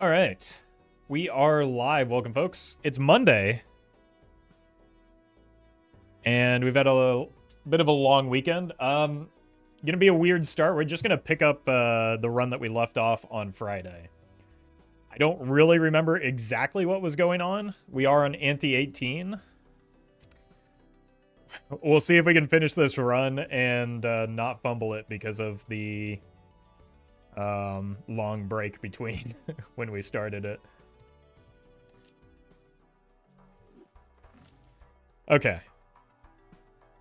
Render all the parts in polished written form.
All right. We are live. Welcome, folks. It's Monday. And we've had a bit of a long weekend. Gonna be a weird start. We're just gonna pick up the run that we left off on Friday. I don't really remember exactly what was going on. We are on Ante 18. We'll see if we can finish this run and not fumble it because of the long break between when we started it. Okay.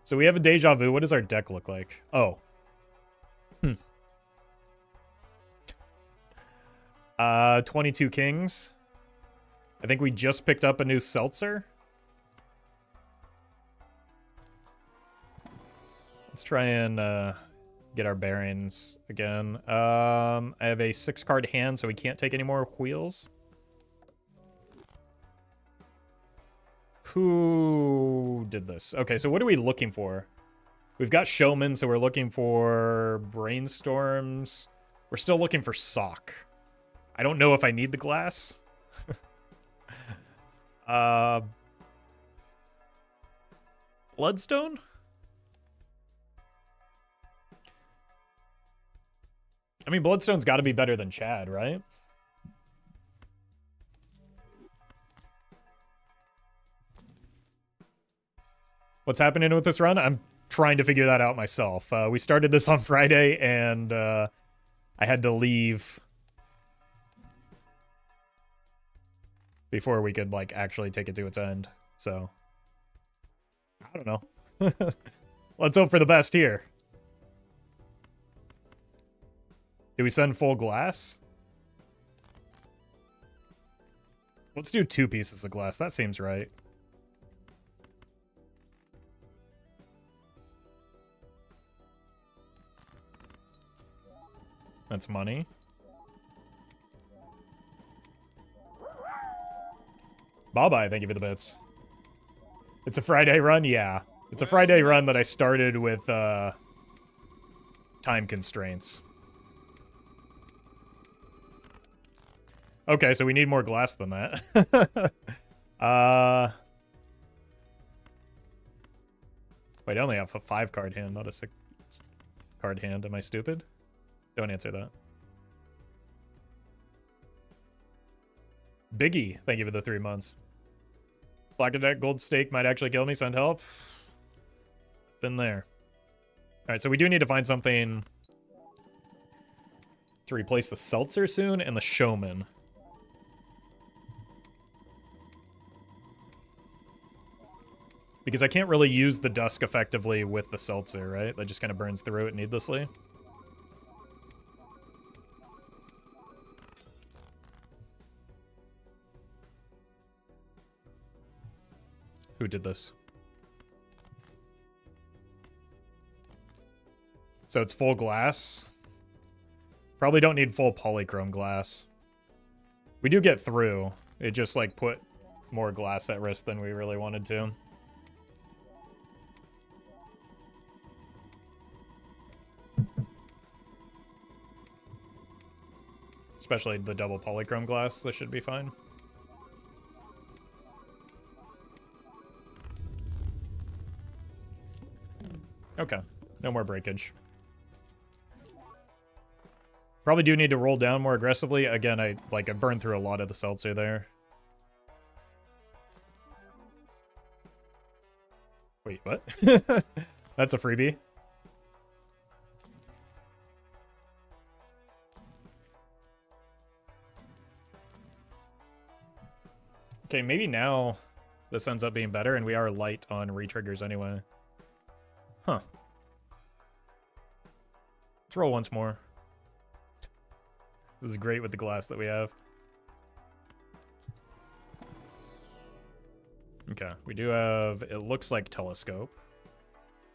So we have a deja vu. What does our deck look like? Oh. 22 kings. I think we just picked up a new seltzer. Let's try and get our bearings again. I have a 6-card hand, so we can't take any more wheels. Who did this? Okay, so what are we looking for? We've got showman, so we're looking for brainstorms. We're still looking for sock. I don't know if I need the glass. Bloodstone? I mean, Bloodstone's got to be better than Chad, right? What's happening with this run? I'm trying to figure that out myself. We started this on Friday, and I had to leave before we could, like, actually take it to its end. So, I don't know. Let's hope for the best here. Do we send full glass? Let's do 2 pieces of glass. That seems right. That's money. Bye-bye, thank you for the bits. It's a Friday run? Yeah. It's a Friday run that I started with time constraints. Okay, so we need more glass than that. Wait, I only have a 5-card hand, not a 6-card hand. Am I stupid? Don't answer that. Biggie, thank you for the 3 months. Black and Deck Gold Stake might actually kill me. Send help. Been there. Alright, so we do need to find something to replace the seltzer soon and the showman. Because I can't really use the dusk effectively with the seltzer, right? That just kind of burns through it needlessly. Who did this? So it's full glass. Probably don't need full polychrome glass. We do get through. It just, like, put more glass at risk than we really wanted to. Especially the double polychrome glass. This should be fine. Okay, no more breakage. Probably do need to roll down more aggressively. Again, I burned through a lot of the seltzer there. Wait, what? That's a freebie. Okay, maybe now this ends up being better, and we are light on re-triggers anyway. Huh. Let's roll once more. This is great with the glass that we have. Okay, we do have, it looks like telescope.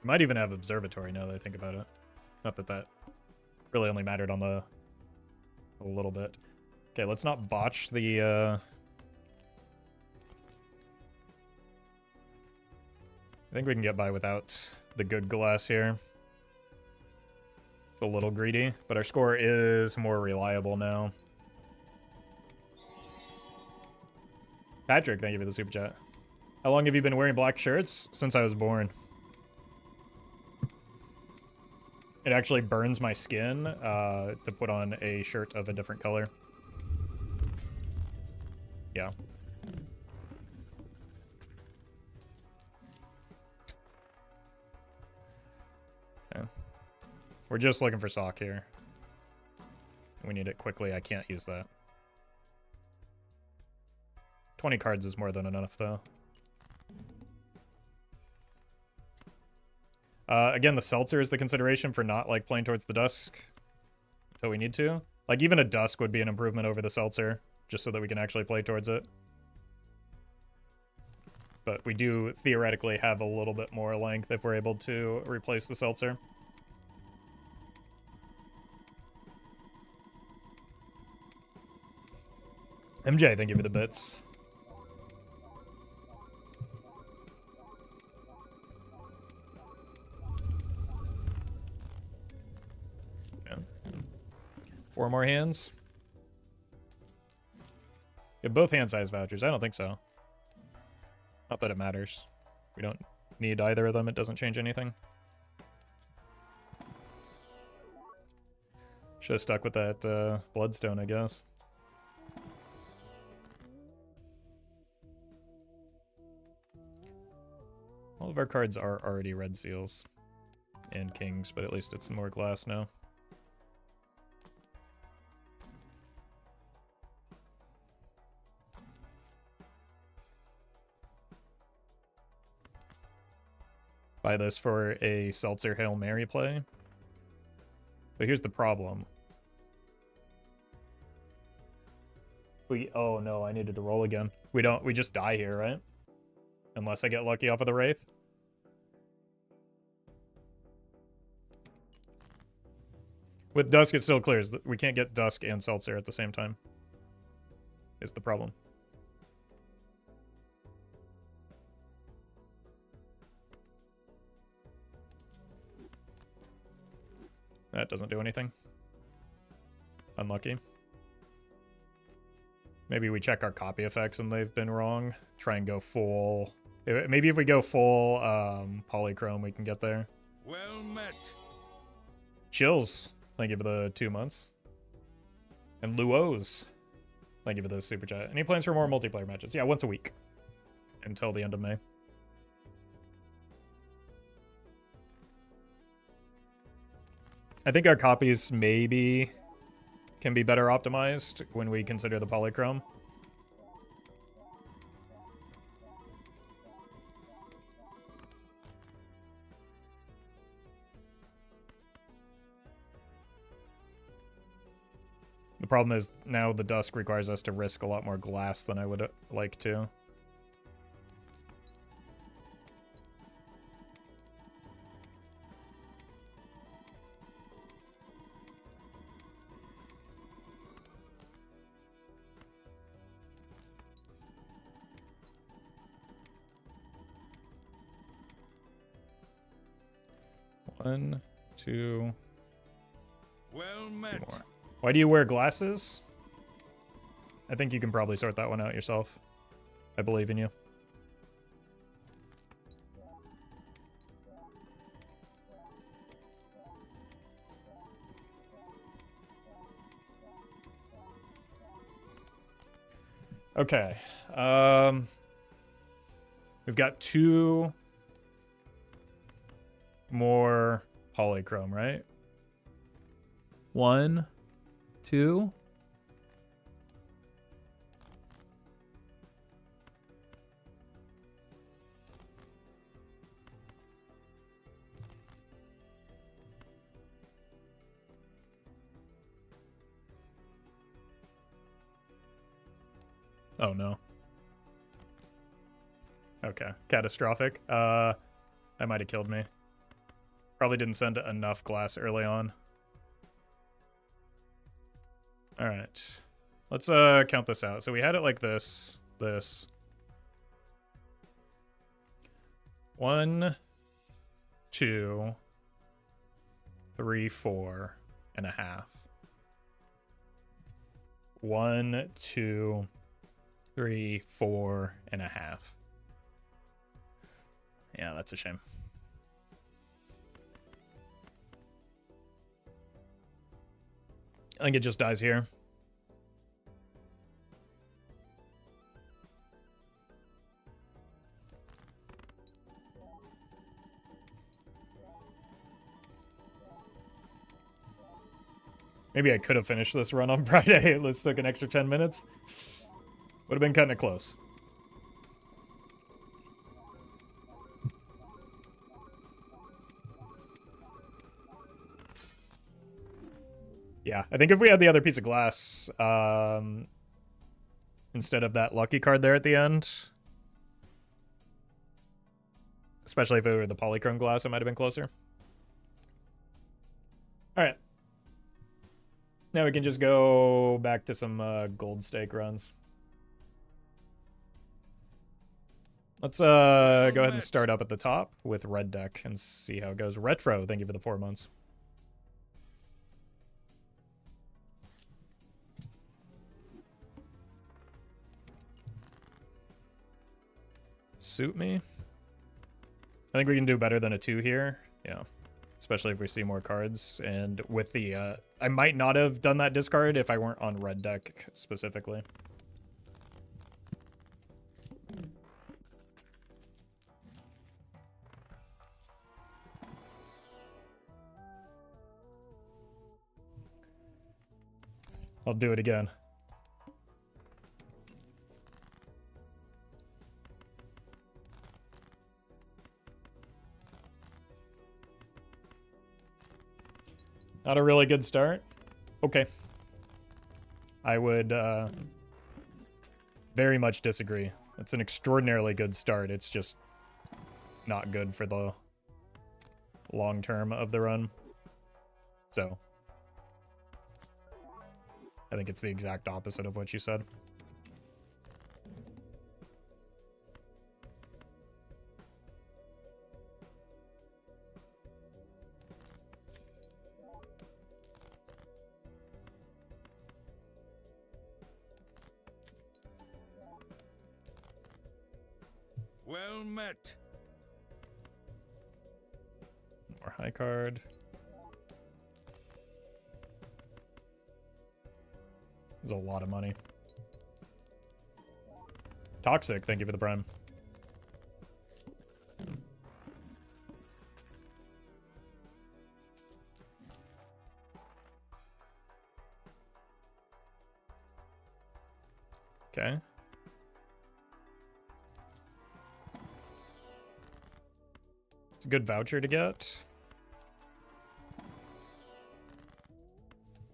We might even have observatory now that I think about it. Not that that really only mattered on the a little bit. Okay, let's not botch the I think we can get by without the good glass here. It's a little greedy, but our score is more reliable now. Patrick, thank you for the super chat. How long have you been wearing black shirts? Since I was born. It actually burns my skin to put on a shirt of a different color. Yeah. Okay. We're just looking for sock here. We need it quickly. I can't use that. 20 cards is more than enough, though. Again, the seltzer is the consideration for not, like, playing towards the dusk until we need to. Like, even a dusk would be an improvement over the seltzer, just so that we can actually play towards it. But we do theoretically have a little bit more length if we're able to replace the seltzer. MJ, thank you for the bits. Yeah. 4 more hands. You have both hand size vouchers. I don't think so. Not that it matters. We don't need either of them. It doesn't change anything. Should have stuck with that bloodstone, I guess. All of our cards are already red seals and kings, but at least it's more glass now. Buy this for a seltzer Hail Mary play. But here's the problem. Oh no, I needed to roll again. We just die here, right? Unless I get lucky off of the Wraith. With Dusk, it still clears. We can't get Dusk and Seltzer at the same time. Is the problem. That doesn't do anything. Unlucky. Maybe we check our copy effects and they've been wrong. Try and go full. Maybe if we go full polychrome, we can get there. Well met. Chills. Thank you for the 2 months. And Luos. Thank you for the super chat. Any plans for more multiplayer matches? Yeah, once a week. Until the end of May. I think our copies maybe can be better optimized when we consider the polychrome. The problem is now the dusk requires us to risk a lot more glass than I would like to. One, two, well met. More. Why do you wear glasses? I think you can probably sort that one out yourself. I believe in you. Okay. We've got 2 more polychrome, right? 1, 2. Oh no. Okay, catastrophic. That might have killed me. Probably didn't send enough glass early on. All right, let's count this out. So we had it like this, this. 1, 2, 3, 4.5. 1, 2, 3, 4.5. Yeah, that's a shame. I think it just dies here. Maybe I could have finished this run on Friday. Let's took an extra 10 minutes. Would have been kind of close. Yeah, I think if we had the other piece of glass instead of that lucky card there at the end, especially if it were the polychrome glass, it might have been closer. All right. Now we can just go back to some gold stake runs. Let's go ahead and start up at the top with red deck and see how it goes. Retro, thank you for the 4 months. Suit me. I think we can do better than a 2 here. Yeah. Especially if we see more cards. And with the... I might not have done that discard if I weren't on red deck specifically. I'll do it again. Not a really good start. Okay. I would very much disagree. It's an extraordinarily good start. It's just not good for the long term of the run. So I think it's the exact opposite of what you said. Well met. More high card. There's a lot of money. Toxic, thank you for the prime. Okay. It's a good voucher to get.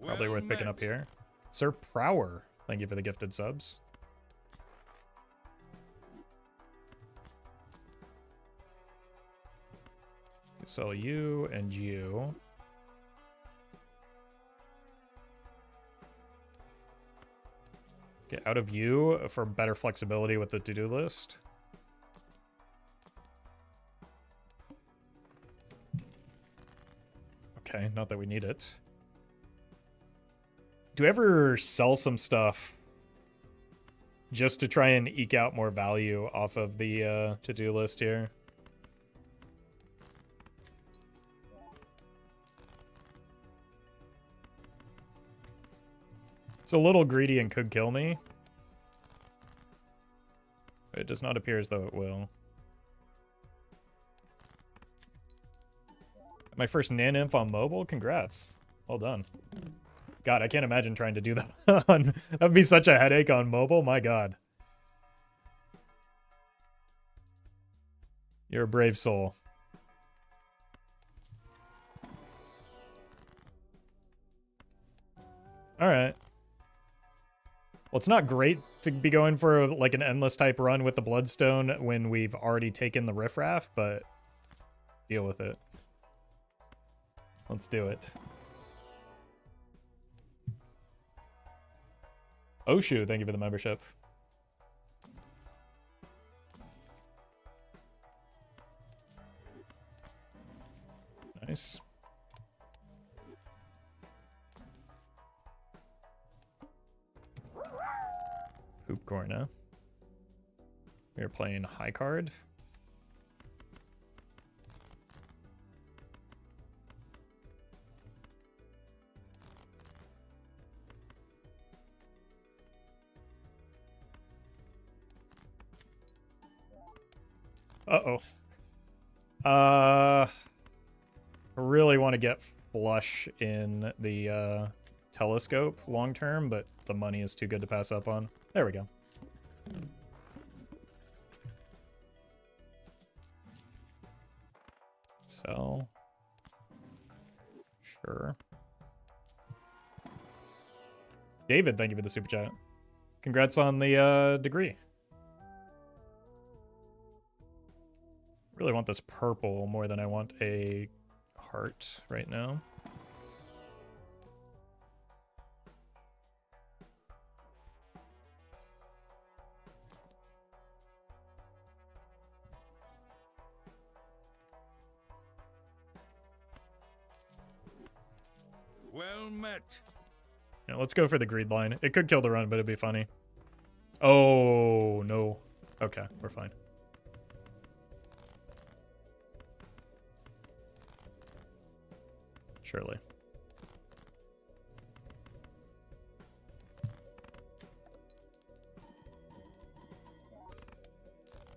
Probably worth picking up here. Sir Prower, thank you for the gifted subs. Sell you and you. Get out of you for better flexibility with the to-do list. Okay, not that we need it. Do I ever sell some stuff just to try and eke out more value off of the to-do list here? It's a little greedy and could kill me. It does not appear as though it will. My first Naninf on mobile? Congrats. Well done. God, I can't imagine trying to do that on... That would be such a headache on mobile. My God. You're a brave soul. Alright. Well, it's not great to be going for like an endless type run with the Bloodstone when we've already taken the Riffraff, but deal with it. Let's do it. Oshu, thank you for the membership. Nice. Poop corn, huh? We are playing high card. Uh-oh. I really want to get flush in the telescope long term, but the money is too good to pass up on. There we go. So, sure. David, thank you for the super chat. Congrats on the degree. Really want this purple more than I want a heart right now. Well met. Yeah, let's go for the greed line. It could kill the run, but it'd be funny. Oh, no. Okay, we're fine. Surely.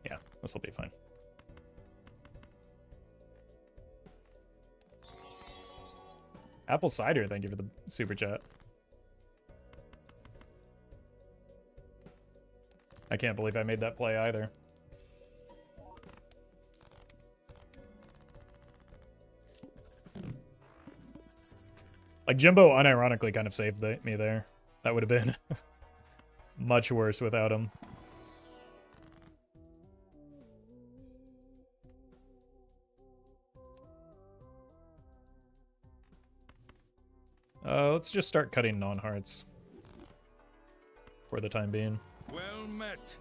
Yeah, this will be fine. Apple cider, thank you for the super chat. I can't believe I made that play either. Like, Jimbo unironically kind of saved me there. That would have been much worse without him. Let's just start cutting non-hearts for the time being. Well met.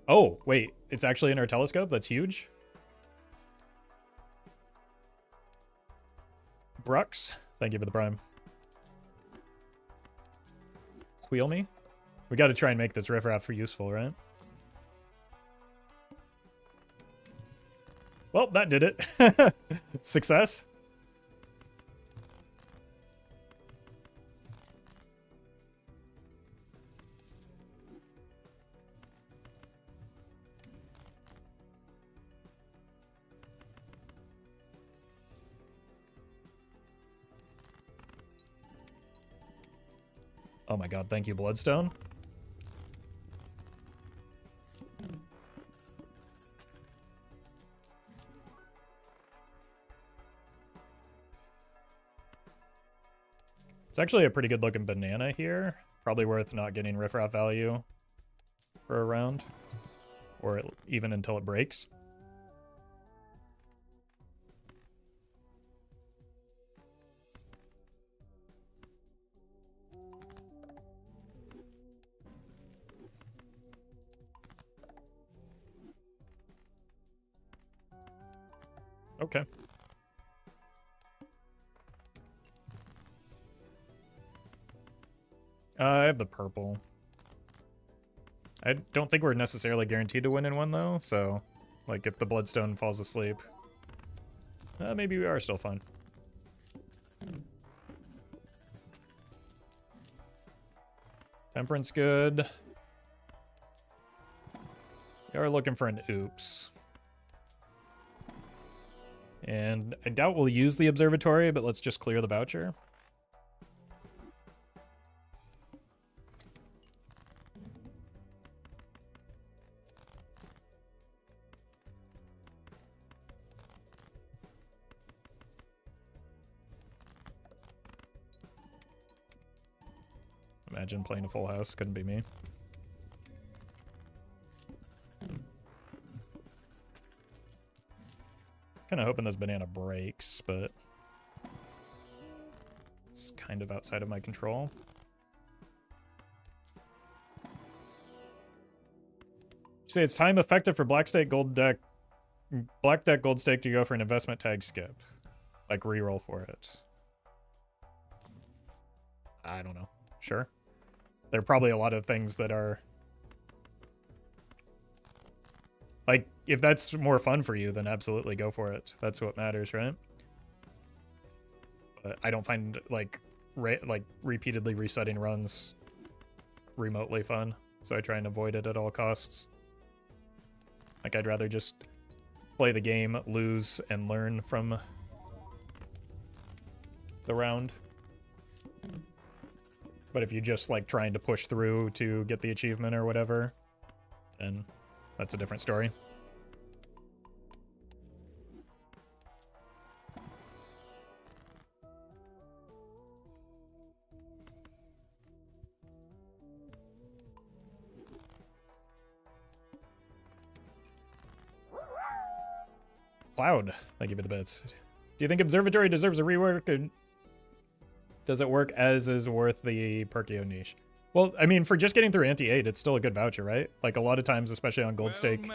Oh, wait. It's actually in our telescope? That's huge. Brux, thank you for the prime. Wheel me? We got to try and make this riffraff for useful, right? Well, that did it. Success. Oh my god, thank you, Bloodstone. It's actually a pretty good looking banana here. Probably worth not getting riffraff value for a round. Or even until it breaks. Okay. I have the purple. I don't think we're necessarily guaranteed to win in one, though, so, like, if the Bloodstone falls asleep, maybe we are still fine. Temperance good. We are looking for an oops. And I doubt we'll use the observatory, but let's just clear the voucher. Imagine playing a full house. Couldn't be me. Kind of hoping this banana breaks, but it's kind of outside of my control. You say it's time effective for Black deck gold stake to go for an investment tag skip. Like reroll for it. I don't know. Sure. There are probably a lot of things that are Like, if that's more fun for you, then absolutely go for it. That's what matters, right? But I don't find, like, repeatedly resetting runs remotely fun, so I try and avoid it at all costs. Like, I'd rather just play the game, lose, and learn from the round. But if you're just, like, trying to push through to get the achievement or whatever, then that's a different story. Cloud, thank you for the bits. Do you think Observatory deserves a rework, or does it work as is worth the Perkio niche? Well, I mean, for just getting through Anti-8, it's still a good voucher, right? Like, a lot of times, especially on Gold Stake,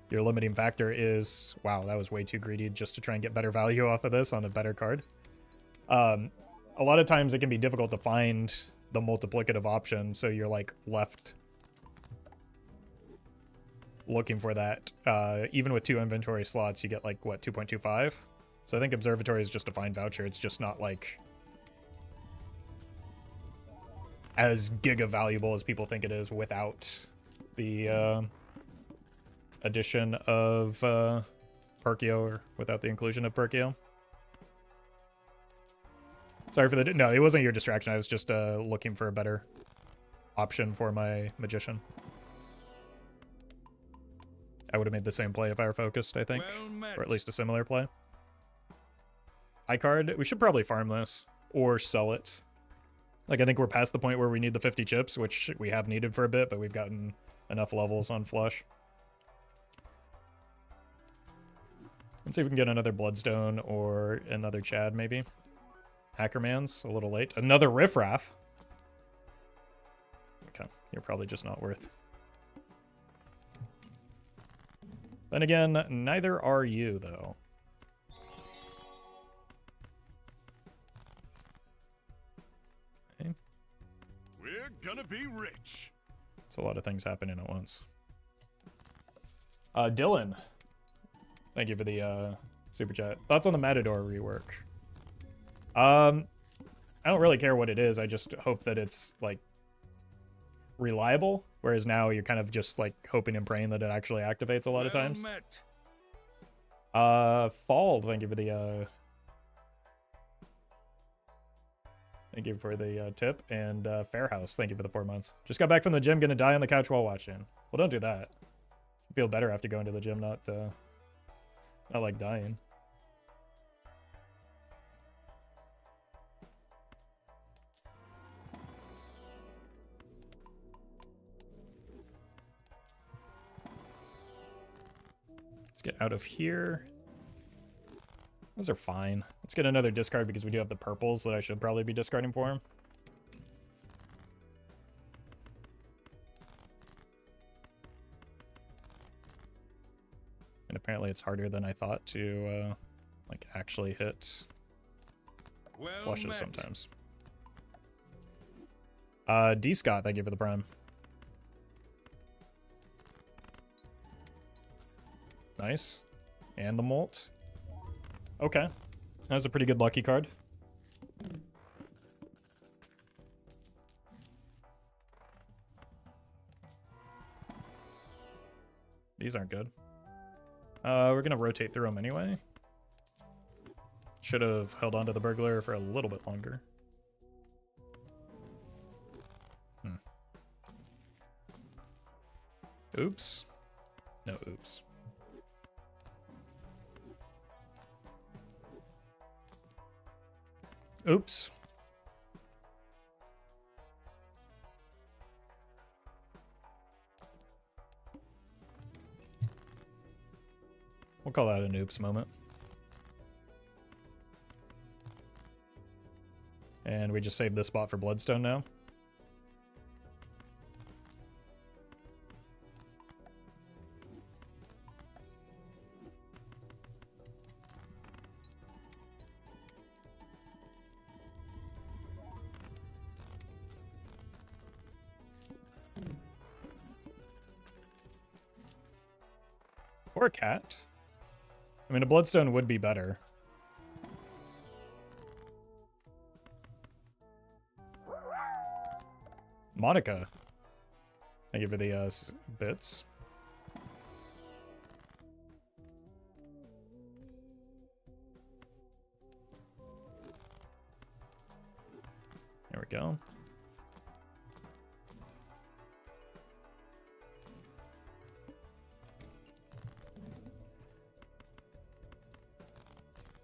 your limiting factor is, wow, that was way too greedy just to try and get better value off of this on a better card. A lot of times, it can be difficult to find the multiplicative option, so you're, like, left looking for that. Even with 2 inventory slots, you get, like, what, 2.25? So I think Observatory is just a fine voucher. It's just not, like, as giga valuable as people think it is without the addition of Perkio, or without the inclusion of Perkio. Sorry for the... No, it wasn't your distraction. I was just looking for a better option for my Magician. I would have made the same play if I were focused, I think. Or at least a similar play. High card. We should probably farm this or sell it. Like, I think we're past the point where we need the 50 chips, which we have needed for a bit, but we've gotten enough levels on flush. Let's see if we can get another Bloodstone or another Chad, maybe. Hackerman's a little late. Another Riffraff. Okay, you're probably just not worth. Then again, neither are you, though. Okay. We're gonna be rich. It's a lot of things happening at once. Dylan, thank you for the super chat. Thoughts on the Matador rework? I don't really care what it is. I just hope that it's, like, reliable, whereas now you're kind of just, like, hoping and praying that it actually activates a lot of times. Fall, thank you for the tip, and Fairhouse, thank you for the 4 months. Just got back from the gym, gonna die on the couch while watching. Well, don't do that. Feel better after going to the gym, not like dying. Let's get out of here. Those are fine. Let's get another discard because we do have the purples that I should probably be discarding for him. And apparently it's harder than I thought to like actually hit flushes sometimes. D Scott, thank you for the prime. Nice. And the Molt. Okay. That's a pretty good lucky card. These aren't good. We're gonna rotate through them anyway. Should have held on to the burglar for a little bit longer. Oops. No oops. Oops. We'll call that an oops moment. And we just saved this spot for Bloodstone now. Or a cat. I mean, a bloodstone would be better. Monica. Thank you for the bits. There we go.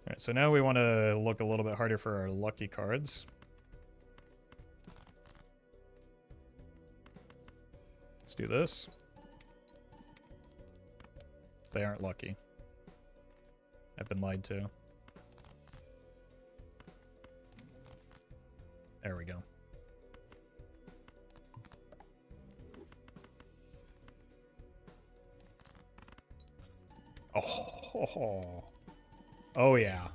Alright, so now we want to look a little bit harder for our lucky cards. Let's do this. They aren't lucky. I've been lied to. There we go. Oh, oh yeah.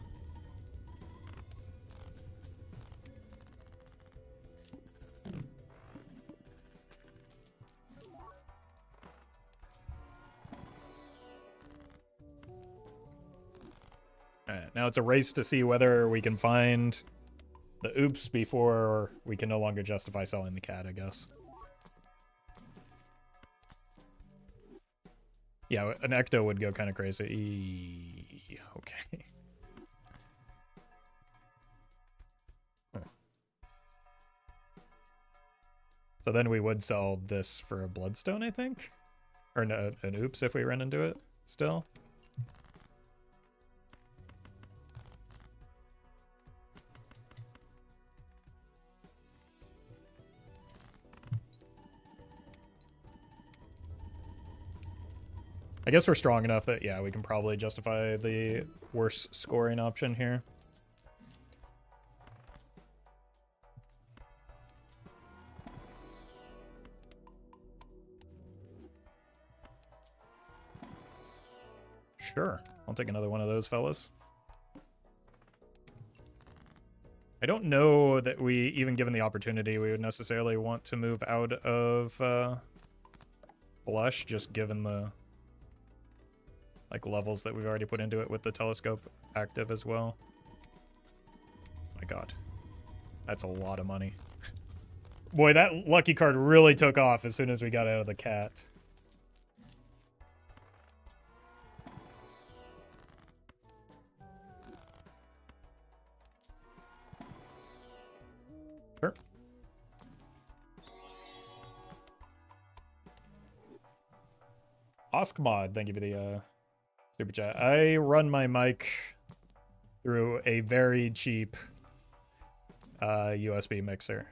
All right, now it's a race to see whether we can find the oops before we can no longer justify selling the cat, I guess. Yeah, an ecto would go kind of crazy. Okay. Huh. So then we would sell this for a bloodstone, I think? Or no, an oops if we run into it still. I guess we're strong enough that, yeah, we can probably justify the worse scoring option here. Sure. I'll take another one of those fellas. I don't know that we, even given the opportunity, we would necessarily want to move out of Blush, just given the like levels that we've already put into it with the telescope active as well. My god. That's a lot of money. Boy, that lucky card really took off as soon as we got out of the cat. Sure. Oskmod, thank you for the super chat. I run my mic through a very cheap USB mixer,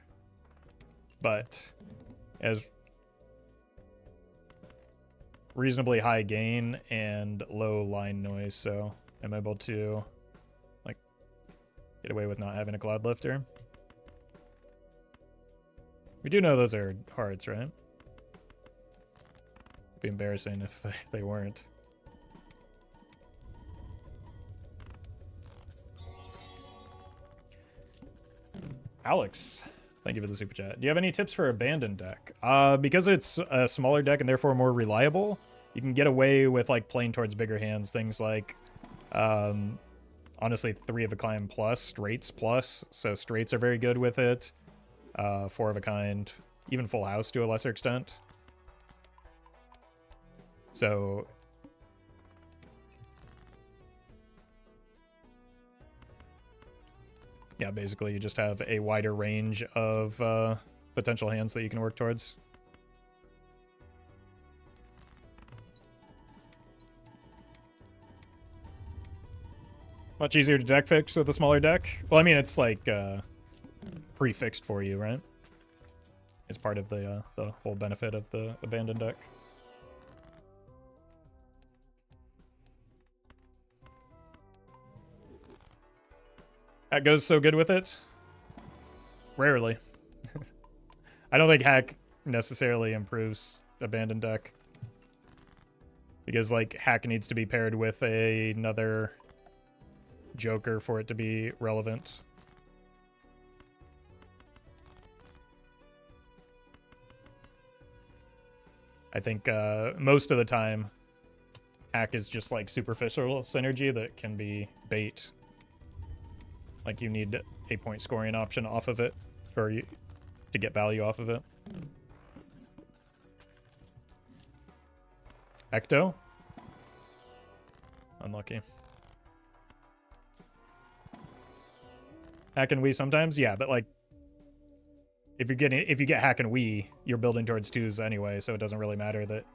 but as reasonably high gain and low line noise, so I'm able to like get away with not having a cloud lifter. We do know those are hearts, right? It'd be embarrassing if they weren't. Alex, thank you for the super chat. Do you have any tips for abandoned deck? Because it's a smaller deck and therefore more reliable, you can get away with like playing towards bigger hands. Things like, honestly, 3 of a kind plus, straights plus. So straights are very good with it. 4 of a kind, even full house to a lesser extent. So yeah, basically you just have a wider range of potential hands that you can work towards. Much easier to deck fix with a smaller deck. Well, I mean, it's like pre-fixed for you, right? It's part of the whole benefit of the abandoned deck. Hack goes so good with it? Rarely. I don't think hack necessarily improves abandoned deck. Because, like, hack needs to be paired with another joker for it to be relevant. I think most of the time, Hack is just like superficial synergy that can be bait. Like you need a point scoring option off of it, or you, to get value off of it. Ecto? Unlucky. Hack and Wii sometimes, yeah, but like if you get Hack and Wii, you're building towards 2s anyway, so it doesn't really matter that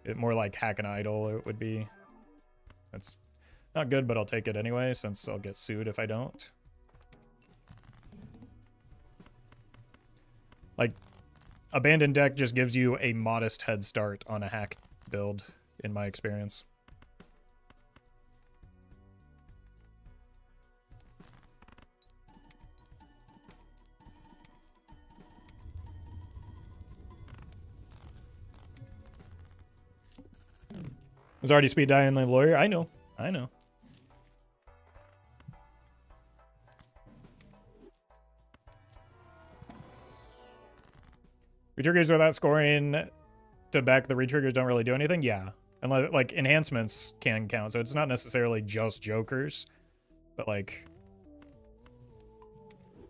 it more like Hack and Idle it would be. That's not good, but I'll take it anyway since I'll get sued if I don't. Like Abandoned Deck just gives you a modest head start on a Hack build in my experience. Was already speed dying the lawyer. I know. I know. Retriggers without scoring to back the retriggers don't really do anything. Yeah. And like enhancements can count. So it's not necessarily just jokers, but like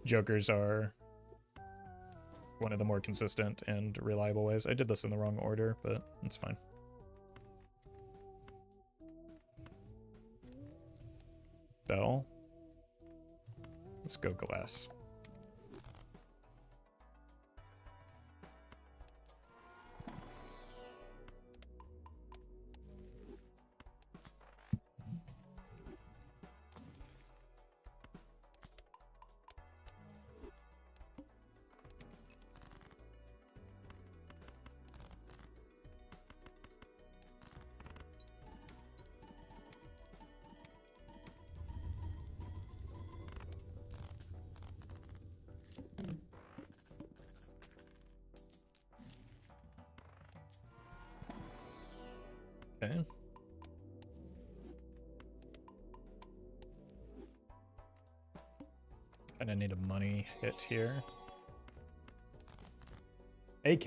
jokers are one of the more consistent and reliable ways. I did this in the wrong order, but it's fine. Bell. Let's go glass. Okay. Kinda need a money hit here. AK.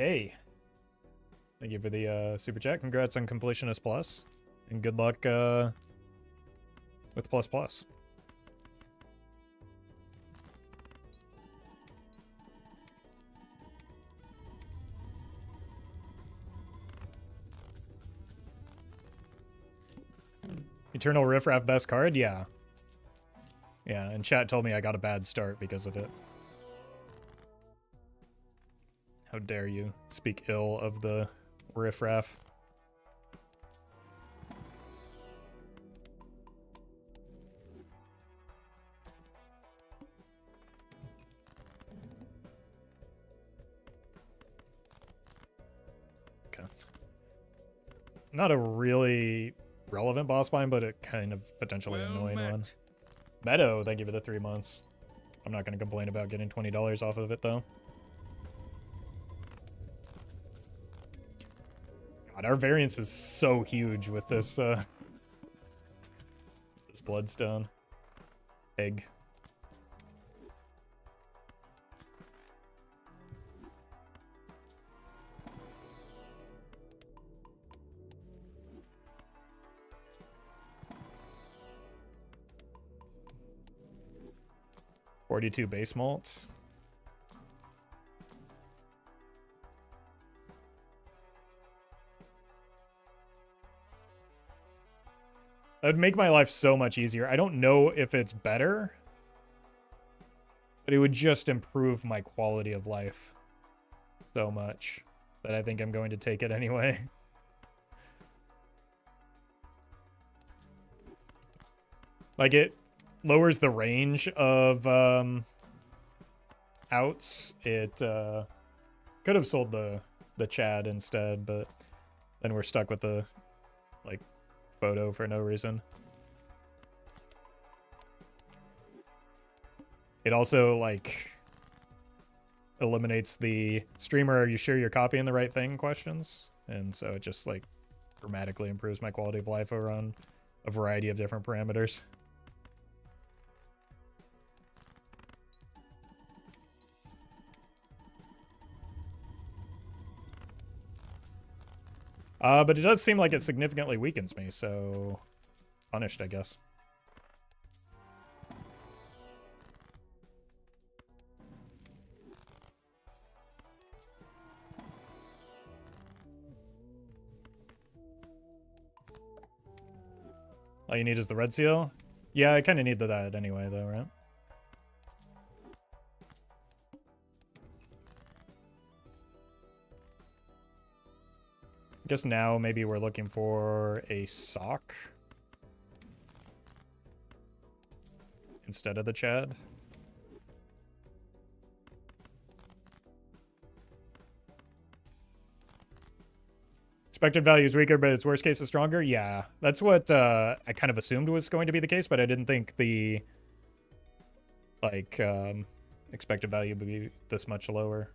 Thank you for the super chat. Congrats on Completionist Plus. And good luck with Plus Plus. Eternal Riffraff best card? Yeah. Yeah, and chat told me I got a bad start because of it. How dare you speak ill of the Riffraff. Okay. Not a really relevant boss bind, but a kind of potentially annoying one. Meadow, thank you for the 3 months. I'm not going to complain about getting $20 off of it, though. God, our variance is so huge with this, this Bloodstone. Egg. $42 base malts. That would make my life so much easier. I don't know if it's better, but it would just improve my quality of life so much that I think I'm going to take it anyway. Like, it lowers the range of outs. It could have sold the Chad instead, but then we're stuck with the like photo for no reason. It also like eliminates the streamer, are you sure you're copying the right thing questions, and so it just like dramatically improves my quality of life around a variety of different parameters. But it does seem like it significantly weakens me, so punished, I guess. All you need is the red seal? Yeah, I kind of need that anyway, though, right? I guess now maybe we're looking for a sock instead of the Chad. Expected value is weaker, but its worst case is stronger. Yeah, that's what I kind of assumed was going to be the case, but I didn't think the expected value would be this much lower.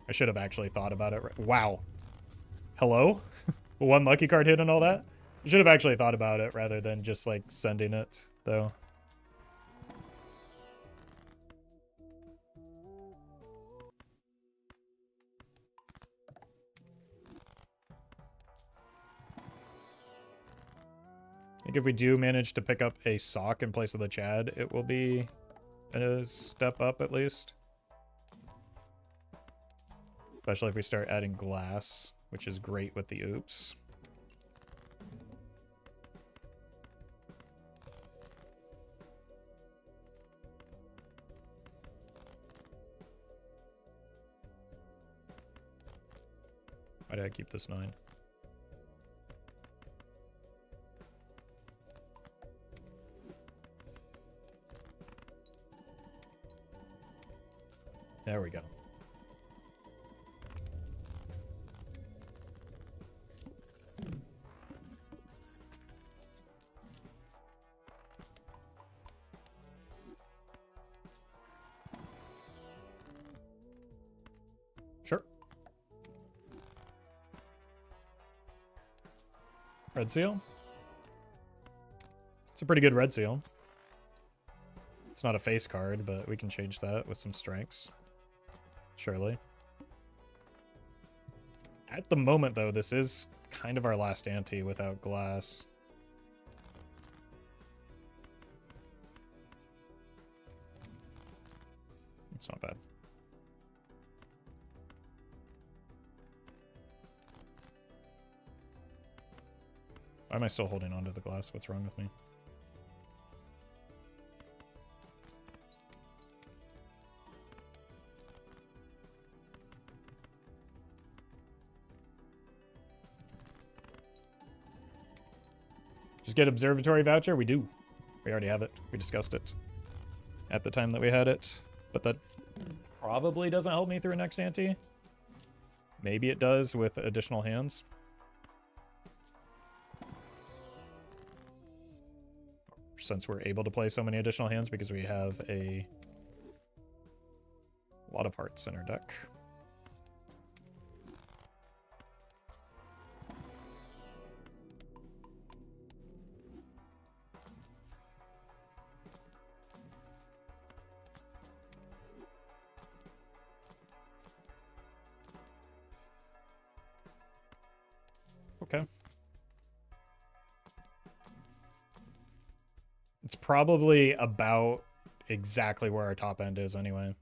I should have actually thought about it. Wow. Hello? One lucky card hit and all that? I should have actually thought about it rather than just like sending it, though. I think if we do manage to pick up a sock in place of the Chad, it will be a step up at least. Especially if we start adding glass, which is great with the oops. Why did I keep this 9? There we go. Sure. Red seal. It's a pretty good red seal. It's not a face card, but we can change that with some strikes. Surely. At the moment, though, this is kind of our last ante without glass. It's not bad. Why am I still holding on to the glass? What's wrong with me? Just get observatory voucher? We do. We already have it. We discussed it at the time that we had it. But that probably doesn't help me through next ante. Maybe it does with additional hands. Since we're able to play so many additional hands because we have a lot of hearts in our deck. Okay. It's probably about exactly where our top end is anyway.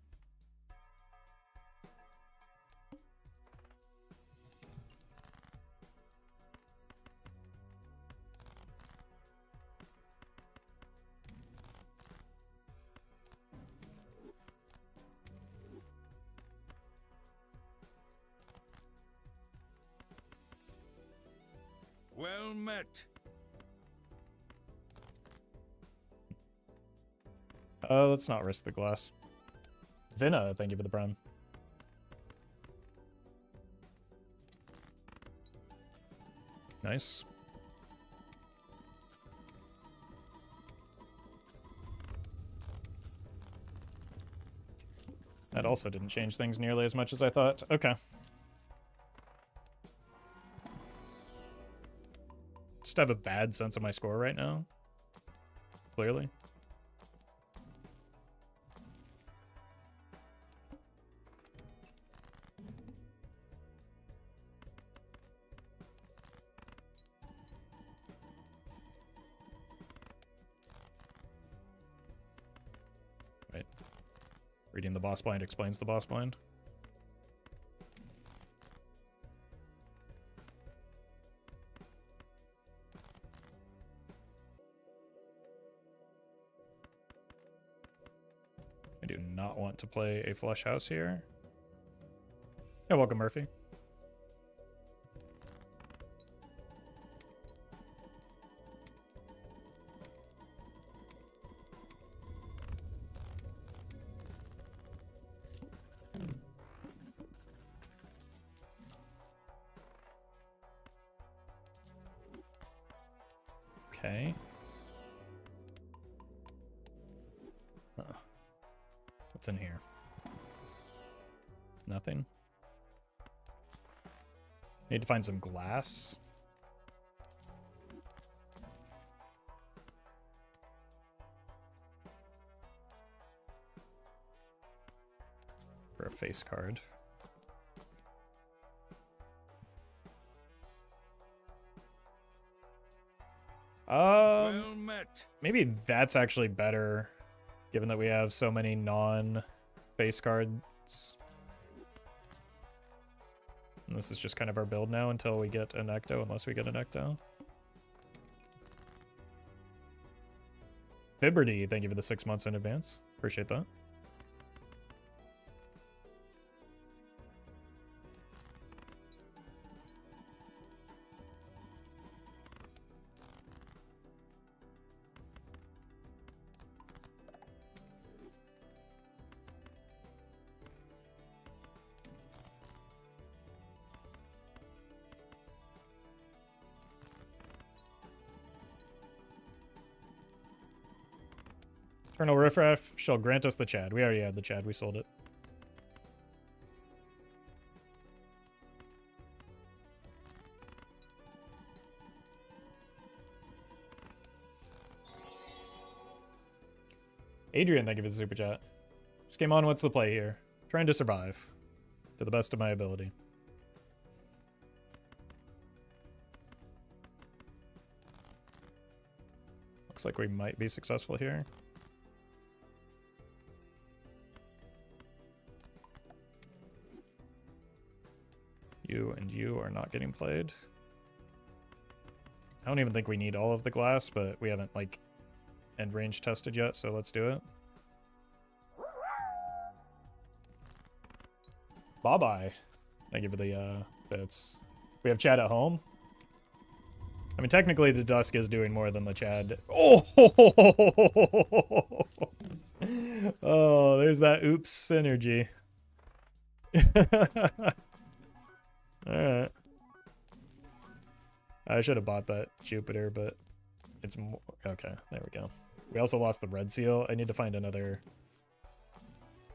Well met. Let's not risk the glass. Vinna, thank you for the prime. Nice. That also didn't change things nearly as much as I thought. Okay. Just have a bad sense of my score right now. Clearly. Right. Reading the boss blind explains the boss blind. I do not want to play a flush house here. Yeah, welcome, Murphy. Okay. What's in here? Nothing. Need to find some glass. For a face card. Well met. Maybe that's actually better, given that we have so many non-face cards. And this is just kind of our build now until we get an Ecto, unless we get an Ecto. Fibberty, thank you for the 6 months in advance. Appreciate that. Colonel Riffraff shall grant us the Chad. We already had the Chad. We sold it. Adrian, thank you for the super chat. Just came on. What's the play here? Trying to survive to the best of my ability. Looks like we might be successful here. You and you are not getting played. I don't even think we need all of the glass, but we haven't, like, end range tested yet, so let's do it. Bye-bye. Thank you for the bits. We have Chad at home. I mean, technically the Dusk is doing more than the Chad. Oh! Oh, there's that oops synergy. Alright. I should have bought that Jupiter, but it's more... Okay, there we go. We also lost the red seal. I need to find another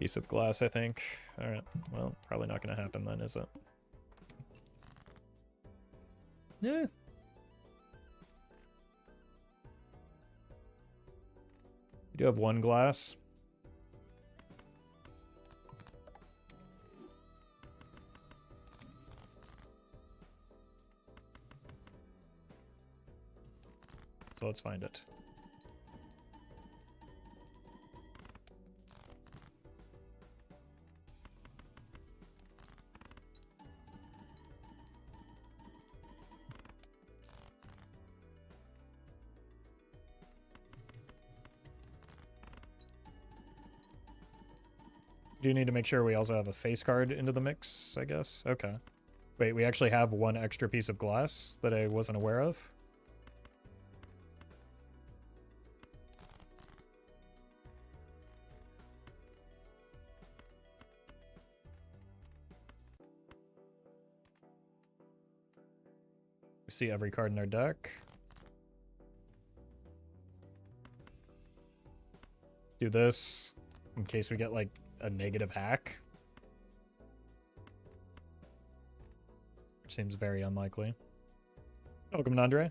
piece of glass, I think. Alright, well, probably not going to happen then, is it? Yeah. We do have one glass. So let's find it. Do you need to make sure we also have a face card into the mix, I guess? Okay. Wait, we actually have one extra piece of glass that I wasn't aware of? We see every card in our deck. Do this in case we get, like, a negative hack. Which seems very unlikely. Welcome, Andre.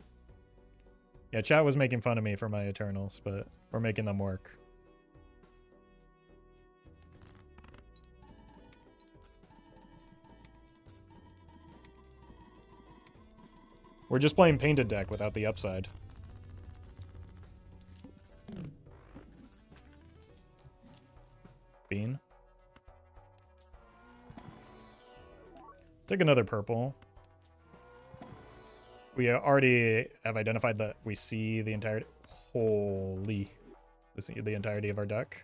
Yeah, chat was making fun of me for my Eternals, but we're making them work. We're just playing painted deck without the upside. Bean. Take another purple. We already have identified that we see the entirety. Holy. The entirety of our deck.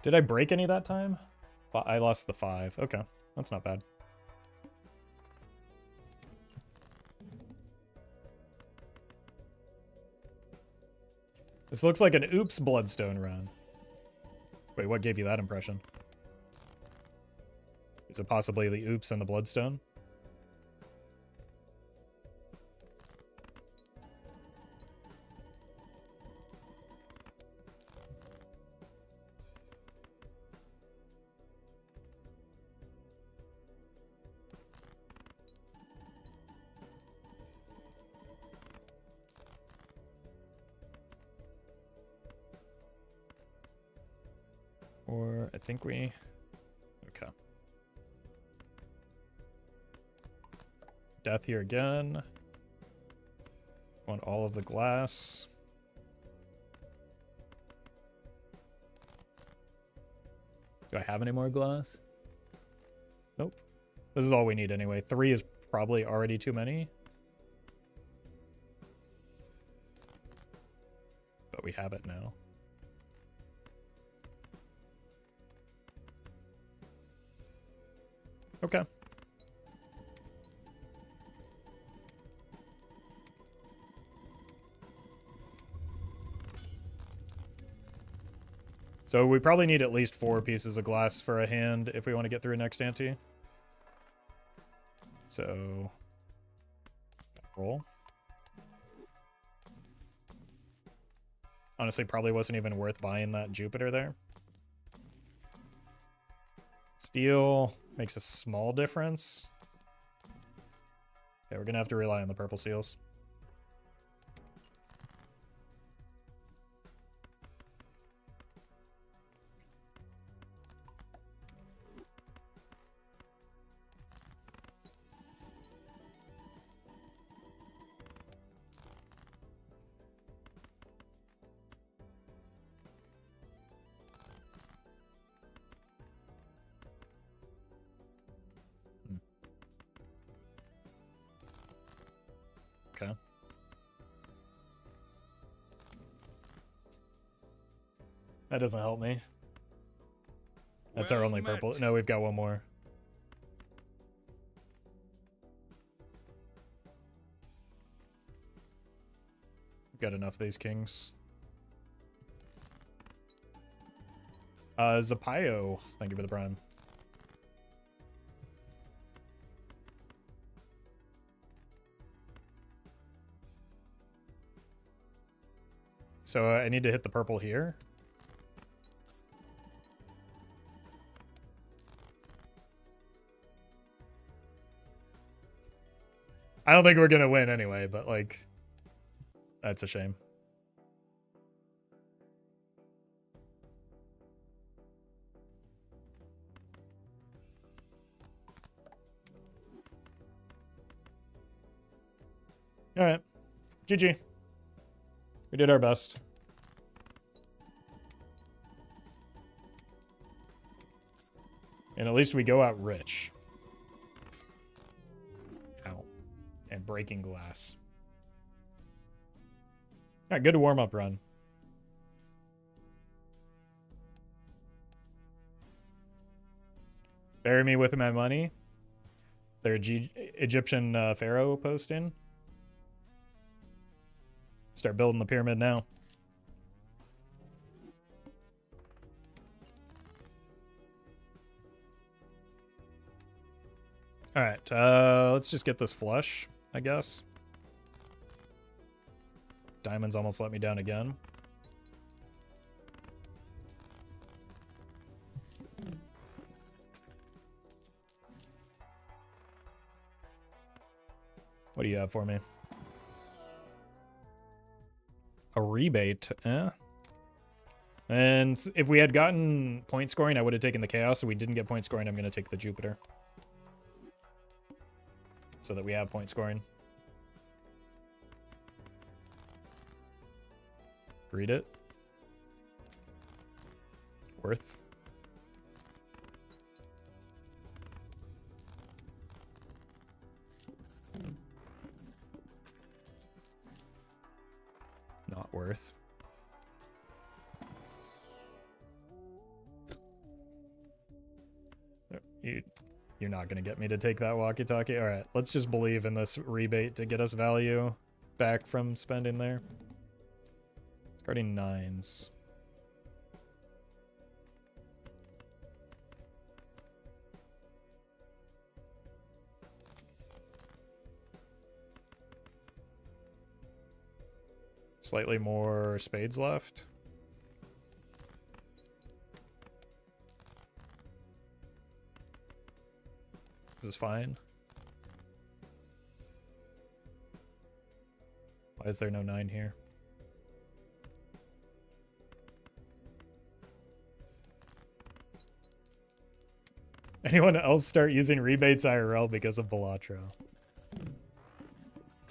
Did I break any that time? I lost the 5. Okay, that's not bad. This looks like an oops Bloodstone run. Wait, what gave you that impression? Is it possibly the oops and the Bloodstone? Or I think we... Okay. Death here again. Want all of the glass. Do I have any more glass? Nope. This is all we need anyway. 3 is probably already too many. But we have it now. Okay. So we probably need at least 4 pieces of glass for a hand if we want to get through next ante. So roll. Honestly, probably wasn't even worth buying that Jupiter there. Steel makes a small difference. Okay, we're gonna have to rely on the purple seals. Okay. That doesn't help me. That's our only purple. No, we've got one more. We've got enough of these kings. Zapio, thank you for the prime. So I need to hit the purple here. I don't think we're gonna win anyway, but like, that's a shame. All right, GG. We did our best. And at least we go out rich. Ow. And breaking glass. All right, good warm-up run. Bury me with my money. Their Egyptian pharaoh posting. Start building the pyramid now. All right, let's just get this flush, I guess. Diamonds almost let me down again. What do you have for me? A rebate, eh? And if we had gotten point scoring, I would have taken the Chaos. So we didn't get point scoring, I'm going to take the Jupiter. So that we have point scoring. Read it. Worth. Not worth. You're not going to get me to take that walkie-talkie. All right, let's just believe in this rebate to get us value back from spending there. Discarding 9s. Slightly more spades left. This is fine. Why is there no 9 here? Anyone else start using rebates IRL because of Balatro?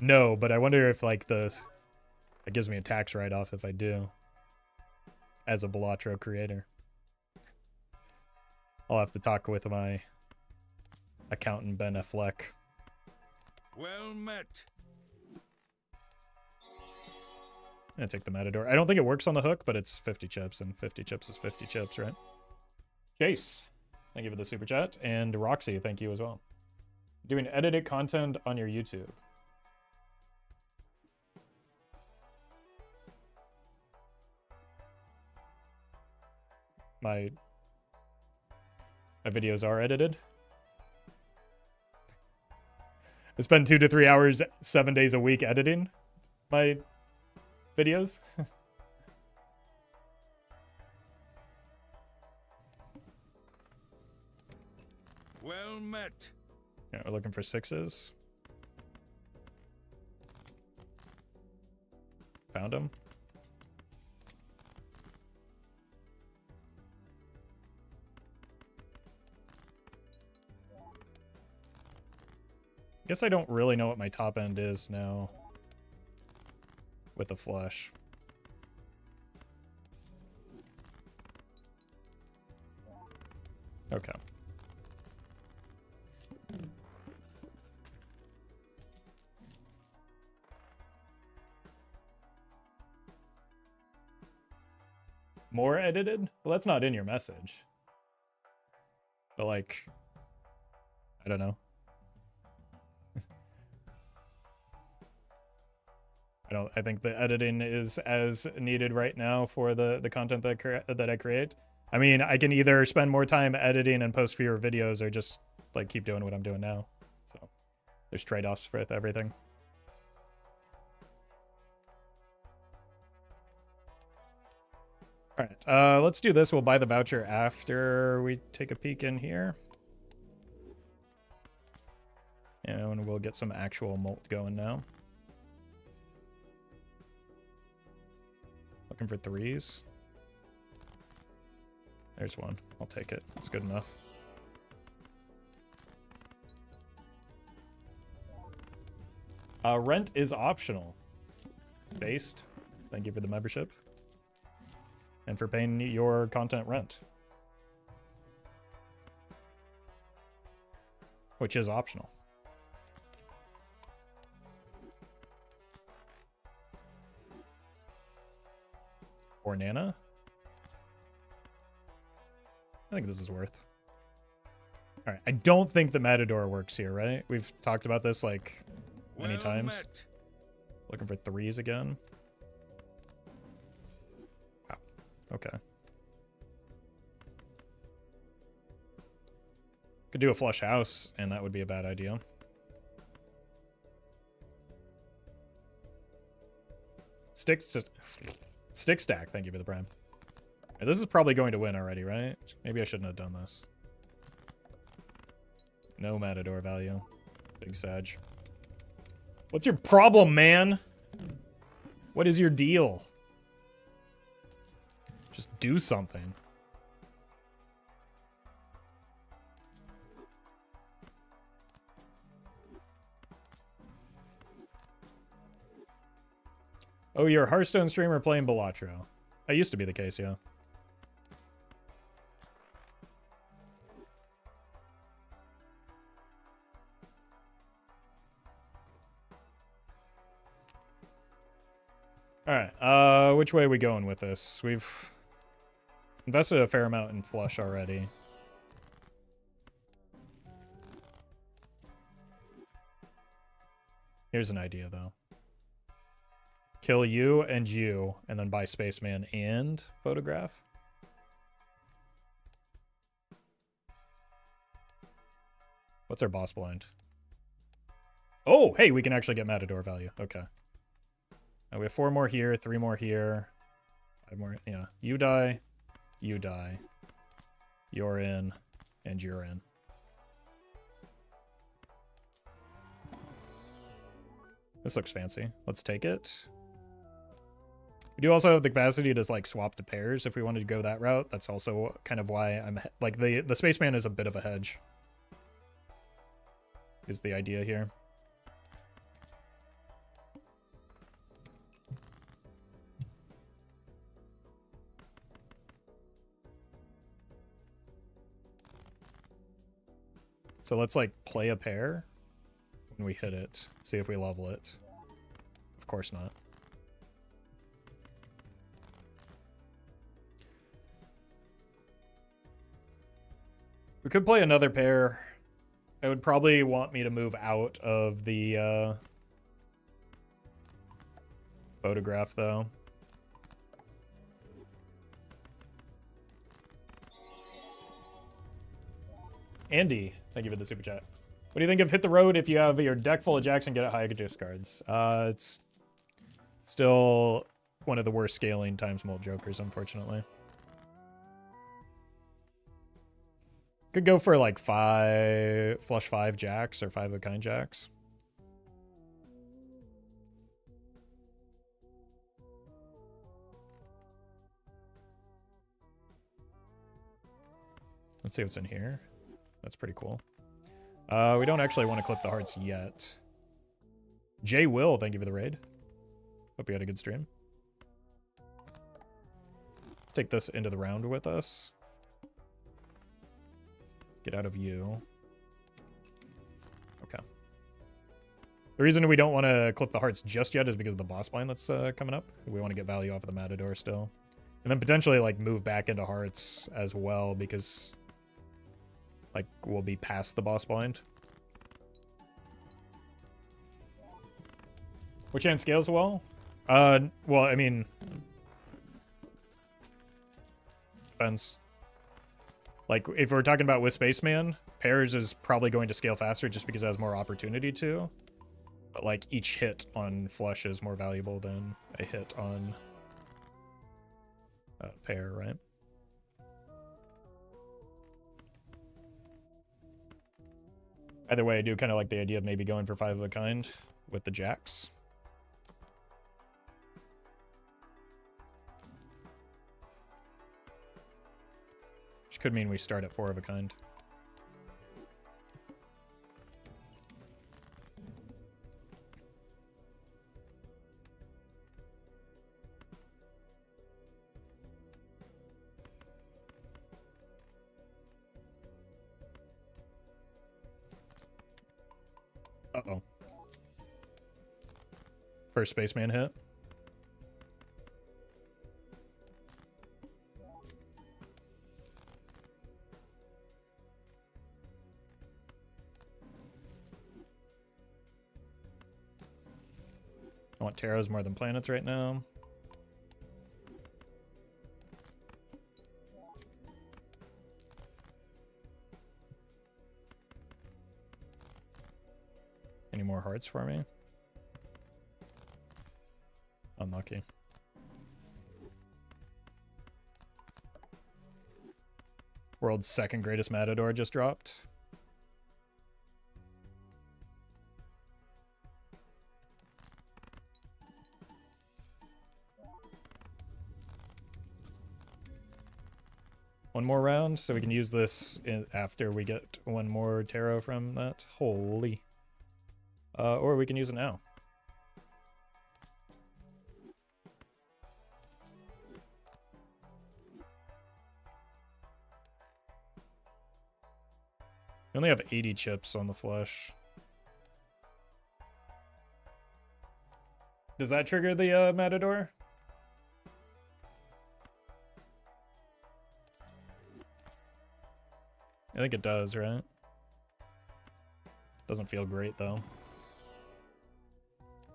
No, but I wonder if like it gives me a tax write-off if I do as a Balatro creator. I'll have to talk with my accountant Ben Affleck. Well met. I'm gonna take the Matador. I don't think it works on the hook, but it's 50 chips, and 50 chips is 50 chips, right? Chase, thank you for the super chat. And Roxy, thank you as well. Doing edited content on your YouTube. My videos are edited. I spend 2 to 3 hours 7 days a week editing my videos. Well met. Yeah, we're looking for 6s. Found him. Guess I don't really know what my top end is now with the flush. Okay. More edited? Well, that's not in your message. But like, I don't know. I think the editing is as needed right now for the content that I create. I mean, I can either spend more time editing and post fewer videos or just like keep doing what I'm doing now. So there's trade-offs with everything. All right, let's do this. We'll buy the voucher after we take a peek in here. And we'll get some actual mult going now. Looking for 3s. There's one. I'll take it. It's good enough. Rent is optional. Based. Thank you for the membership. And for paying your content rent. Which is optional. Or Nana? I think this is worth. All right, I don't think the Matador works here, right? We've talked about this like many times. Met. Looking for 3s again. Wow. Okay. Could do a flush house, and that would be a bad idea. Stick stack, thank you for the prime. Right, this is probably going to win already, right? Maybe I shouldn't have done this. No Matador value. Big Sag. What's your problem, man? What is your deal? Just do something. Oh, you're a Hearthstone streamer playing Balatro. That used to be the case, yeah. which way are we going with this? We've invested a fair amount in flush already. Here's an idea, though. Kill you, and then buy Spaceman and Photograph. What's our boss blind? Oh, hey, we can actually get Matador value. Okay. Now we have 4 more here, 3 more here. 5 more, yeah. You die, you're in, and you're in. This looks fancy. Let's take it. We do also have the capacity to like swap to pairs if we wanted to go that route. That's also kind of why I'm like the Spaceman is a bit of a hedge. Is the idea here. So let's like play a pair when we hit it. See if we level it. Of course not. We could play another pair. It would probably want me to move out of the Photograph though. Andy, thank you for the super chat. What do you think of Hit the Road if you have your deck full of jacks and get high discards? It's still one of the worst scaling times mold jokers, unfortunately. Could go for like flush 5 jacks or 5 of a kind jacks. Let's see what's in here. That's pretty cool. We don't actually want to clip the hearts yet. Jay Will, thank you for the raid. Hope you had a good stream. Let's take this into the round with us. Get out of you. Okay. The reason we don't want to clip the hearts just yet is because of the boss blind that's coming up. We want to get value off of the Matador still. And then potentially like move back into hearts as well because like we'll be past the boss blind. Which hand scales well? Well, I mean, depends. Like, if we're talking about with Spaceman, pairs is probably going to scale faster just because it has more opportunity to. But, like, each hit on flush is more valuable than a hit on pair, right? Either way, I do kind of like the idea of maybe going for 5 of a kind with the jacks. Which could mean we start at 4 of a kind. Uh-oh. First Spaceman hit. I want tarots more than planets right now. Any more hearts for me? Unlucky. World's second greatest Matador just dropped. One more round, so we can use this after we get one more tarot from that. Holy. Or we can use it now. We only have 80 chips on the flush. Does that trigger the Matador? I think it does, right? Doesn't feel great, though.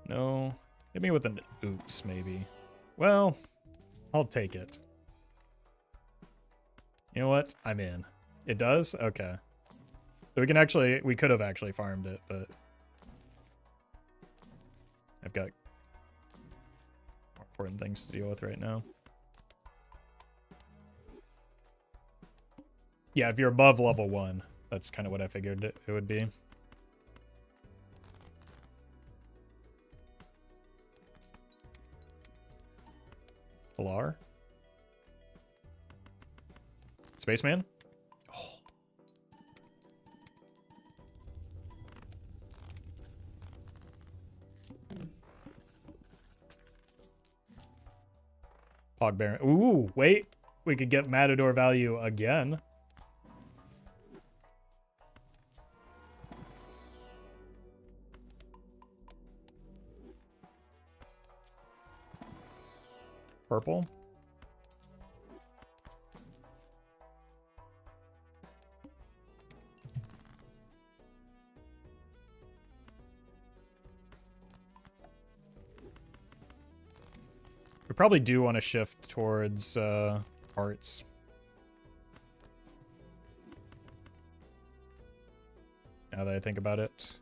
No. Hit me with an oops, maybe. Well, I'll take it. You know what? I'm in. It does? Okay. So we could have actually farmed it, but I've got more important things to deal with right now. Yeah, if you're above level 1, that's kind of what I figured it would be. Pilar? Spaceman? Oh. Pog Baron. Ooh, wait. We could get Matador value again. Purple. We probably do want to shift towards arts. Now that I think about it.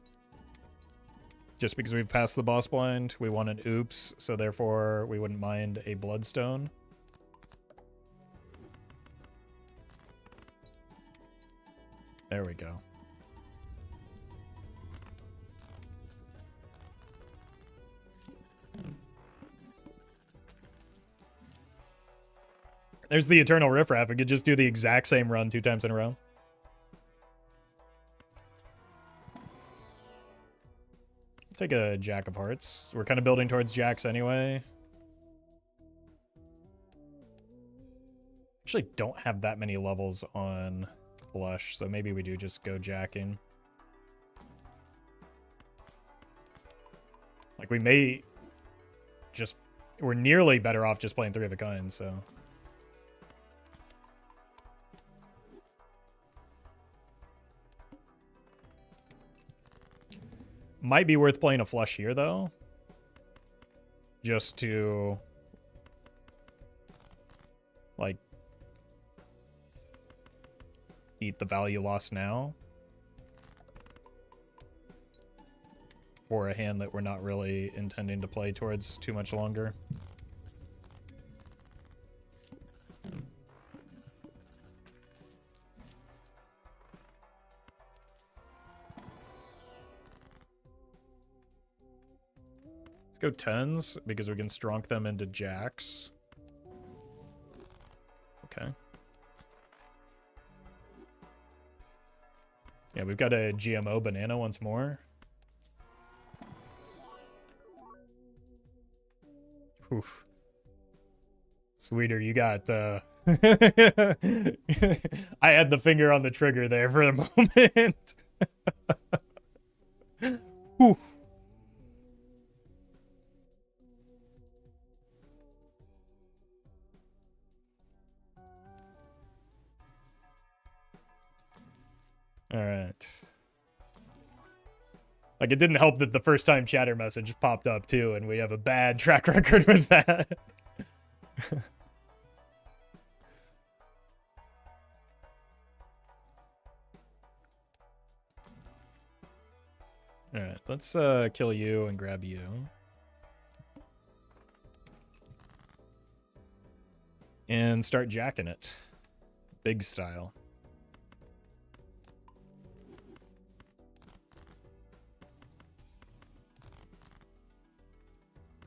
Just because we've passed the boss blind, we want an oops, so therefore we wouldn't mind a bloodstone. There we go. There's the Eternal Riffraff. We could just do the exact same run 2 times in a row. Take a Jack of Hearts. We're kind of building towards Jacks anyway. Actually don't have that many levels on Blush, so maybe we do just go Jacking. Like, we may just... We're nearly better off just playing 3 of a kind, so... Might be worth playing a flush here, though. Just to... like... eat the value loss now. For a hand that we're not really intending to play towards too much longer. Let's go 10s, because we can stronk them into jacks. Okay. Yeah, we've got a GMO banana once more. Oof. Sweeter, you got, I had the finger on the trigger there for a moment. Oof. All right. Like, it didn't help that the first time chatter message popped up too, and we have a bad track record with that. All right, let's kill you and grab you. And start jacking it. Big style.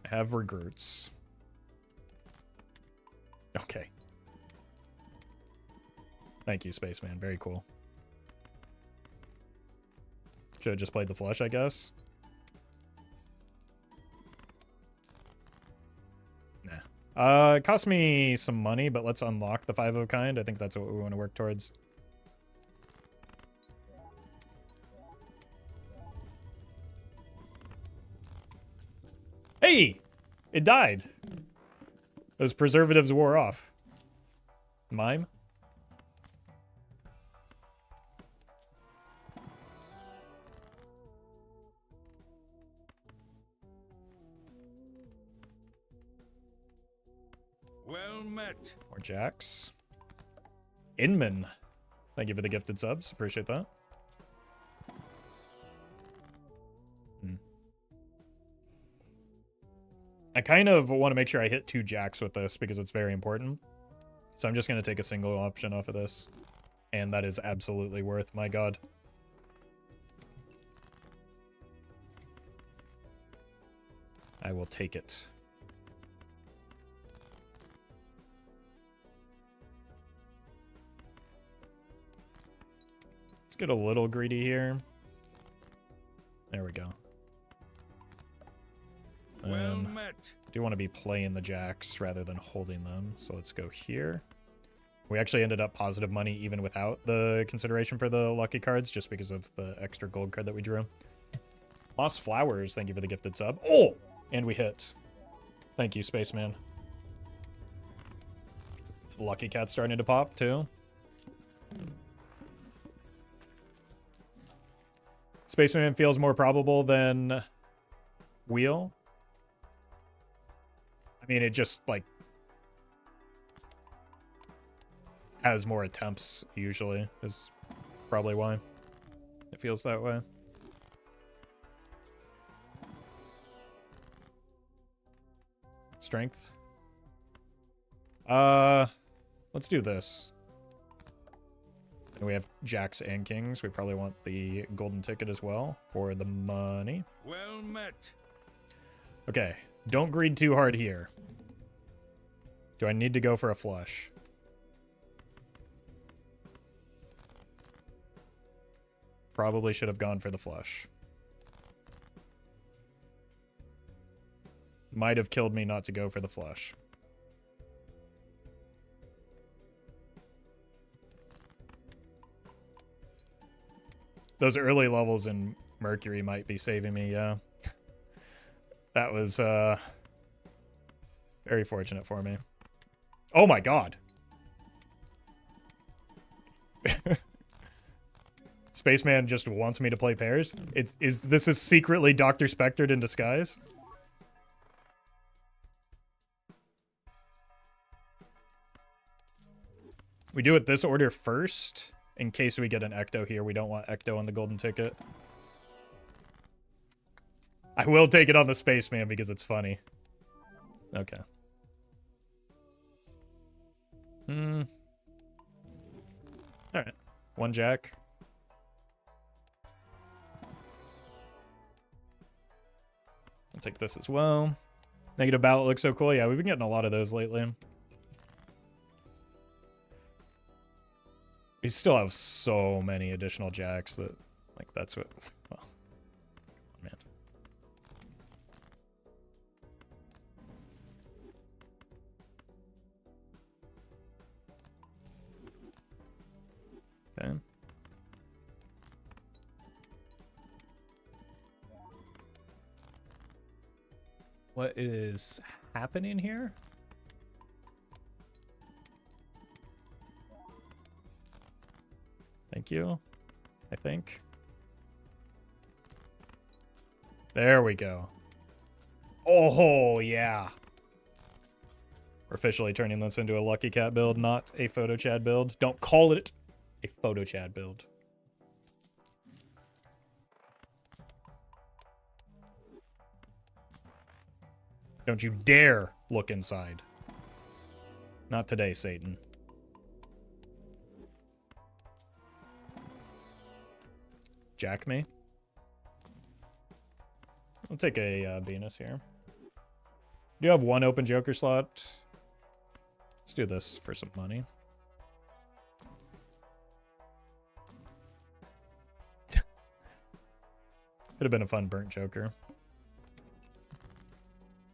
Have regrets. Okay. Thank you, Spaceman. Very cool. Should have just played the flush, I guess. Nah. It cost me some money, but let's unlock the 5 of a kind. I think that's what we want to work towards. Hey! It died. Those preservatives wore off. Mime? More jacks. Inman. Thank you for the gifted subs. Appreciate that. I kind of want to make sure I hit 2 jacks with this because it's very important. So I'm just going to take a single option off of this. And that is absolutely worth, my god. I will take it. Let's get a little greedy here. There we go. Well met. I do want to be playing the jacks rather than holding them. So let's go here. We actually ended up positive money even without the consideration for the lucky cards, just because of the extra gold card that we drew. Moss Flowers, thank you for the gifted sub. Oh! And we hit. Thank you, Spaceman. Lucky Cat starting to pop, too. Spaceman feels more probable than Wheel. I mean, it just, like, has more attempts, usually, is probably why it feels that way. Strength. Let's do this. And we have jacks and kings. We probably want the golden ticket as well for the money. Well met. Okay, don't greed too hard here. Do I need to go for a flush? Probably should have gone for the flush. Might have killed me not to go for the flush. Those early levels in Mercury might be saving me, yeah. That was very fortunate for me. Oh my god. Spaceman just wants me to play pairs. This is secretly Dr. Spectred in disguise. We do it this order first, in case we get an Ecto here. We don't want Ecto on the golden ticket. I will take it on the Spaceman because it's funny. Okay. Alright. 1 jack. I'll take this as well. Negative ballot looks so cool. Yeah, we've been getting a lot of those lately. We still have so many additional jacks that, like, that's what... Well, man. Okay. What is happening here? Thank you, I think. There we go. Oh, yeah. We're officially turning this into a Lucky Cat build, not a Photo Chad build. Don't call it a Photo Chad build. Don't you dare look inside. Not today, Satan. Jack me. I'll take a Venus here. Do you have 1 open Joker slot? Let's do this for some money. Could have been a fun burnt Joker.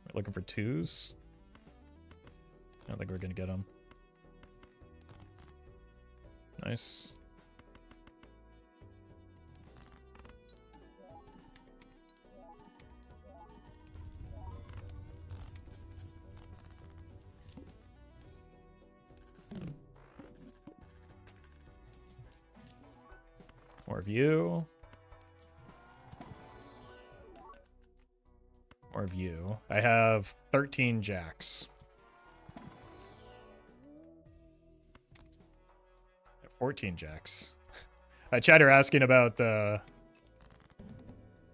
We're looking for 2s. I don't think we're gonna get them. Nice. More view. More view. I have 13 jacks. 14 jacks. Chatter asking about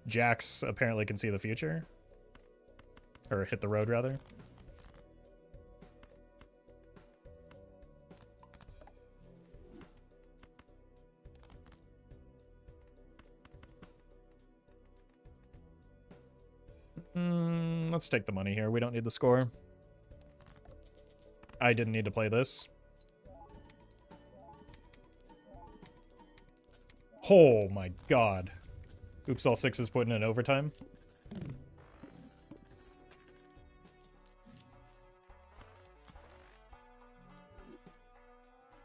jacks apparently can see the future. Or hit the road, rather. Let's take the money here. We don't need the score. I didn't need to play this. Oh my god. Oops, all sixes putting in overtime.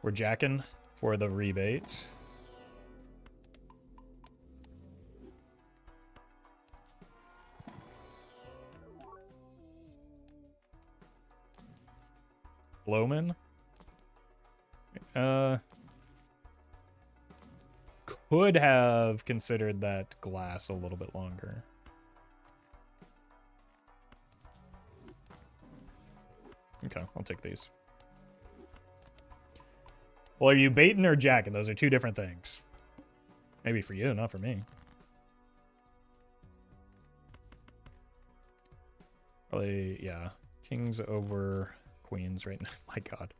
We're jacking for the rebate. Blowman. Could have considered that glass a little bit longer. Okay, I'll take these. Well, are you baiting or jacking? Those are two different things. Maybe for you, not for me. Probably, yeah. Kings over queens right now. My god.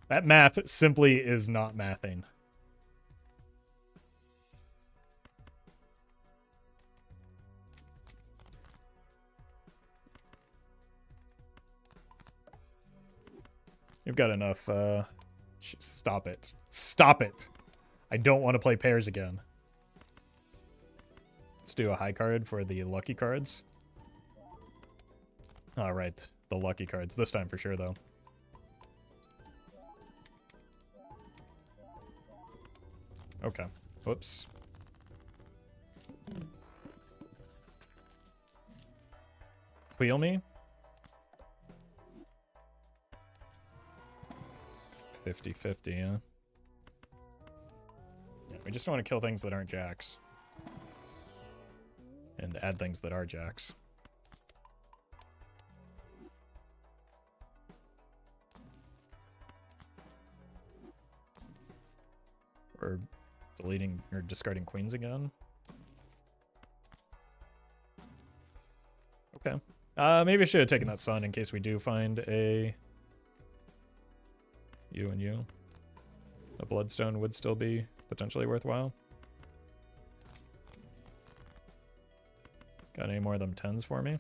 That math simply is not mathing. You've got enough, stop it. Stop it! I don't want to play pairs again. Let's do a high card for the lucky cards. Alright, the lucky cards. This time for sure, though. Okay. Whoops. Wheel me? 50-50, yeah. Yeah, we just don't want to kill things that aren't jacks. And add things that are jacks. Or deleting or discarding queens again. Okay. Maybe I should have taken that sun in case we do find a you and you. A bloodstone would still be potentially worthwhile. Got any more of them 10s for me?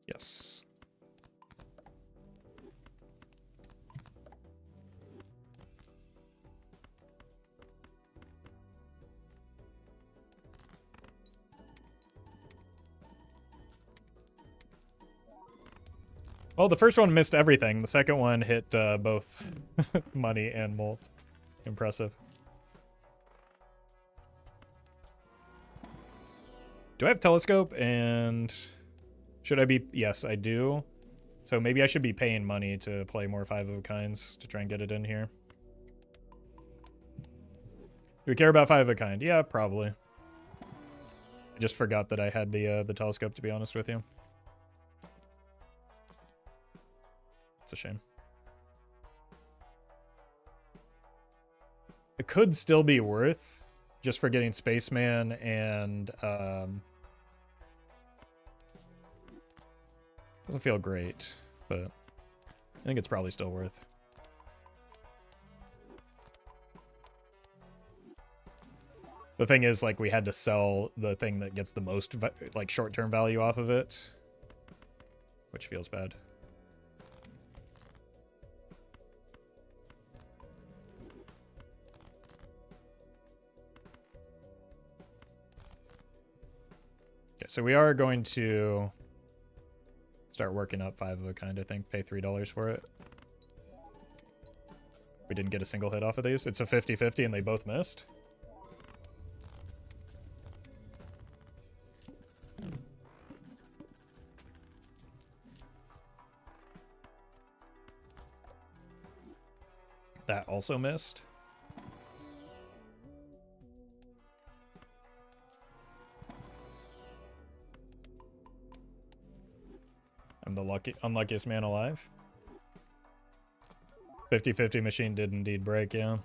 Yes. Well, the first one missed everything. The second one hit both money and molt. Impressive. Do I have telescope? And should I be? Yes, I do. So maybe I should be paying money to play more 5 of a kinds to try and get it in here. Do we care about 5 of a kind? Yeah, probably. I just forgot that I had the telescope, to be honest with you. It's a shame. It could still be worth just for getting Spaceman and doesn't feel great, but I think it's probably still worth. The thing is, like, we had to sell the thing that gets the most like short-term value off of it, which feels bad. Okay, so we are going to start working up 5 of a kind, I think. Pay $3 for it. We didn't get a single hit off of these. It's a 50-50 and they both missed. That also missed. I'm the unluckiest man alive. 50-50 machine did indeed break, yeah.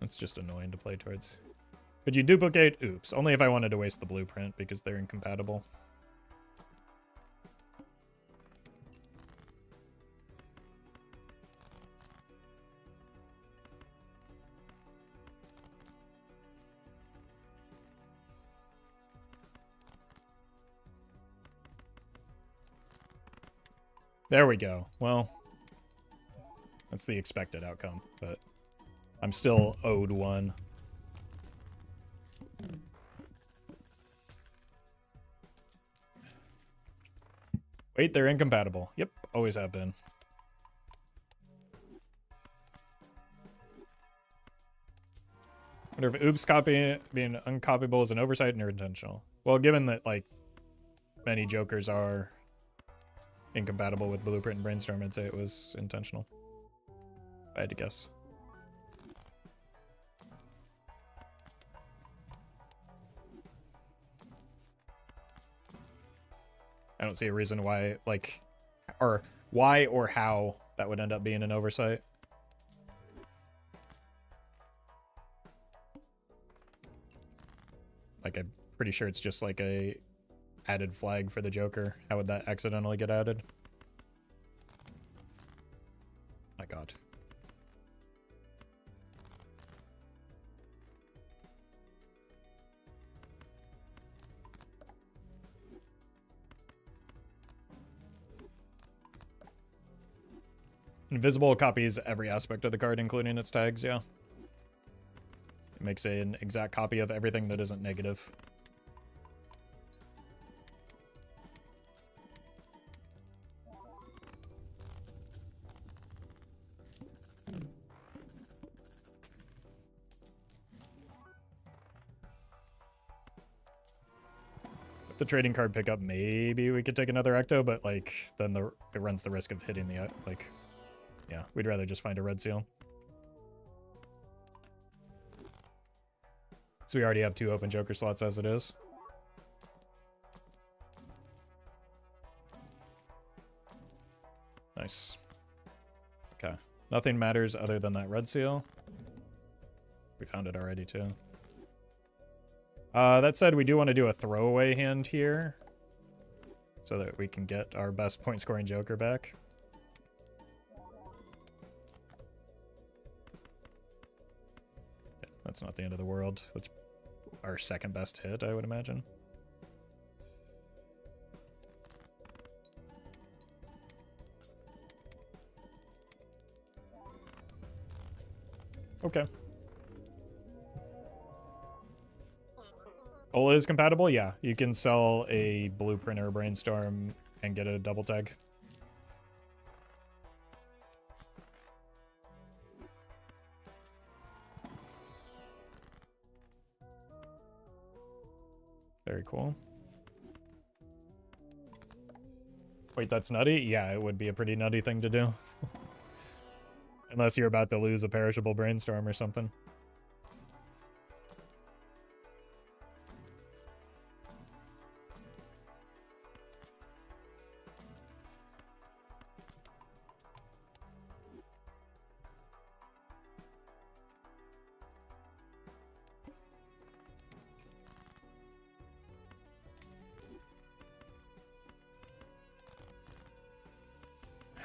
That's just annoying to play towards. Could you duplicate? Oops. Only if I wanted to waste the blueprint because they're incompatible. There we go. Well, that's the expected outcome, but I'm still owed one. Wait, they're incompatible. Yep, always have been. Wonder if oops copy being uncopyable is an oversight or intentional. Well, given that like many jokers are incompatible with Blueprint and Brainstorm, I'd say it was intentional. If I had to guess. I don't see a reason why, like, or why or how that would end up being an oversight. Like, I'm pretty sure it's just like a added flag for the Joker. How would that accidentally get added? My God. Invisible copies every aspect of the card, including its tags, yeah. It makes an exact copy of everything that isn't negative. With the trading card pickup, maybe we could take another Ecto, but like then it runs the risk of hitting the like. Yeah, we'd rather just find a red seal. So we already have 2 open Joker slots as it is. Nice. Okay. Nothing matters other than that red seal. We found it already too. That said, we do want to do a throwaway hand here so that we can get our best point scoring Joker back. That's not the end of the world. That's our second best hit, I would imagine. Okay. Ola is compatible? Yeah. You can sell a Blueprint or a Brainstorm and get a double tag. Very cool. Wait, that's nutty? Yeah, it would be a pretty nutty thing to do. Unless you're about to lose a perishable Brainstorm or something.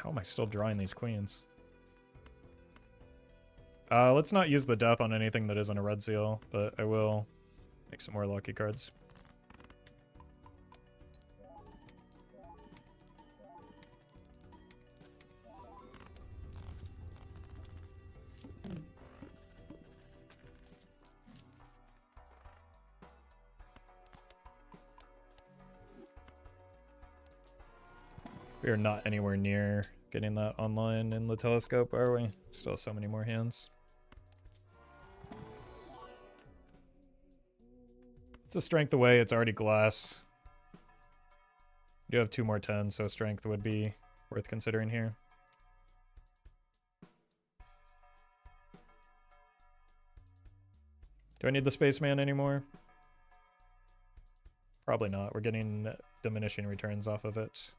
How am I still drawing these queens? Let's not use the death on anything that isn't a red seal, but I will make some more lucky cards. We are not anywhere near getting that online in the telescope, are we? Still have so many more hands. It's a strength away. It's already glass. You do have 2 more 10s, so strength would be worth considering here. Do I need the Spaceman anymore? Probably not. We're getting diminishing returns off of it.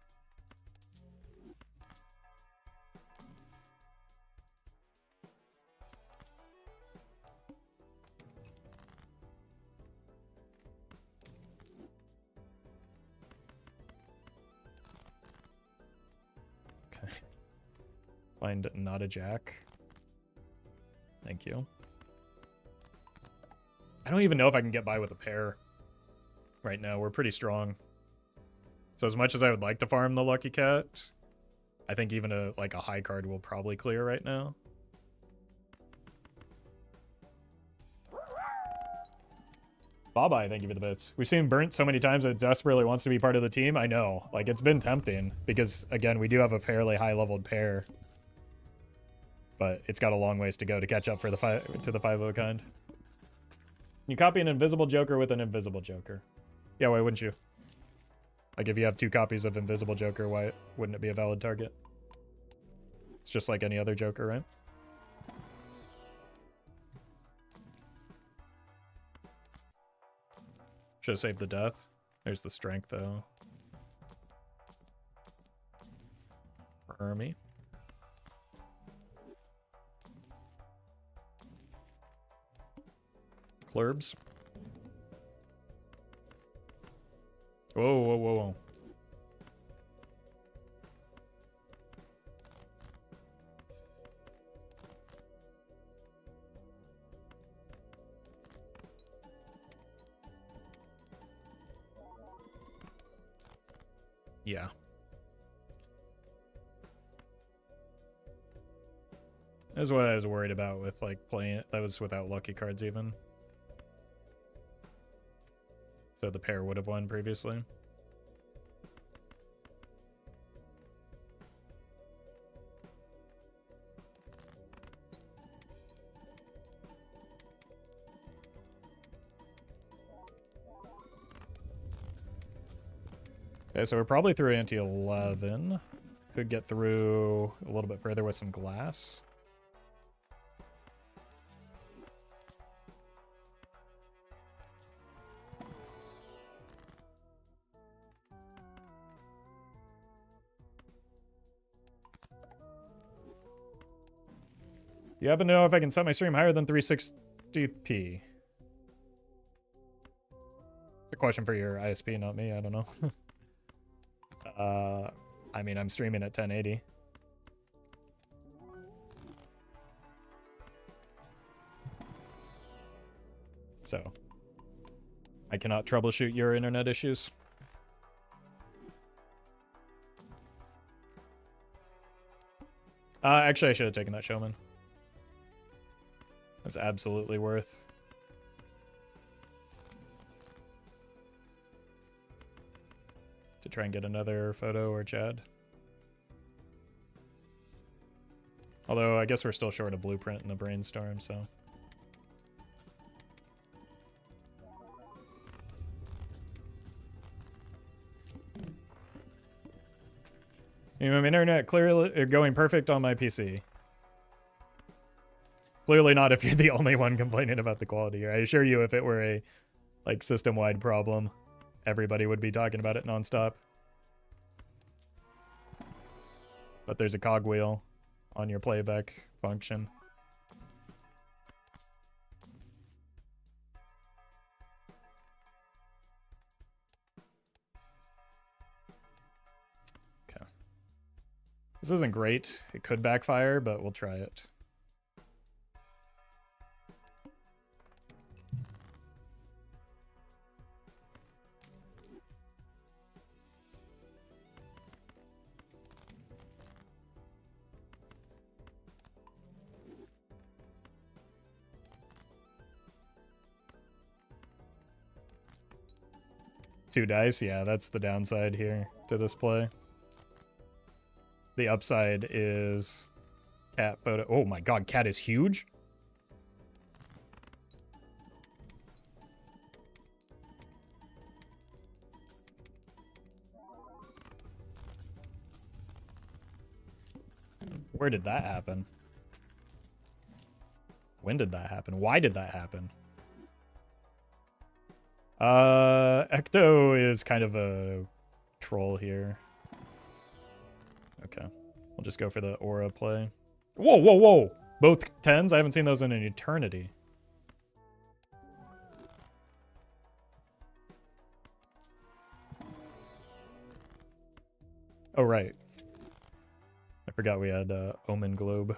Find not a jack. Thank you. I don't even know if I can get by with a pair right now. We're pretty strong. So as much as I would like to farm the Lucky Cat, I think even a high card will probably clear right now. Bye-bye, thank you for the bits. We've seen Burnt so many times that it desperately wants to be part of the team. I know. Like, it's been tempting because, again, we do have a fairly high-leveled pair. But it's got a long ways to go to catch up for the 5-0 kind. You copy an invisible Joker with an invisible Joker. Yeah, why wouldn't you? Like, if you have 2 copies of invisible Joker, why wouldn't it be a valid target? It's just like any other Joker, right? Should have saved the death. There's the strength, though. For Ermi. Clurbs. Whoa, whoa, whoa, whoa. Yeah. That's what I was worried about with, like, playing it. That was without lucky cards, even. So the pair would have won previously. Okay, so we're probably through ante 11. Could get through a little bit further with some glass. You happen to know if I can set my stream higher than 360p? It's a question for your ISP, not me. I don't know. I mean, I'm streaming at 1080. So, I cannot troubleshoot your internet issues. Actually, I should have taken that Showman. That's absolutely worth. To try and get another photo or Chad. Although, I guess we're still short a blueprint in the brainstorm, so. My internet clearly going perfect on my PC. Clearly not if you're the only one complaining about the quality. I assure you, if it were a like system-wide problem, everybody would be talking about it nonstop. But there's a cogwheel on your playback function. Okay. This isn't great. It could backfire, but we'll try it. Two dice, yeah, that's the downside here to this play. The upside is cat photo. Oh my god, cat is huge. Where did that happen? When did that happen? Why did that happen? Ecto is kind of a troll here. Okay. We'll just go for the aura play. Whoa, whoa, whoa! Both 10s? I haven't seen those in an eternity. Oh, right. I forgot we had Omen Globe.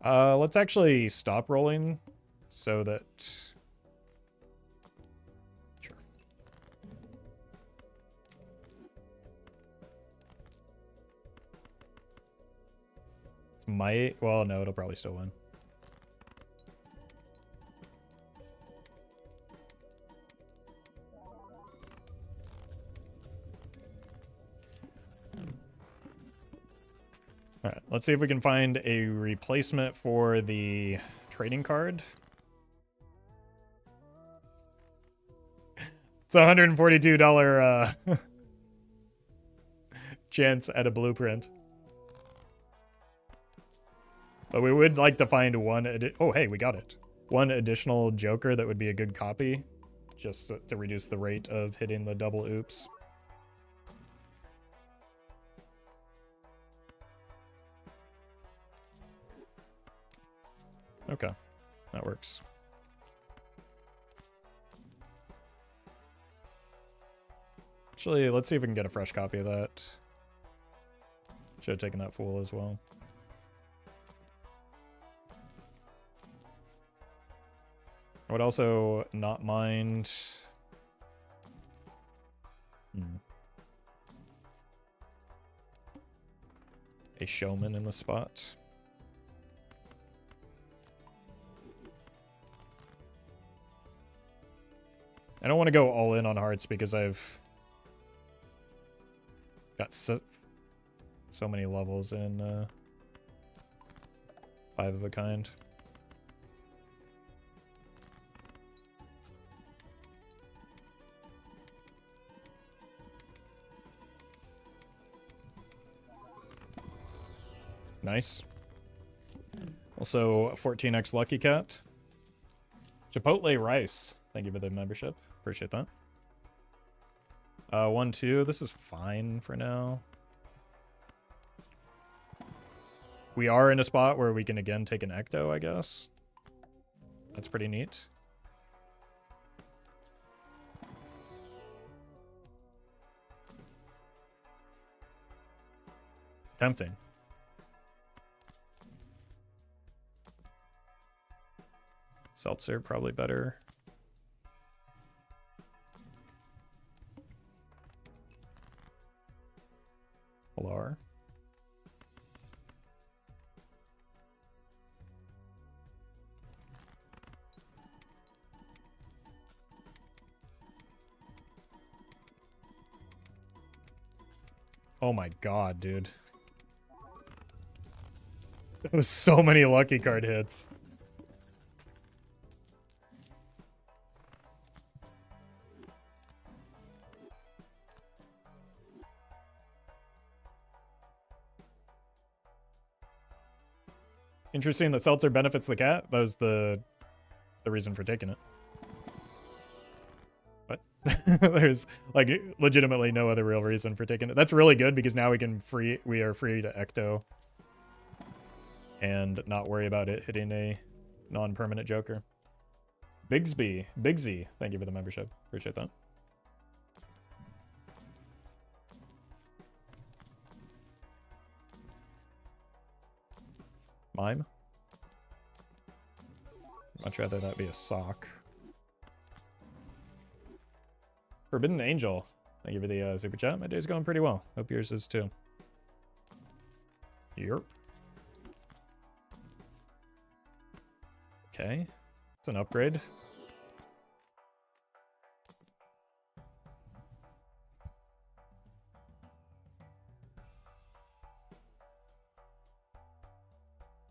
Let's actually stop rolling so that... Sure. This might... Well, no, it'll probably still win. All right, let's see if we can find a replacement for the trading card. It's a $142 chance at a blueprint. But we would like to find one... Oh, hey, we got it. One additional Joker that would be a good copy, just to reduce the rate of hitting the double oops. Okay, that works. Actually, let's see if we can get a fresh copy of that. Should have taken that Fool as well. I would also not mind... a Showman in the spot. I don't want to go all in on hearts because I've got so many levels in 5 of a kind. Nice. Also, 14x Lucky Cat. Chipotle Rice. Thank you for the membership. Appreciate that. 1-2. This is fine for now. We are in a spot where we can again take an Ecto, I guess. That's pretty neat. Tempting. Seltzer, probably better. Polar. Oh my god, dude. That was so many lucky card hits. Interesting that Seltzer benefits the cat. That was the reason for taking it. What? There's like legitimately no other real reason for taking it. That's really good because now we are free to Ecto and not worry about it hitting a non-permanent Joker. Bigsy, thank you for the membership. Appreciate that. Mime. Much rather that be a sock. Forbidden Angel. Thank you for the super chat. My day's going pretty well. Hope yours is too. Yep. Okay. It's an upgrade.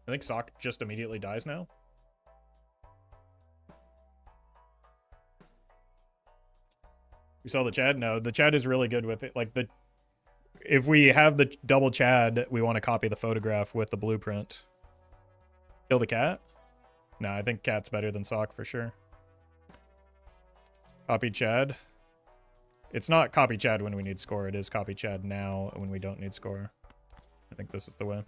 I think Sock just immediately dies now. We saw the Chad? No, the Chad is really good with it. Like if we have the double Chad, we want to copy the photograph with the blueprint. Kill the cat? No, I think cat's better than Sock for sure. Copy Chad. It's not copy Chad when we need score. It is copy Chad now when we don't need score. I think this is the way.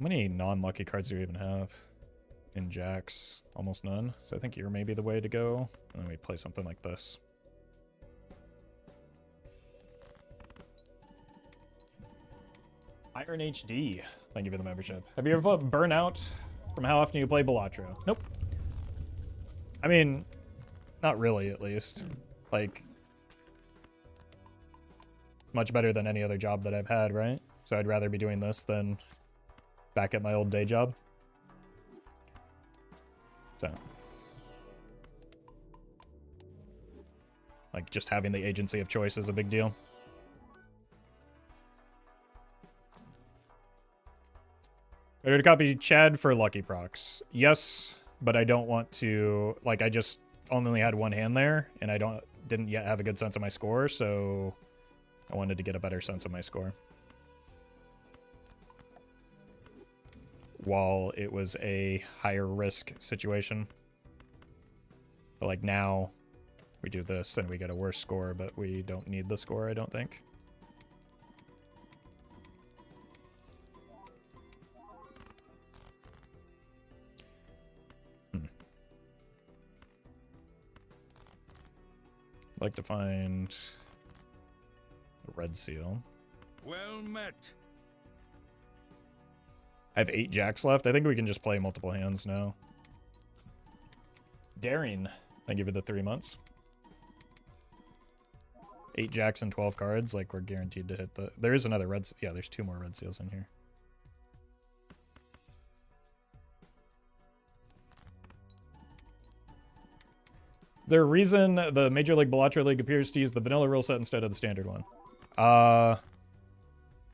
many non-lucky cards do we even have? In jacks, almost none. So I think you're maybe the way to go. And then we play something like this. Iron HD, thank you for the membership. Have you ever felt burnout from how often you play Balatro? Nope. I mean, not really, at least. Like, much better than any other job that I've had, right? So I'd rather be doing this than back at my old day job. So, like, just having the agency of choice is a big deal. Ready to copy Chad for Lucky Procs? Yes, but I don't want to, like, I just only had one hand there, and I didn't yet have a good sense of my score, so I wanted to get a better sense of my score. While it was a higher risk situation. But like now, we do this and we get a worse score, but we don't need the score, I don't think. I'd like to find a red seal. Well met. I have 8 jacks left. I think we can just play multiple hands now. Daring, thank you for the 3 months. 8 jacks and 12 cards, like we're guaranteed to hit the... There is another red... Yeah, there's 2 more red seals in here. Is there a reason the Major League Balatro League appears to use the vanilla rule set instead of the standard one?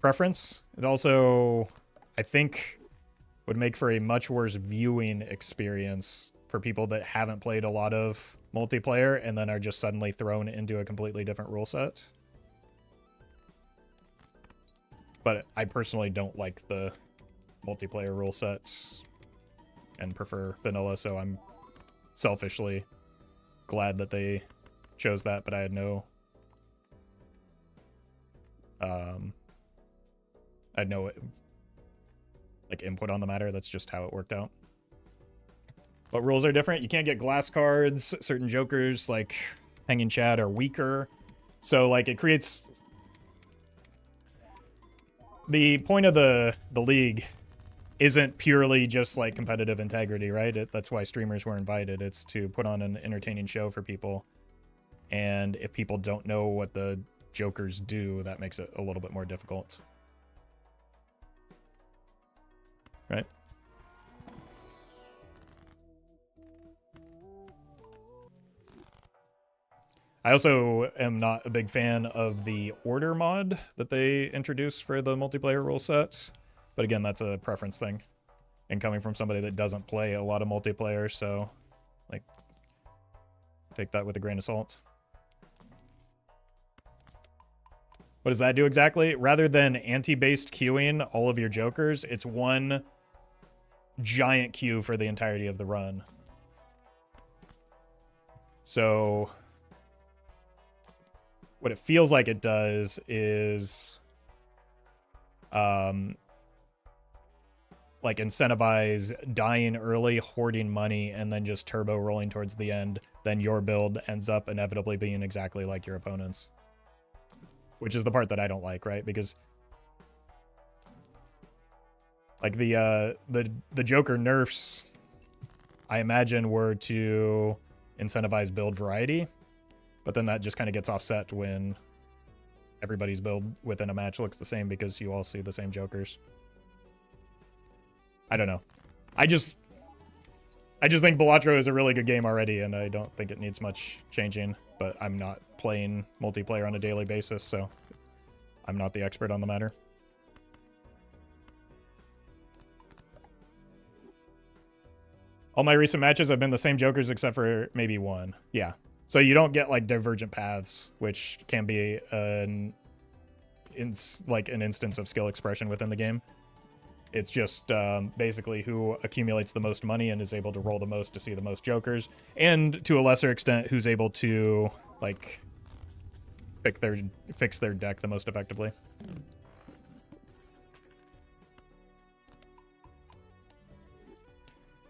Preference. It also, I think, would make for a much worse viewing experience for people that haven't played a lot of multiplayer and then are just suddenly thrown into a completely different rule set. But I personally don't like the multiplayer rule sets and prefer vanilla, so I'm selfishly glad that they chose that, but I had no like input on the matter. That's just how it worked out. But rules are different. You can't get glass cards. Certain jokers like Hanging Chad are weaker. So like it creates the point of the league isn't purely just like competitive integrity, right? That's why streamers were invited. It's to put on an entertaining show for people. And if people don't know what the jokers do, that makes it a little bit more difficult. Right? I also am not a big fan of the order mod that they introduced for the multiplayer rule set. But again, that's a preference thing. And coming from somebody that doesn't play a lot of multiplayer, so like take that with a grain of salt. What does that do exactly? Rather than anti-based queuing all of your jokers, it's one giant queue for the entirety of the run. So what it feels like it does is like incentivize dying early, hoarding money, and then just turbo rolling towards the end. Then your build ends up inevitably being exactly like your opponent's. Which is the part that I don't like, right? Because like the Joker nerfs, I imagine, were to incentivize build variety, but then that just kind of gets offset when everybody's build within a match looks the same because you all see the same Jokers. I don't know. I just think Balatro is a really good game already, and I don't think it needs much changing, but I'm not playing multiplayer on a daily basis, so I'm not the expert on the matter. All my recent matches have been the same Jokers except for maybe one. Yeah. So you don't get like divergent paths, which can be an instance of skill expression within the game. It's just basically who accumulates the most money and is able to roll the most to see the most Jokers, and to a lesser extent, who's able to like fix their deck the most effectively.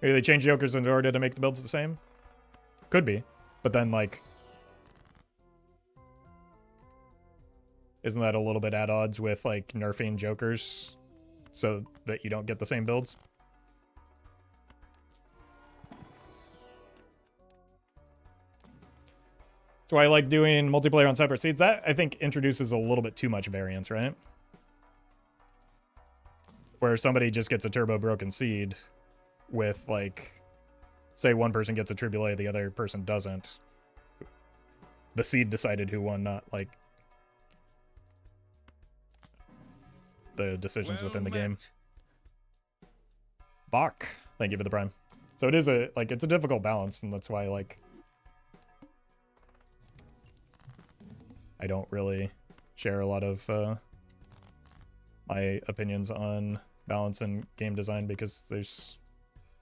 Maybe they change jokers in order to make the builds the same. Could be, but then like, isn't that a little bit at odds with like nerfing jokers so that you don't get the same builds? That's why I like doing multiplayer on separate seeds. That, I think, introduces a little bit too much variance, right? Where somebody just gets a turbo broken seed with, like, say one person gets a Tribulate, the other person doesn't. The seed decided who won, not, like, the decisions within the game. Bach, thank you for the prime. So it is a, like, it's a difficult balance, and that's why, like, I don't really share a lot of my opinions on balance and game design because there's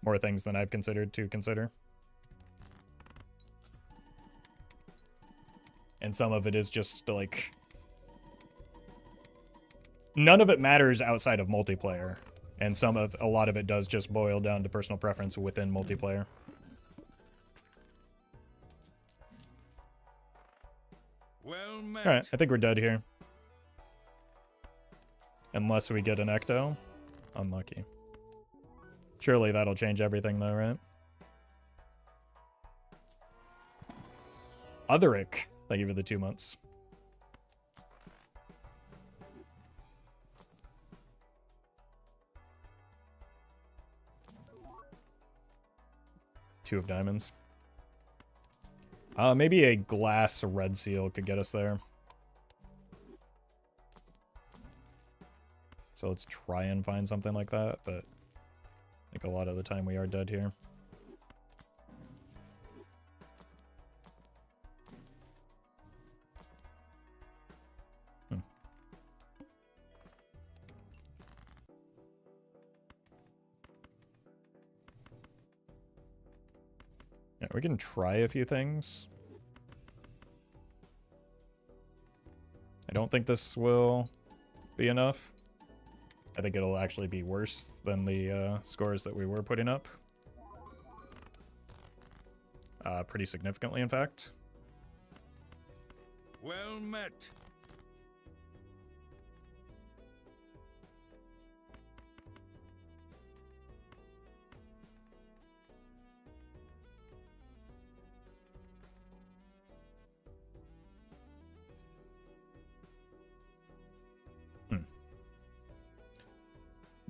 more things than I've considered to consider. And some of it is just like, none of it matters outside of multiplayer. And a lot of it does just boil down to personal preference within multiplayer. Well met. Alright, I think we're dead here. Unless we get an Ecto. Unlucky. Surely that'll change everything though, right? Otheric, thank you for the 2 months. Two of diamonds. Maybe a glass red seal could get us there. So let's try and find something like that, but I think a lot of the time we are dead here. Yeah, we can try a few things. I don't think this will be enough. I think it'll actually be worse than the scores that we were putting up. Pretty significantly, in fact. Well met.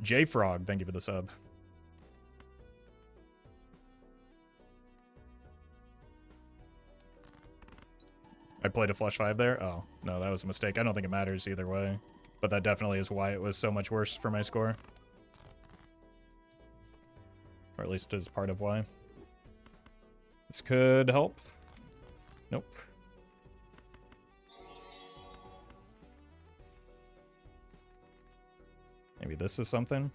J-Frog, thank you for the sub. I played a flush 5 there? Oh, no, that was a mistake. I don't think it matters either way. But that definitely is why it was so much worse for my score. Or at least is part of why. This could help. Nope. Maybe this is something.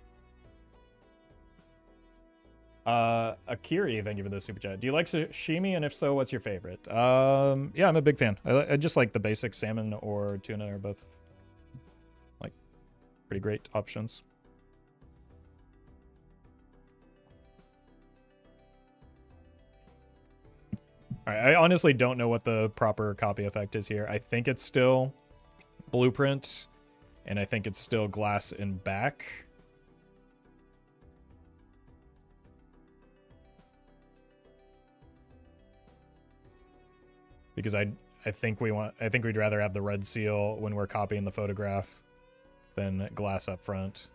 Akiri, thank you for the super chat. Do you like sashimi, and if so, what's your favorite? Yeah, I'm a big fan. I just like the basic salmon or tuna are both like pretty great options. All right, I honestly don't know what the proper copy effect is here. I think it's still blueprint. And I think it's still glass in back. Because I think we'd rather have the red seal when we're copying the photograph than glass up front.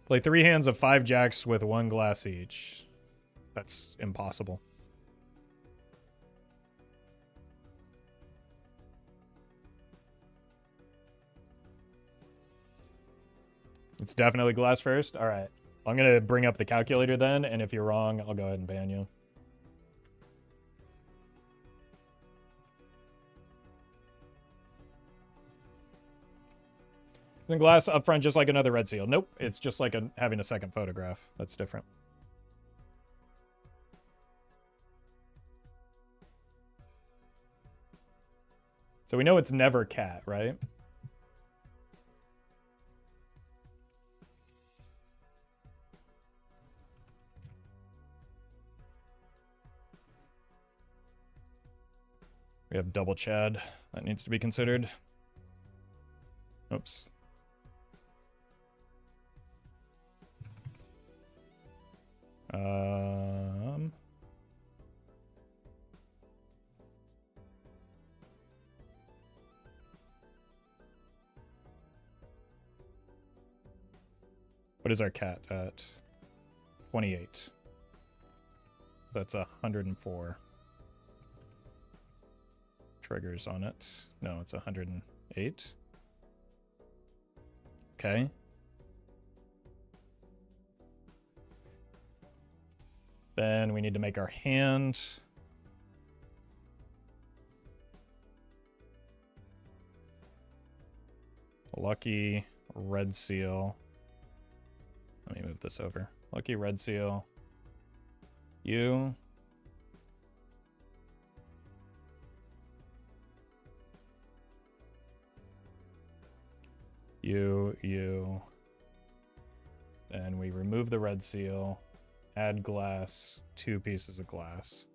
Play 3 hands of 5 jacks with 1 glass each. That's impossible. It's definitely glass first? Alright. I'm going to bring up the calculator then, and if you're wrong, I'll go ahead and ban you. Isn't glass up front just like another red seal? Nope, it's just like having a second photograph. That's different. So we know it's never cat, right? We have double Chad. That needs to be considered. Oops. What is our cat at? 28. That's 104 triggers on it. No, it's 108. Okay. Then we need to make our hand. Lucky red seal. Let me move this over. Lucky red seal. You. You. Then we remove the red seal. Add glass. 2 pieces of glass.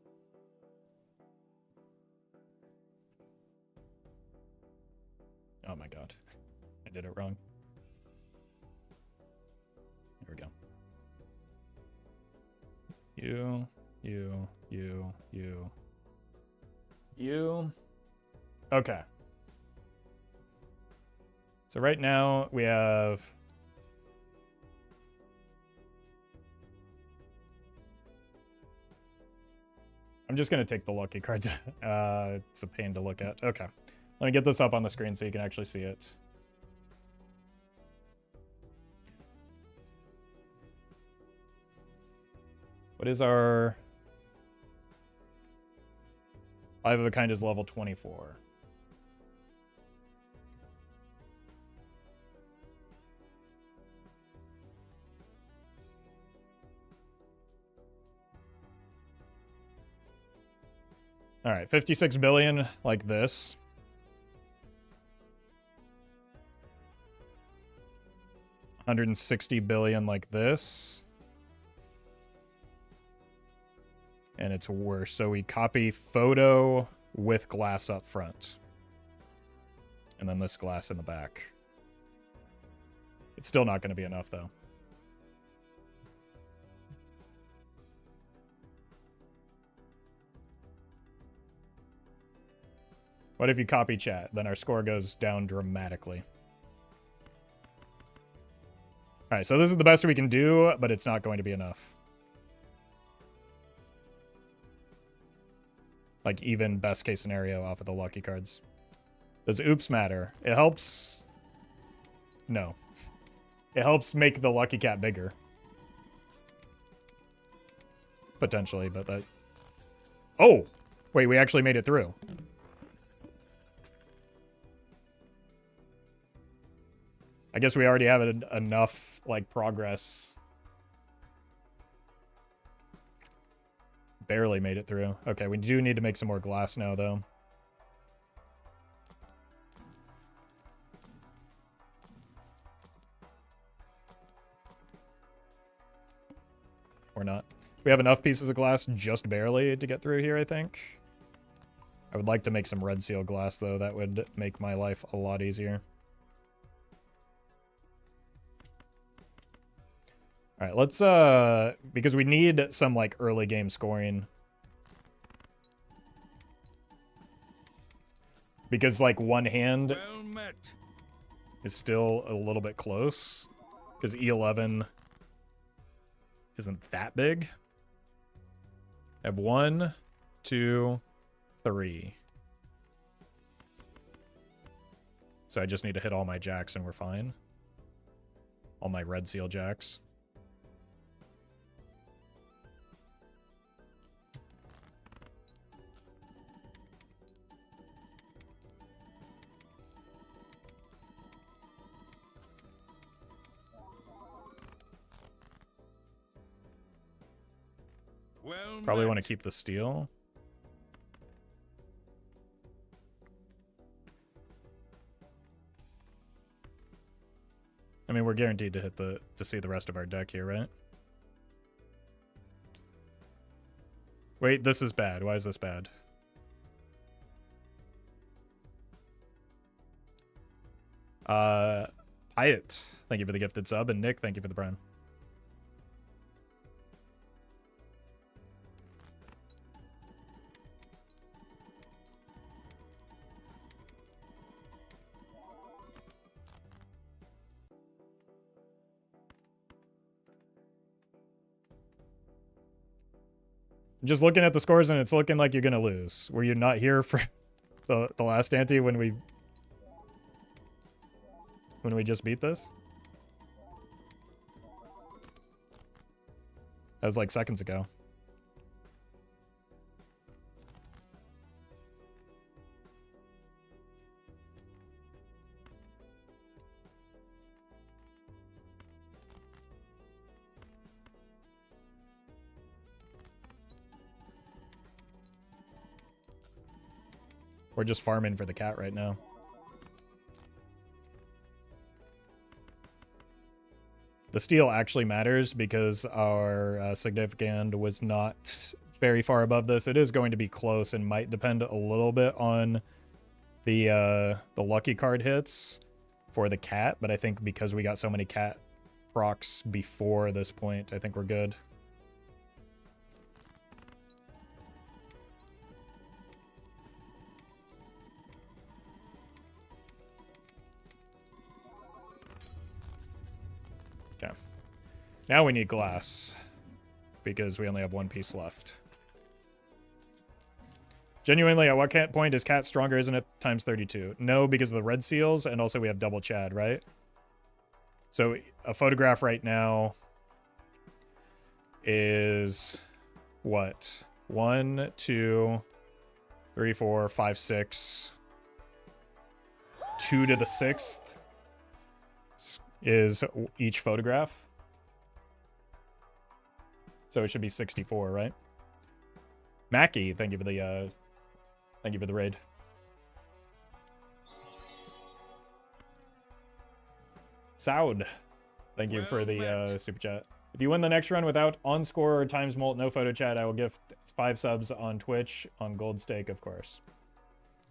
Oh my god. I did it wrong. There we go. You. Okay. So right now we have... I'm just going to take the lucky cards. It's a pain to look at. Okay. Let me get this up on the screen so you can actually see it. What is our... 5 of a kind is level 24. All right, 56 billion like this. $160 billion like this. And it's worse. So we copy photo with glass up front. And then this glass in the back. It's still not going to be enough, though. What if you copy chat? Then our score goes down dramatically. All right, so this is the best we can do, but it's not going to be enough. Like, even best case scenario off of the lucky cards. Does oops matter? It helps... No. It helps make the lucky cat bigger. Potentially, but that... Oh! Wait, we actually made it through. I guess we already have enough, like, progress. Barely made it through. Okay, we do need to make some more glass now, though. Or not. We have enough pieces of glass just barely to get through here, I think. I would like to make some red seal glass, though. That would make my life a lot easier. All right, let's, because we need some, like, early game scoring. Because, like, one hand Well met. is still a little bit close. Because E11 isn't that big. I have 1, 2, 3. So I just need to hit all my jacks and we're fine. All my red seal jacks. Well Probably met. want to keep the steel. I mean, we're guaranteed to hit to see the rest of our deck here, right? Wait, this is bad. Why is this bad? Pyatt, thank you for the gifted sub, and Nick, thank you for the prime. Just looking at the scores, and it's looking like you're gonna lose. Were you not here for the last ante when we just beat this? That was like seconds ago. We're just farming for the cat right now. The steal actually matters because our significand was not very far above this. It is going to be close and might depend a little bit on the lucky card hits for the cat, but I think because we got so many cat procs before this point, I think we're good. Okay. Now we need glass because we only have one piece left. Genuinely, at what point is cat stronger? Isn't it times 32? No, because of the red seals, and also we have double Chad, right? So a photograph right now is what? 1, 2, 3, 4, 5, 6. 2 to the 6th is each photograph. So it should be 64, right? Mackie, thank you for the raid. Saud, thank you for the super chat. If you win the next run without on score or times molt, no photo chat, I will gift 5 subs on Twitch on gold stake, of course.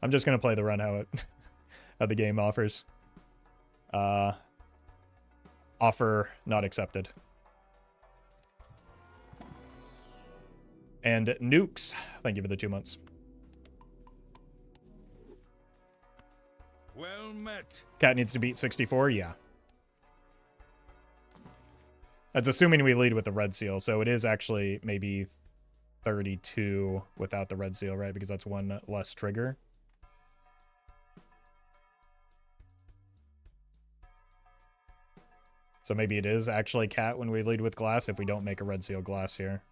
I'm just gonna play the run how the game offers. Offer not accepted. And Nukes, thank you for the 2 months. Well met. Cat needs to beat 64, yeah. That's assuming we lead with the red seal, so it is actually maybe 32 without the red seal, right? Because that's one less trigger. So maybe it is actually cat when we lead with glass if we don't make a red seal glass here.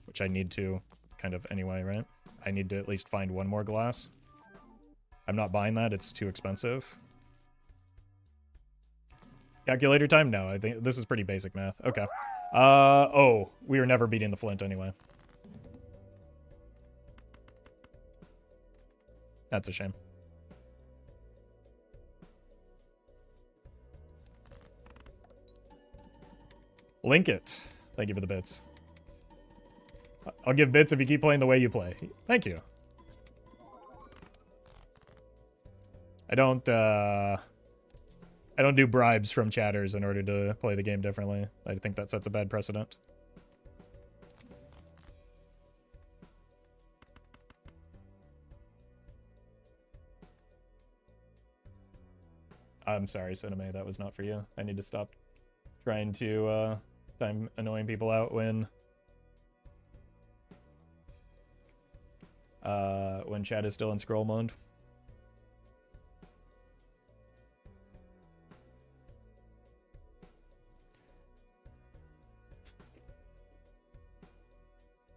Which I need to kind of anyway, right? I need to at least find one more glass. I'm not buying that, it's too expensive. Calculator time? No, I think this is pretty basic math. Okay. Oh, we were never beating the flint anyway. That's a shame. Link it. Thank you for the bits. I'll give bits if you keep playing the way you play. Thank you. I don't do bribes from chatters in order to play the game differently. I think that sets a bad precedent. I'm sorry, Cinema, that was not for you. I need to stop trying to time annoying people out when chat is still in scroll mode.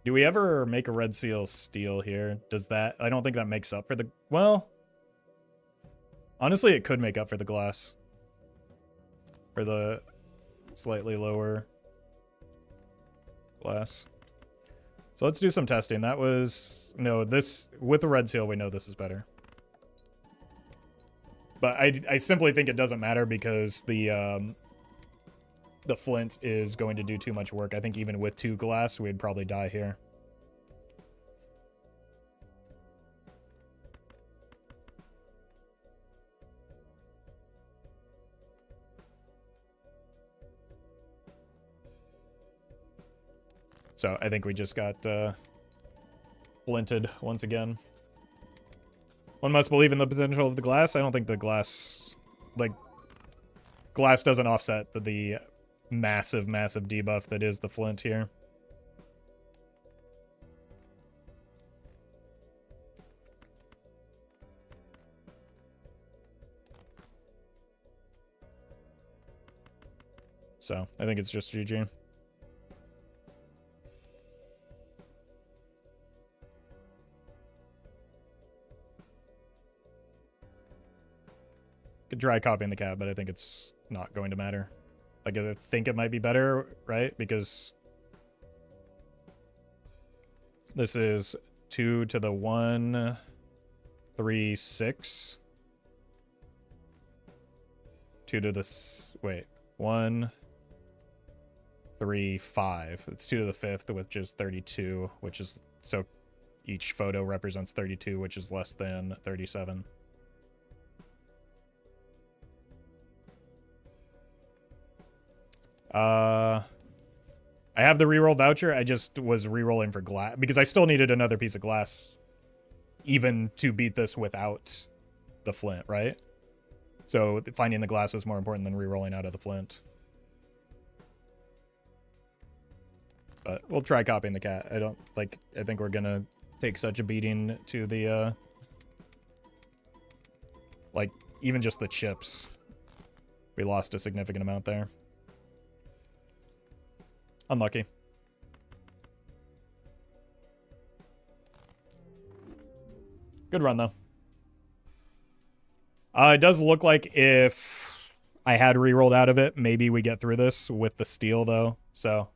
Do we ever make a red seal steal here? Does that... I don't think that makes up for the... Well... Honestly, it could make up for the glass. For the slightly lower glass. So let's do some testing. That was... No, this... With the red seal, we know this is better. But I simply think it doesn't matter because the flint is going to do too much work. I think even with 2 glass, we'd probably die here. So I think we just got flinted once again. One must believe in the potential of the glass. I don't think the glass, like, glass doesn't offset the massive, massive debuff that is the flint here. So I think it's just GG. Could try copying the cat, but I think it's not going to matter. Like, I think it might be better, right? Because this is 2 to the 1, 3, 6. 2 to the... Wait. 1, 3, 5. It's 2 to the 5th, which is 32, which is... So each photo represents 32, which is less than 37. I have the reroll voucher. I just was rerolling for glass because I still needed another piece of glass even to beat this without the flint, right? So finding the glass was more important than rerolling out of the flint. But we'll try copying the cat. I think we're gonna take such a beating to the, like, even just the chips. We lost a significant amount there. Unlucky. Good run, though. It does look like if I had rerolled out of it, maybe we get through this with the steal, though. So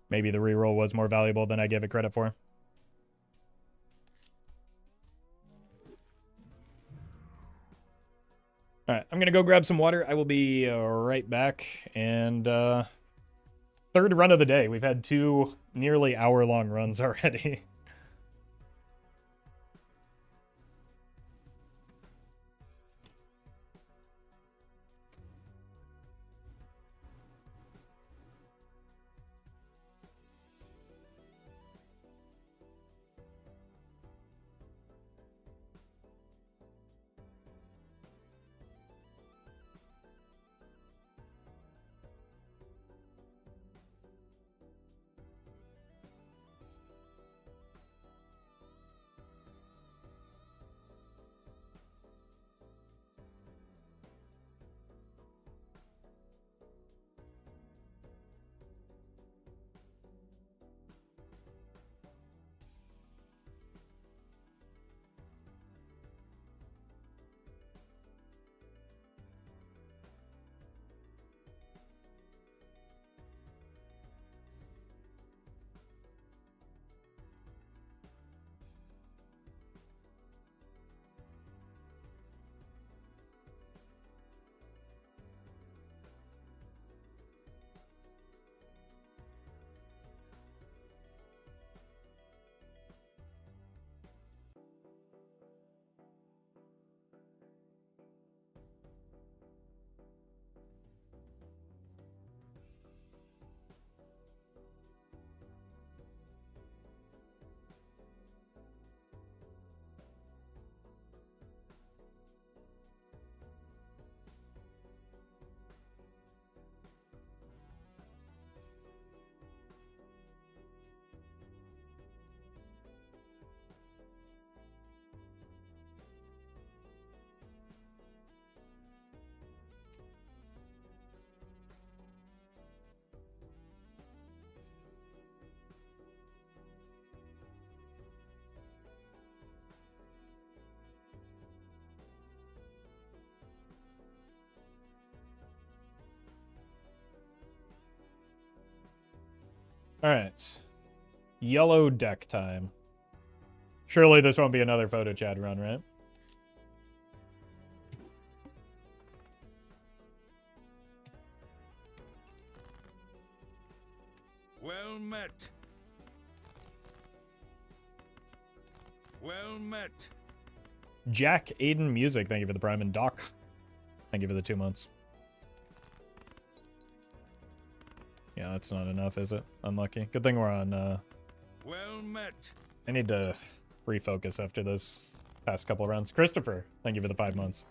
maybe the reroll was more valuable than I gave it credit for. All right, I'm going to go grab some water. I will be right back. And third run of the day. We've had 2 nearly hour-long runs already. All right. Yellow deck time. Surely this won't be another photo chat run, right? Well met. Well met. Jack Aiden Music, thank you for the prime. And Doc, thank you for the 2 months. Yeah, that's not enough, is it? Unlucky. Good thing we're on, Well met. I need to refocus after this past couple of rounds. Christopher, thank you for the 5 months.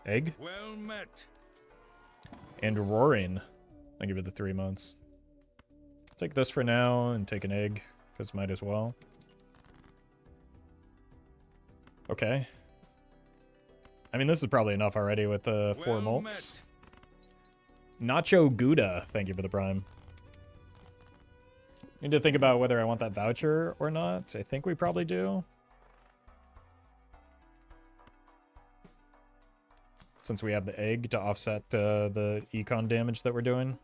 Egg? Well met. And Roaring, thank you for the 3 months. Take this for now and take an egg, because might as well. Okay. I mean, this is probably enough already with the 4 molts. Nacho Gouda, thank you for the prime. Need to think about whether I want that voucher or not. I think we probably do. Since we have the egg to offset the econ damage that we're doing.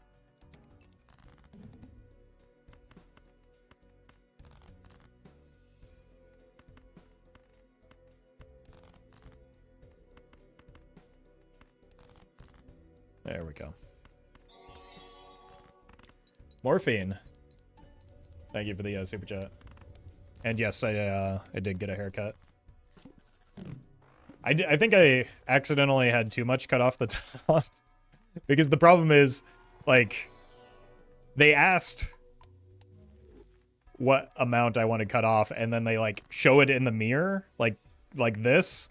There we go. Morphine. Thank you for the super chat. And yes, I did get a haircut. I think I accidentally had too much cut off the top. Because the problem is, like, they asked what amount I want to cut off, and then they, like, show it in the mirror, like this.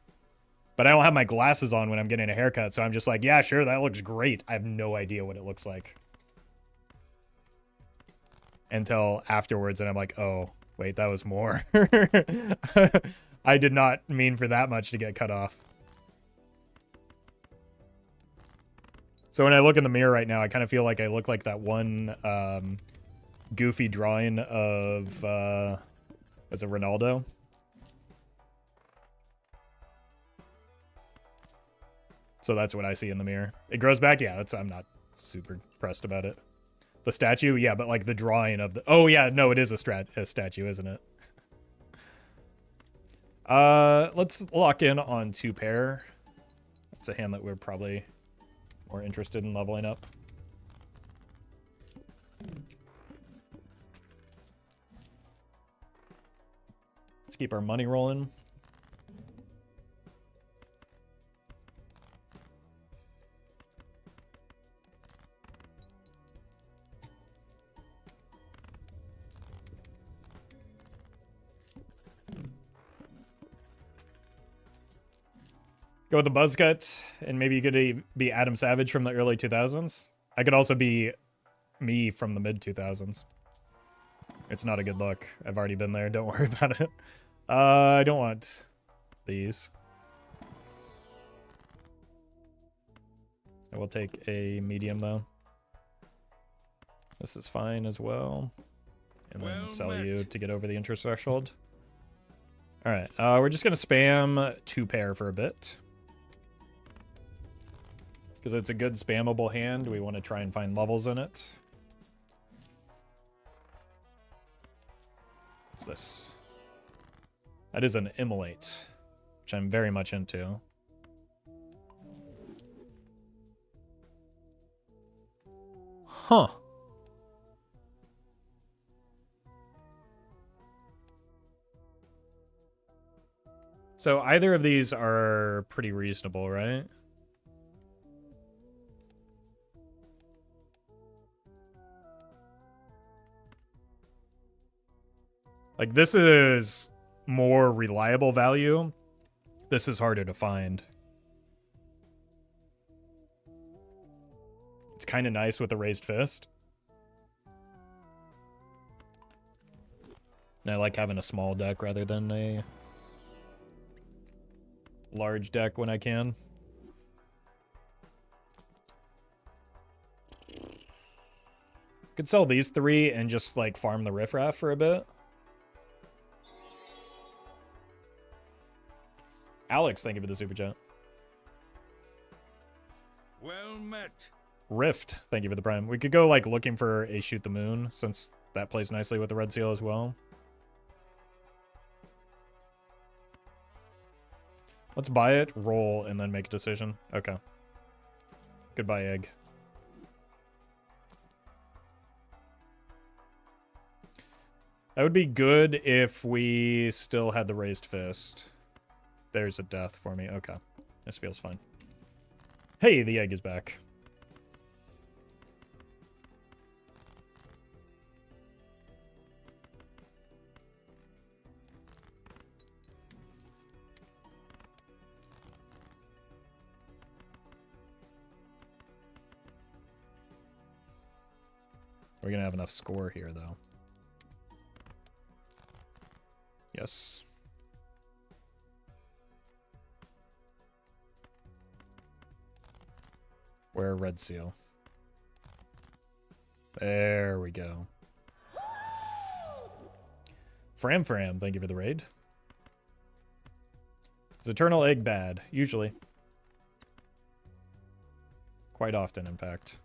But I don't have my glasses on when I'm getting a haircut, so I'm just like, yeah, sure, that looks great. I have no idea what it looks like. Until afterwards, and I'm like, oh, wait, that was more. I did not mean for that much to get cut off. So when I look in the mirror right now, I kind of feel like I look like that one goofy drawing of, is it Ronaldo? So that's what I see in the mirror. It grows back? Yeah, I'm not super pressed about it. The statue? Yeah, but like the drawing of the... Oh, yeah, no, it is a statue, isn't it? Let's lock in on 2 pair. That's a hand that we're probably more interested in leveling up. Let's keep our money rolling. Go with the buzz cut, and maybe you could be Adam Savage from the early 2000s. I could also be me from the mid 2000s. It's not a good look. I've already been there. Don't worry about it. I don't want these. I will take a medium, though. This is fine as well. And then sell you to get over the interest threshold. All right. We're just going to spam 2 pair for a bit. Because it's a good spammable hand. We want to try and find levels in it. What's this? That is an immolate, which I'm very much into. Huh. So either of these are pretty reasonable, right? Like, this is more reliable value. This is harder to find. It's kind of nice with the raised fist. And I like having a small deck rather than a large deck when I can. Could sell these 3 and just, like, farm the riffraff for a bit. Alex, thank you for the super chat. Well met. Rift, thank you for the prime. We could go, like, looking for a Shoot the Moon, since that plays nicely with the red seal as well. Let's buy it, roll, and then make a decision. Okay. Goodbye, egg. That would be good if we still had the raised fist. There's a death for me. Okay. This feels fine. Hey, the egg is back. We're gonna have enough score here, though. Yes. Where red seal? There we go. Fram, thank you for the raid. Is Eternal Egg bad? Usually. Quite often, in fact.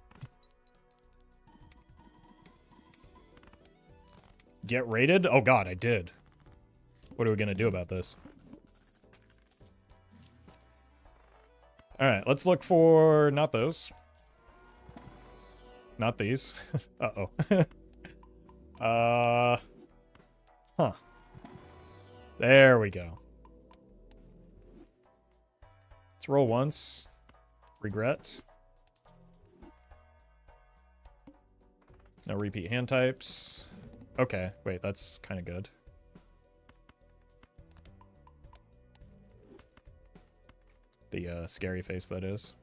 Get raided? Oh god, I did. What are we gonna do about this? Alright, let's look for... not those. Not these. Uh-oh. Huh. There we go. Let's roll once. Regret. No repeat hand types. Okay, wait, that's kind of good. The scary face, that is.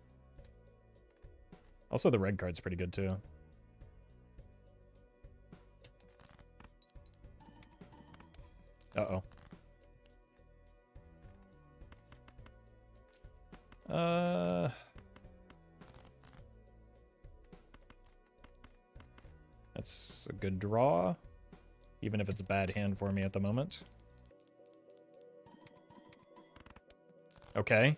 Also, the red card's pretty good, too. Uh-oh. That's a good draw, even if it's a bad hand for me at the moment. Okay.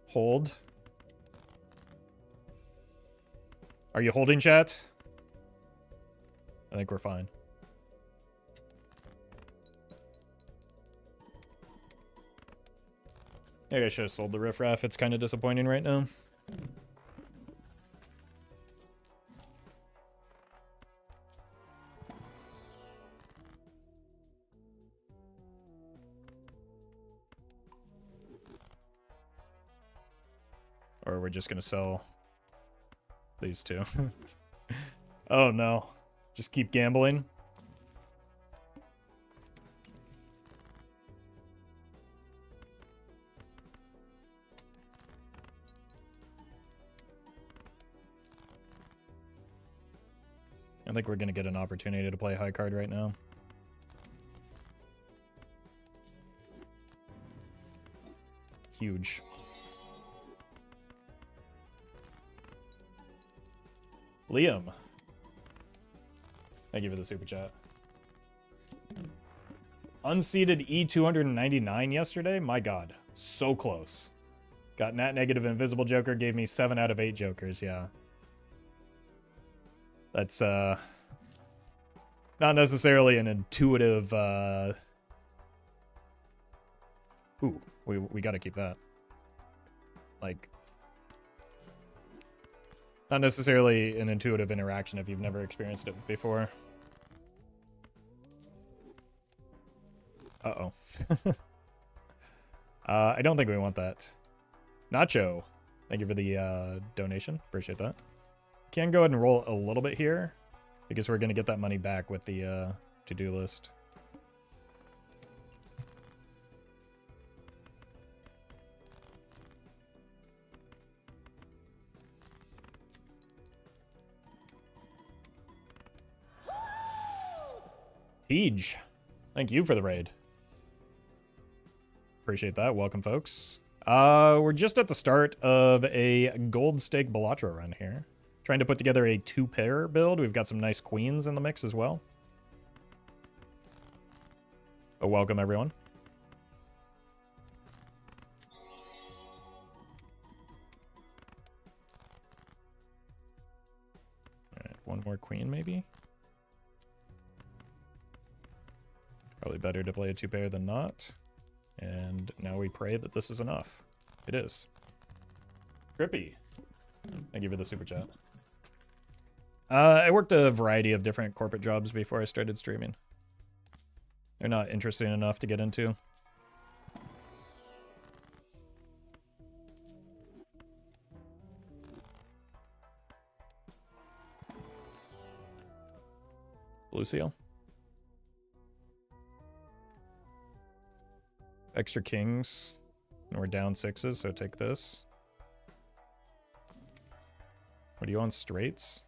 Hold. Are you holding, chat? I think we're fine. Maybe I should have sold the riffraff. It's kind of disappointing right now. Or we're just going to sell these two. Oh no. Just keep gambling. I think we're going to get an opportunity to play high card right now. Huge. Liam. Thank you for the super chat. Unseated E299 yesterday? My god. So close. Got nat negative invisible joker, gave me 7 out of 8 jokers, yeah. That's not necessarily an intuitive Ooh, we gotta keep that. Like, not necessarily an intuitive interaction if you've never experienced it before. Uh-oh. I don't think we want that. Nacho, thank you for the donation. Appreciate that. Can go ahead and roll a little bit here, because we're going to get that money back with the to-do list. Tej, thank you for the raid. Appreciate that. Welcome, folks. We're just at the start of a gold stake Balatro run here. Trying to put together a 2-pair build. We've got some nice queens in the mix as well. But welcome, everyone. All right, one more queen, maybe? Probably better to play a 2-pair than not. And now we pray that this is enough. It is. Trippy. Thank you for the super chat. I worked a variety of different corporate jobs before I started streaming. They're not interesting enough to get into. Blue seal. Extra kings. And we're down 6s, so take this. What are you on, straights?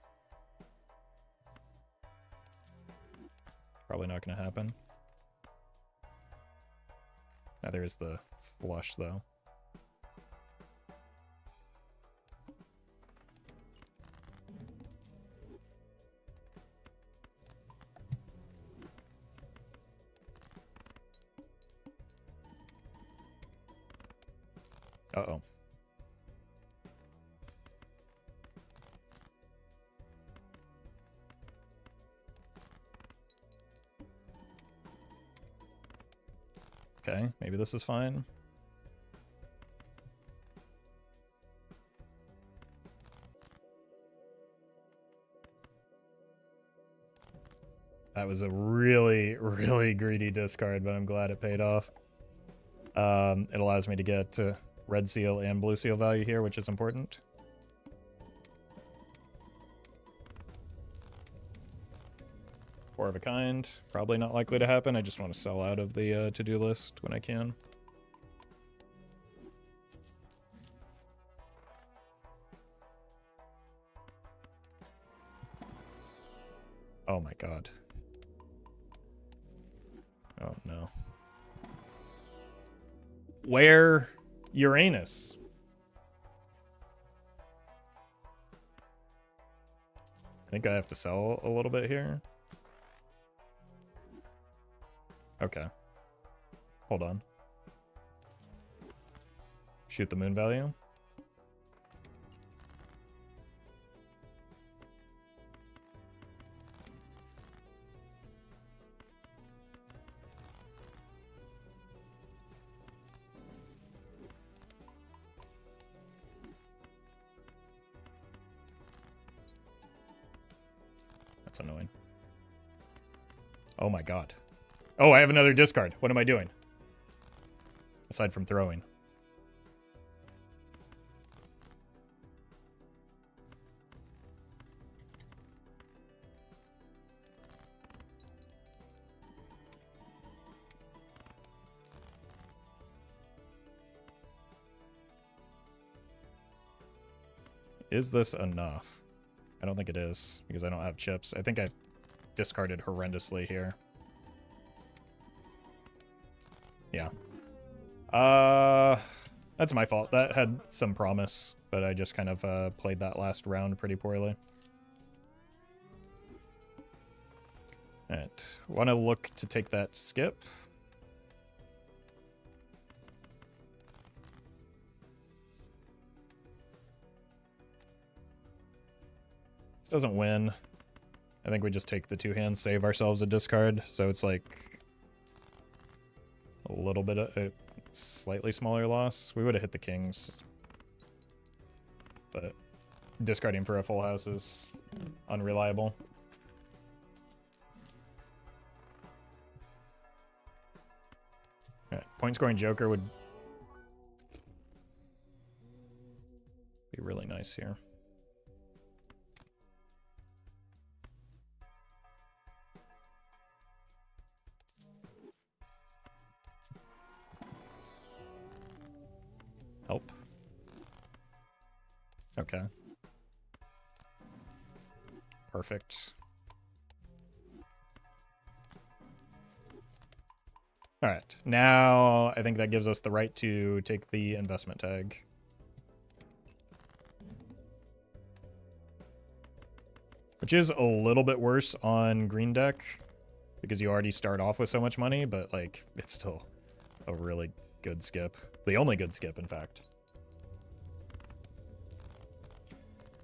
Probably not going to happen. Now there is the flush, though. Uh-oh. Okay, maybe this is fine. That was a really, really greedy discard, but I'm glad it paid off. It allows me to get red seal and blue seal value here, which is important. Four of a kind. Probably not likely to happen. I just want to sell out of the to-do list when I can. Oh my god. Oh no. Where Uranus? I think I have to sell a little bit here. Okay. Hold on. Shoot the moon value. That's annoying. Oh my god. Oh, I have another discard. What am I doing? Aside from throwing. Is this enough? I don't think it is, because I don't have chips. I think I discarded horrendously here. Yeah. That's my fault. That had some promise, but I just kind of played that last round pretty poorly. Alright. Want to look to take that skip. This doesn't win. I think we just take the two hands, save ourselves a discard, so it's like a little bit of a slightly smaller loss. We would have hit the kings, but discarding for a full house is unreliable. Alright, point scoring joker would be really nice here. Help. Okay. Perfect. All right. Now I think that gives us the right to take the investment tag. Which is a little bit worse on green deck because you already start off with so much money, but like it's still a really good skip. The only good skip, in fact.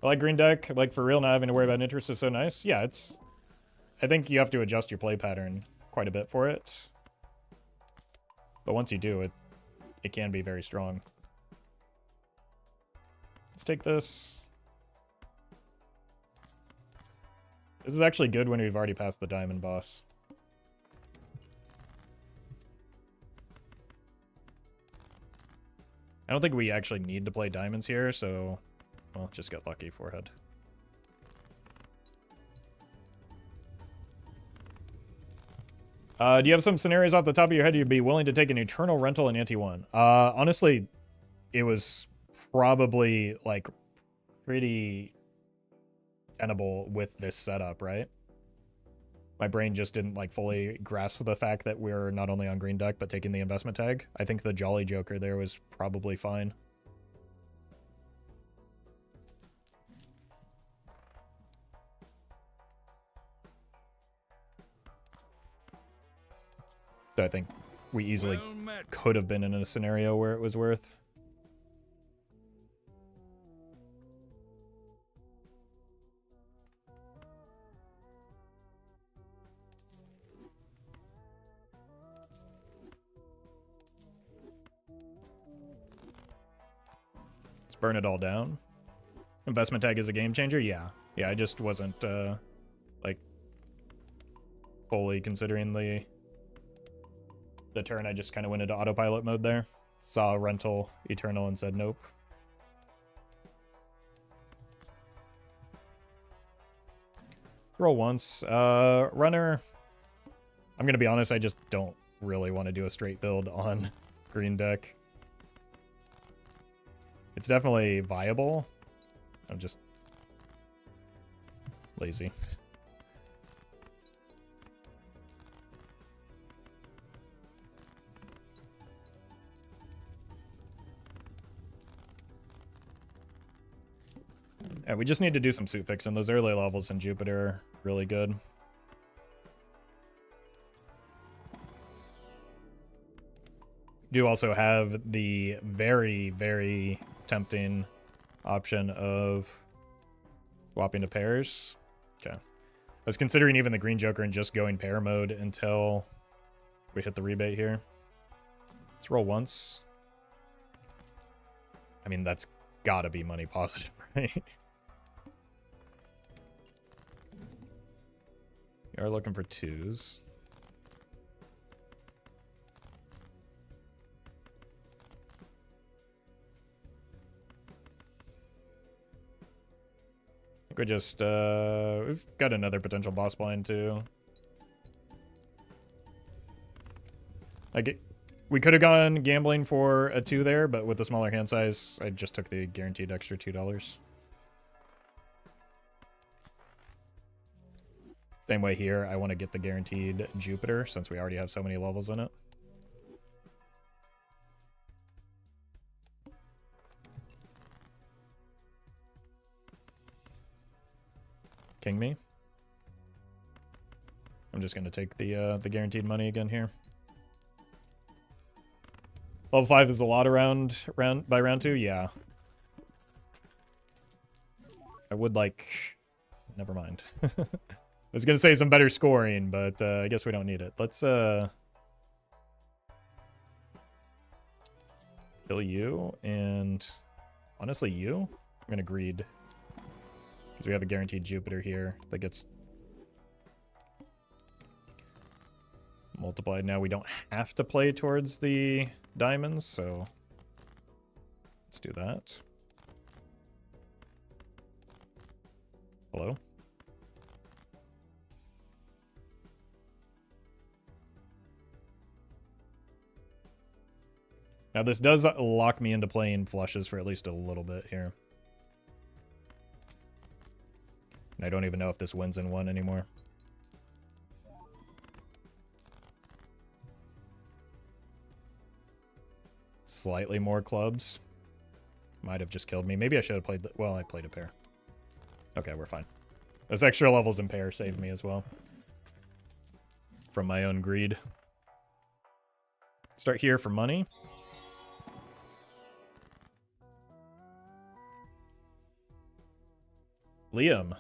I like green deck. Like, for real, not having to worry about interest is so nice. Yeah, it's... I think you have to adjust your play pattern quite a bit for it. But once you do, it can be very strong. Let's take this. This is actually good when we've already passed the diamond boss. I don't think we actually need to play diamonds here, so, well, just get lucky, forehead. Do you have some scenarios off the top of your head you'd be willing to take an eternal rental in Ante-1? Honestly, it was probably, like, pretty tenable with this setup, right? My brain just didn't like fully grasp the fact that we're not only on green deck, but taking the investment tag. I think the Jolly Joker there was probably fine. So I think we easily Well met. could have been in a scenario where it was worth. Let's burn it all down. Investment tag is a game changer? Yeah. Yeah, I just wasn't, like, fully considering the turn. I just kind of went into autopilot mode there. Saw Rental Eternal and said nope. Roll once. Runner. I'm going to be honest, I just don't really want to do a straight build on green deck. It's definitely viable. I'm just lazy. Yeah, we just need to do some suit fixing. Those early levels in Jupiter are really good. Do also have the very, very tempting option of swapping to pairs. Okay. I was considering even the green joker and just going pair mode until we hit the rebate here. Let's roll once. I mean, that's gotta be money positive, right? We are looking for twos. I think we just, we've got another potential boss blind too. Like, we could have gone gambling for a 2 there, but with the smaller hand size, I just took the guaranteed extra $2. Same way here, I want to get the guaranteed Jupiter since we already have so many levels in it. King me. I'm just going to take the guaranteed money again here. Level 5 is a lot around by round 2, yeah. I would like... Never mind. I was going to say some better scoring, but I guess we don't need it. Let's kill you, and honestly you? I'm going to greed. Because we have a guaranteed Jupiter here that gets multiplied. Now we don't have to play towards the diamonds, so let's do that. Hello? Now this does lock me into playing flushes for at least a little bit here. And I don't even know if this wins in 1 anymore. Slightly more clubs. Might have just killed me. Maybe I should have played... well, I played a pair. Okay, we're fine. Those extra levels in pair saved me as well. From my own greed. Start here for money. Liam.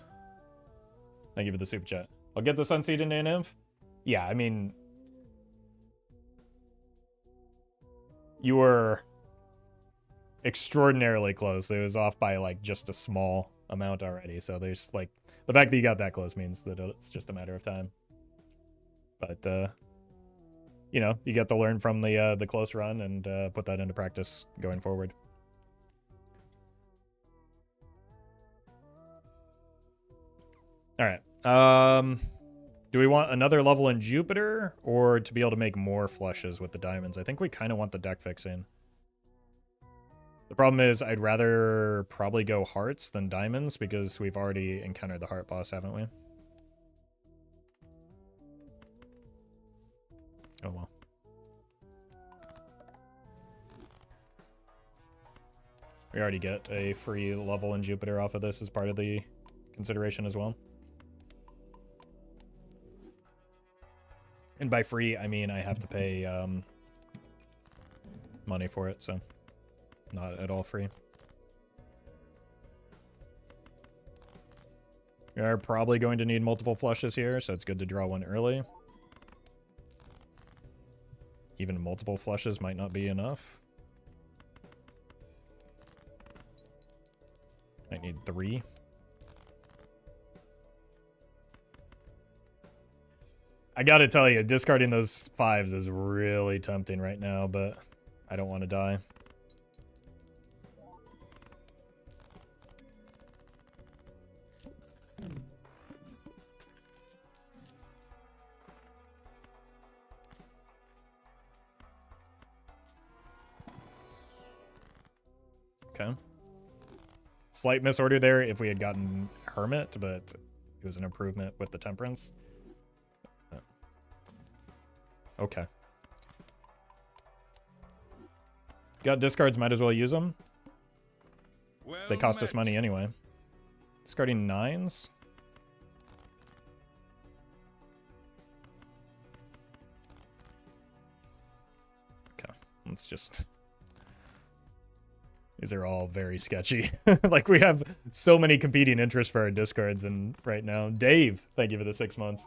Thank you for the super chat. I'll get the Sunseed into an inf. Yeah, I mean... You were extraordinarily close. It was off by, like, just a small amount already. So there's, like... The fact that you got that close means that it's just a matter of time. But, you know, you get to learn from the close run and put that into practice going forward. All right. Do we want another level in Jupiter or to be able to make more flushes with the diamonds? I think we kind of want the deck fixing. The problem is I'd rather probably go hearts than diamonds because we've already encountered the heart boss, haven't we? We already get a free level in Jupiter off of this as part of the consideration as well. And by free, I mean I have to pay money for it, so not at all free. We are probably going to need multiple flushes here, so it's good to draw one early. Even multiple flushes might not be enough. I need 3. I gotta tell you, discarding those 5s is really tempting right now, but I don't want to die. Okay. Slight misorder there if we had gotten Hermit, but it was an improvement with the Temperance. Okay. Got discards, might as well use them. Well They cost us met. money anyway. Discarding 9s. Okay, let's just... These are all very sketchy. Like, we have so many competing interests for our discards and right now. Dave, thank you for the 6 months.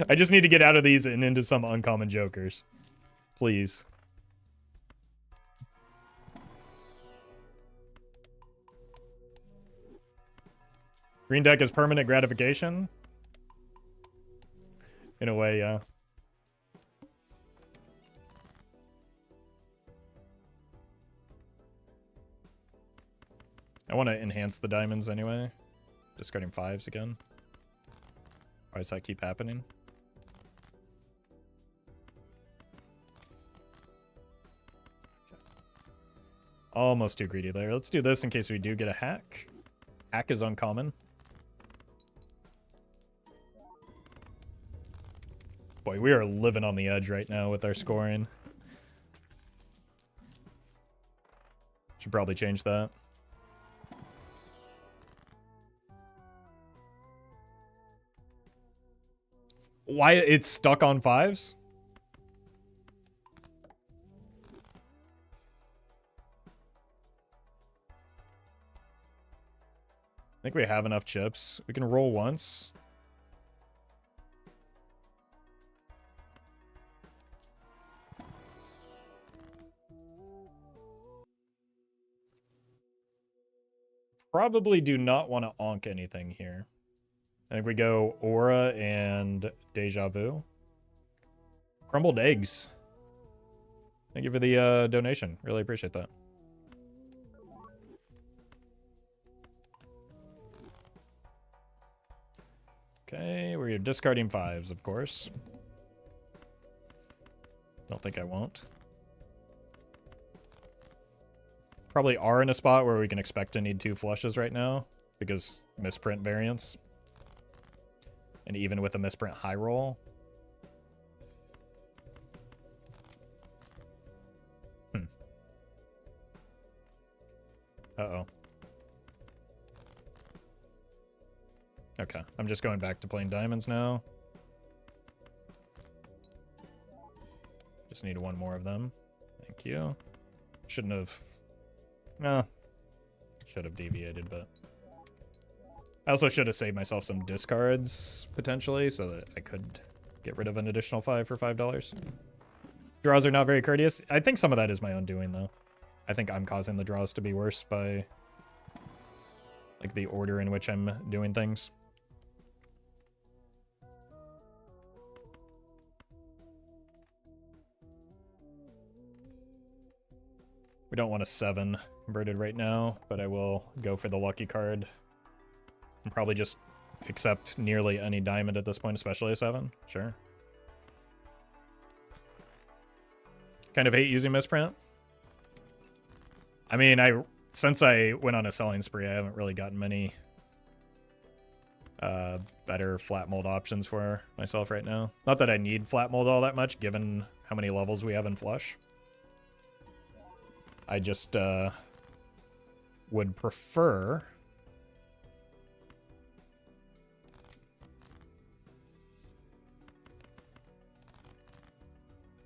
I just need to get out of these and into some uncommon jokers. Please. Green deck is permanent gratification. In a way, yeah. I want to enhance the diamonds anyway. Discarding 5s again. Why does that keep happening? Almost too greedy there. Let's do this in case we do get a hack. Hack is uncommon. Boy, we are living on the edge right now with our scoring. Should probably change that. Why it's stuck on 5s? I think we have enough chips. We can roll once. Probably do not want to onk anything here. I think we go Aura and Deja Vu. Crumbled eggs. Thank you for the donation. Really appreciate that. Okay, we're discarding 5s, of course. Don't think I won't. Probably are in a spot where we can expect to need 2 flushes right now, because misprint variance. And even with a misprint high roll. Uh-oh. Okay, I'm just going back to playing diamonds now. Just need 1 more of them. Thank you. Shouldn't have... No. Should have deviated, but... I also should have saved myself some discards, potentially, so that I could get rid of an additional 5 for $5. Draws are not very courteous. I think some of that is my own doing, though. I think I'm causing the draws to be worse by... like, the order in which I'm doing things. We don't want a 7 converted right now, but I will go for the lucky card. And probably just accept nearly any diamond at this point, especially a 7. Sure. Kind of hate using misprint. I mean, since I went on a selling spree, I haven't really gotten many better flat mold options for myself right now. Not that I need flat mold all that much, given how many levels we have in Flush. I just would prefer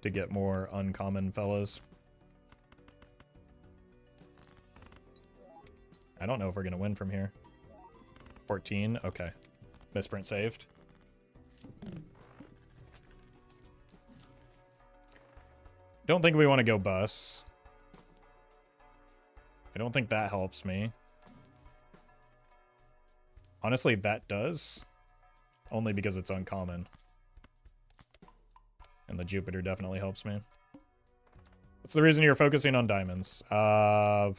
to get more uncommon fellas. I don't know if we're gonna win from here. 14, okay. Misprint saved. Don't think we want to go bus. I don't think that helps me. Honestly, that does. Only because it's uncommon. And the Jupiter definitely helps me. What's the reason you're focusing on diamonds? I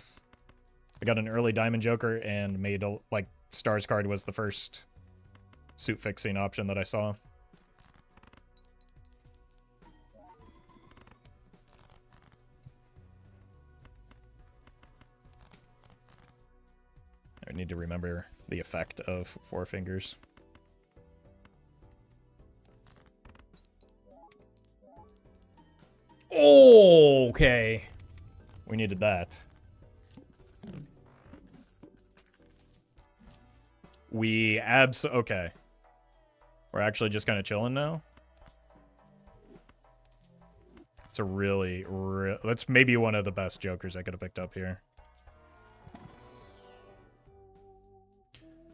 got an early diamond joker and made a, like, Stars card was the first suit fixing option that I saw. I need to remember the effect of Four Fingers. Oh, okay. We needed that. Okay. We're actually just kind of chilling now. It's a that's maybe one of the best jokers I could have picked up here.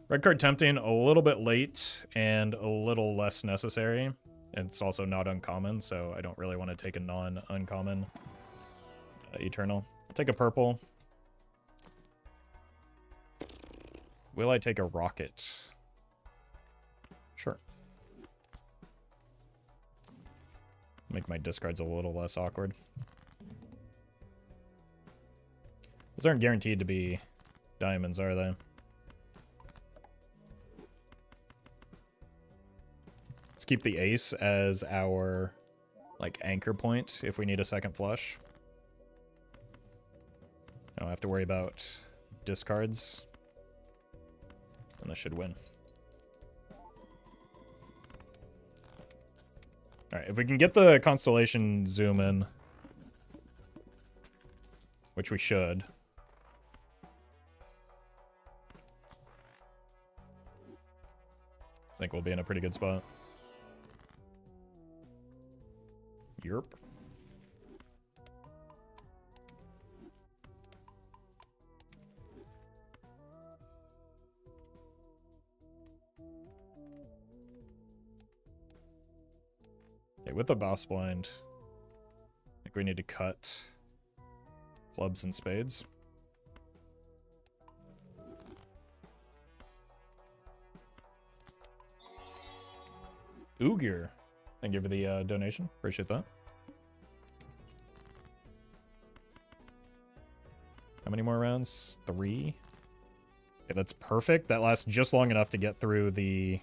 Red card tempting, a little bit late and a little less necessary. And it's also not uncommon, so I don't really want to take a non-uncommon Eternal. I'll take a purple. Will I take a rocket? Sure. Make my discards a little less awkward. Those aren't guaranteed to be diamonds, are they? Let's keep the ace as our, like, anchor point if we need a second flush. I don't have to worry about discards. And this should win. Alright, if we can get the constellation zoom in, which we should. I think we'll be in a pretty good spot. Yerp. Okay, with the boss blind, I think we need to cut clubs and spades. Oogir. Thank you for the donation. Appreciate that. How many more rounds? 3. Okay, that's perfect. That lasts just long enough to get through the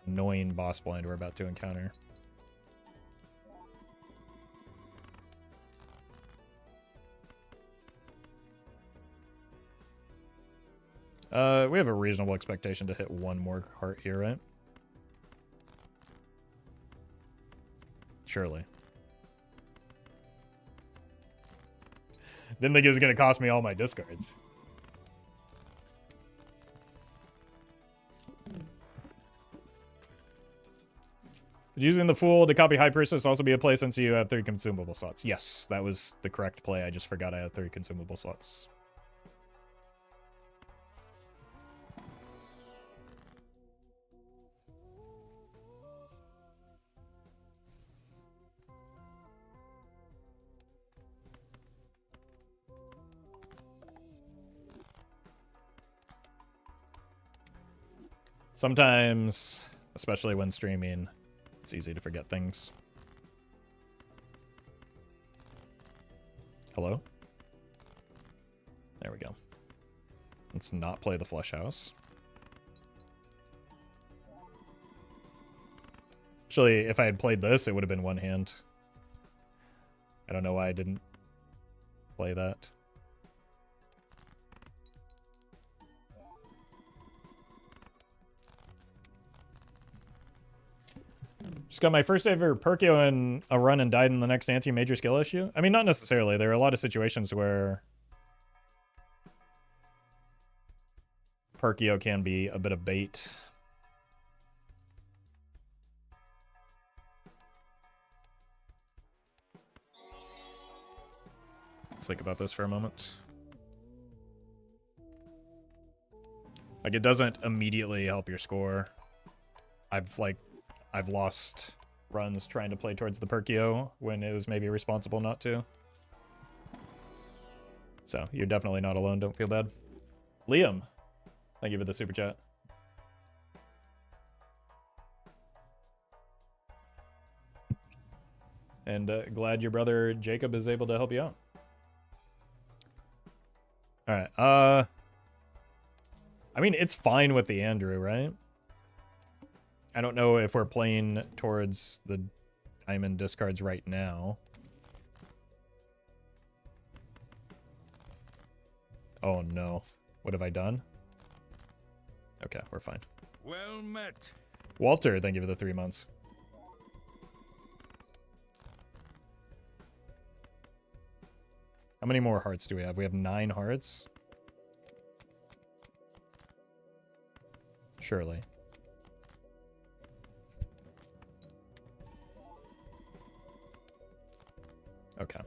annoying boss blind we're about to encounter. We have a reasonable expectation to hit one more heart here, right? Surely. Didn't think it was going to cost me all my discards. Would using the Fool to copy High Priestess also be a play since you have 3 consumable slots? Yes, that was the correct play. I just forgot I had 3 consumable slots. Sometimes, especially when streaming, it's easy to forget things. Hello? There we go. Let's not play the Flush House. Actually, if I had played this, it would have been one hand. I don't know why I didn't play that. Just got my first ever Perkio in a run and died in the next anti-major skill issue. I mean, not necessarily. There are a lot of situations where Perkio can be a bit of bait. Let's think about this for a moment. Like, it doesn't immediately help your score. I've lost runs trying to play towards the Perkio when it was maybe responsible not to. So, you're definitely not alone. Don't feel bad. Liam, thank you for the super chat. And glad your brother Jacob is able to help you out. All right. I mean, it's fine with the Andrew, right? I don't know if we're playing towards the diamond discards right now. Oh no. What have I done? Okay, we're fine. Well met. Walter, thank you for the 3 months. How many more hearts do we have? We have 9 hearts. Surely. Okay.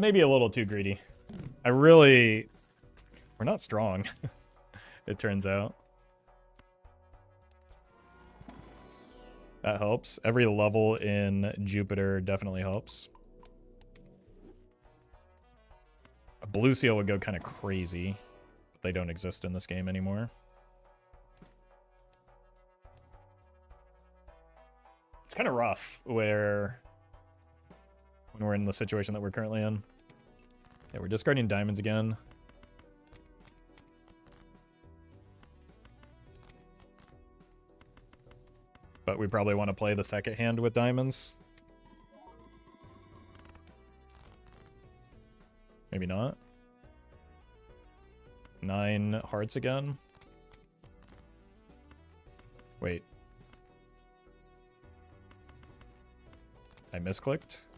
Maybe a little too greedy. We're not strong, it turns out. That helps. Every level in Jupiter definitely helps. A blue seal would go kind of crazy, but they don't exist in this game anymore. It's kind of rough when we're in the situation that we're currently in. Yeah, we're discarding diamonds again. But we probably want to play the second hand with diamonds. Maybe not. 9 hearts again. Wait. I misclicked?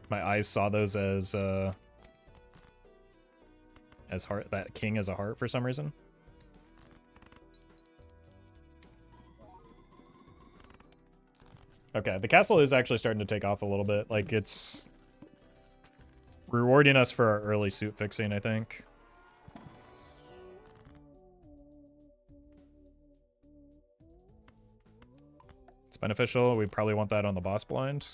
My eyes saw those as heart, that king as a heart for some reason. Okay, the castle is actually starting to take off a little bit. Like, it's rewarding us for our early suit fixing, I think. It's beneficial. We probably want that on the boss blind.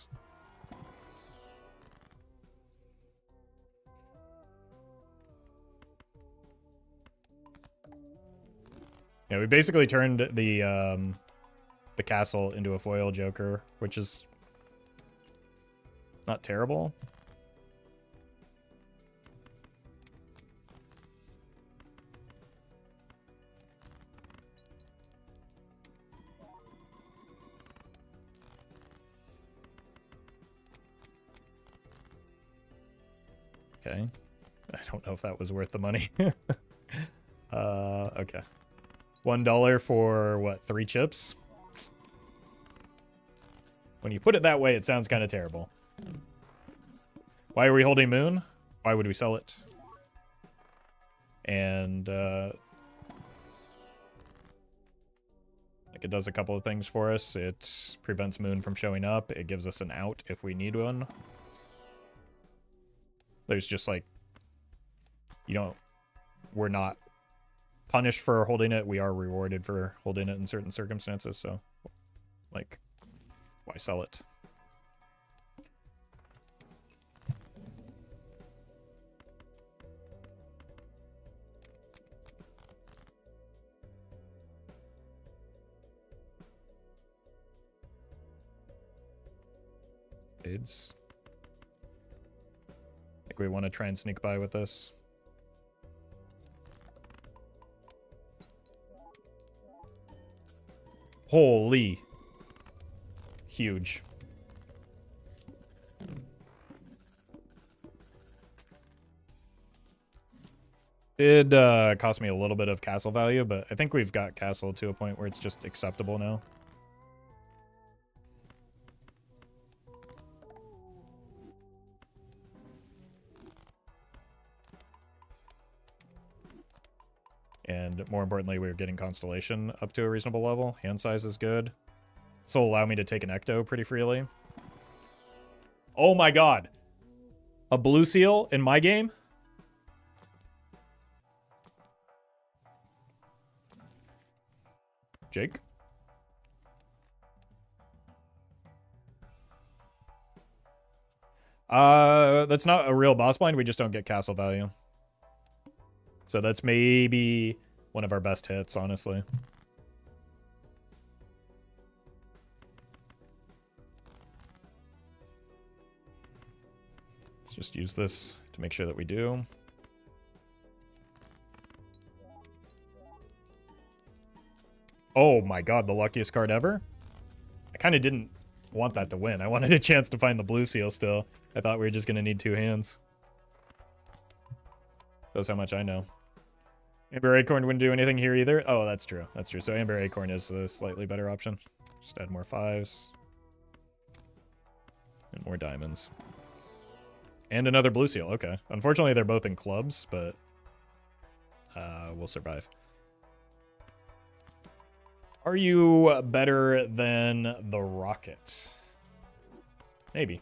Yeah, we basically turned the castle into a foil joker, which is not terrible. Okay. I don't know if that was worth the money. Okay. $1 for what, 3 chips? When you put it that way, it sounds kind of terrible. Why are we holding Moon? Why would we sell it? And like, it does a couple of things for us. It prevents Moon from showing up. It gives us an out if we need one. There's just like, we're not punished for holding it. We are rewarded for holding it in certain circumstances. So, like, why sell it? Spades. I think we want to try and sneak by with this. Holy. Huge. Did cost me a little bit of castle value, but I think we've got castle to a point where it's just acceptable now. And more importantly, we're getting constellation up to a reasonable level. Hand size is good. This will allow me to take an ecto pretty freely. Oh my god. A blue seal in my game? Jake? That's not a real boss blind. We just don't get castle value. So that's maybe one of our best hits, honestly. Let's just use this to make sure that we do. Oh my god, the luckiest card ever? I kind of didn't want that to win. I wanted a chance to find the blue seal still. I thought we were just going to need 2 hands. Shows how much I know. Amber Acorn wouldn't do anything here either. Oh, that's true. That's true. So Amber Acorn is the slightly better option. Just add more 5s. And more diamonds. And another blue seal. Okay. Unfortunately, they're both in clubs, but we'll survive. Are you better than the Rocket? Maybe.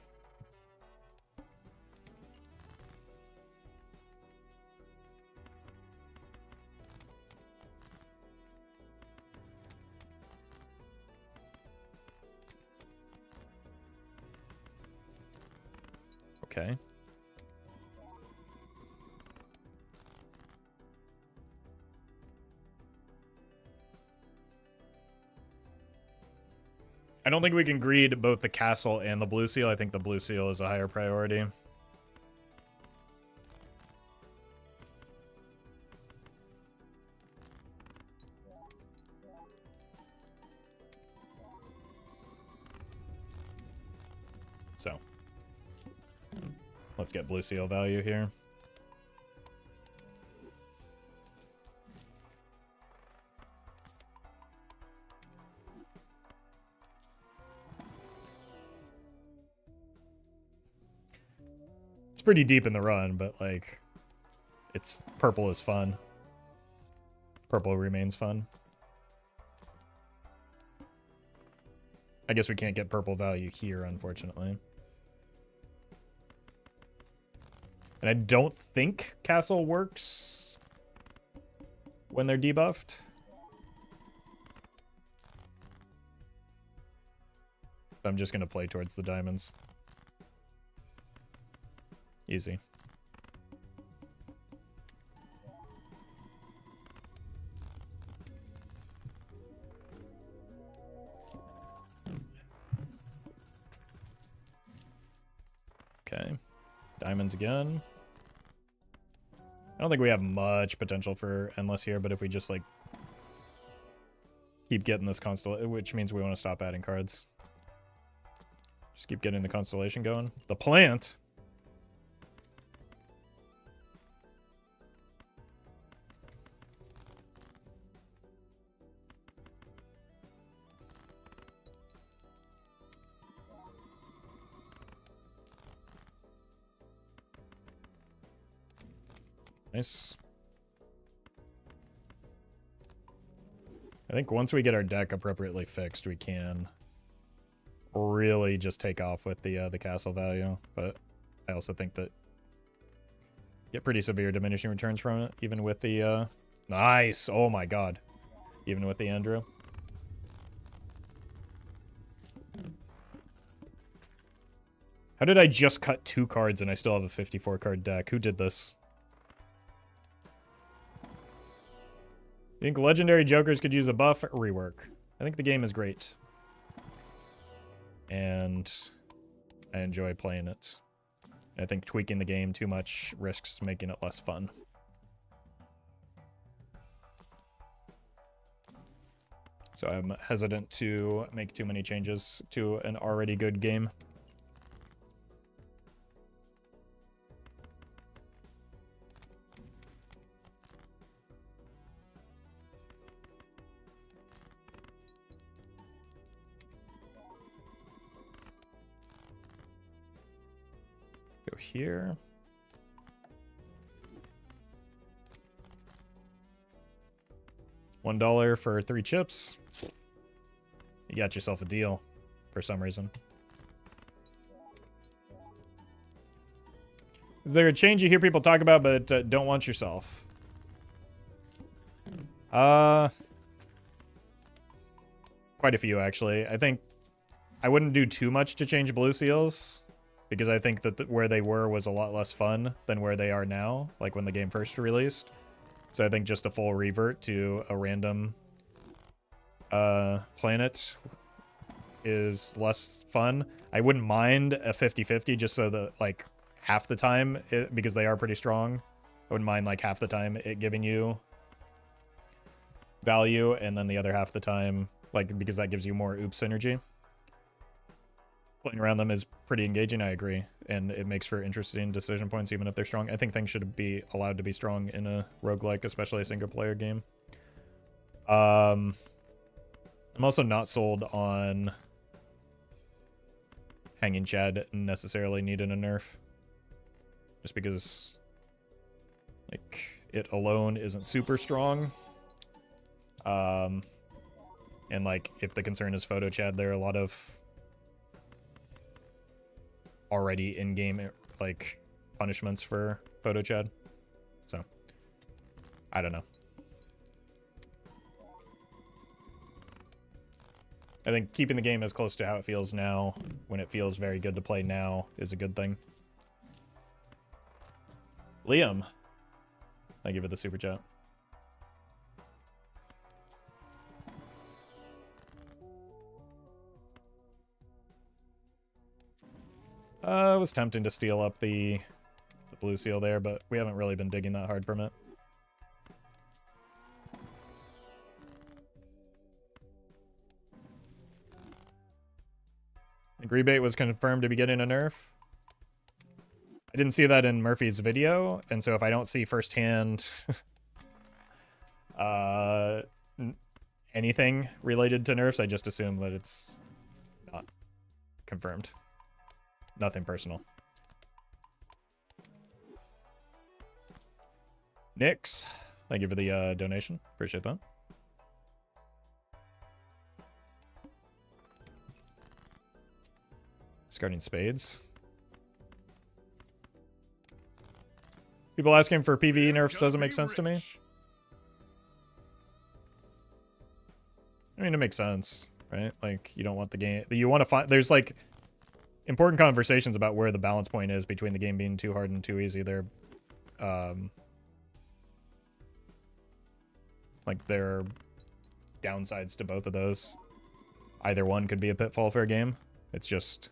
Okay. I don't think we can greed both the castle and the blue seal. I think the blue seal is a higher priority. So, let's get blue seal value here. Pretty deep in the run, but like it's purple is fun. Purple remains fun. I guess we can't get purple value here, unfortunately. And I don't think castle works when they're debuffed. I'm just gonna play towards the diamonds. Easy. Okay. Diamonds again. I don't think we have much potential for endless here, but if we just like keep getting this constellation, which means we want to stop adding cards. Just keep getting the constellation going. The plant. Nice. I think once we get our deck appropriately fixed, we can really just take off with the castle value. But I also think that get pretty severe diminishing returns from it, even with the nice. Oh my god, even with the Andrew. How did I just cut 2 cards and I still have a 54 card deck? Who did this? Think legendary jokers could use a buff? Rework. I think the game is great. And I enjoy playing it. I think tweaking the game too much risks making it less fun. So I'm hesitant to make too many changes to an already good game. Go here. $1 for 3 chips. You got yourself a deal for some reason. Is there a change you hear people talk about but don't want yourself? Quite a few, actually. I think I wouldn't do too much to change blue seals, because I think that where they were was a lot less fun than where they are now, like when the game first released. So I think just a full revert to a random planet is less fun. I wouldn't mind a 50-50 just so that, like, half the time, because they are pretty strong, I wouldn't mind, like, half the time it giving you value, and then the other half the time, like, because that gives you more oops synergy. Playing around them is pretty engaging, I agree, and it makes for interesting decision points even if they're strong. I think things should be allowed to be strong in a roguelike, especially a single-player game. I'm also not sold on Hanging Chad necessarily needing a nerf, just because, like, it alone isn't super strong. And, like, if the concern is photo Chad, there are a lot of already in-game, like, punishments for photo Chad. So, I don't know. I think keeping the game as close to how it feels now, when it feels very good to play now, is a good thing. Liam, thank you for the super chat. It was tempting to steal up the blue seal there, but we haven't really been digging that hard from it. The rebate was confirmed to be getting a nerf. I didn't see that in Murphy's video, and so if I don't see firsthand anything related to nerfs, I just assume that it's not confirmed. Nothing personal. Nix, thank you for the donation. Appreciate that. Discarding spades. People asking for PvE nerfs doesn't make sense to me. I mean, it makes sense, right? Like, you don't want the game... You want to find... There's, like, important conversations about where the balance point is between the game being too hard and too easy. There are downsides to both of those. Either one could be a pitfall for a game. It's just...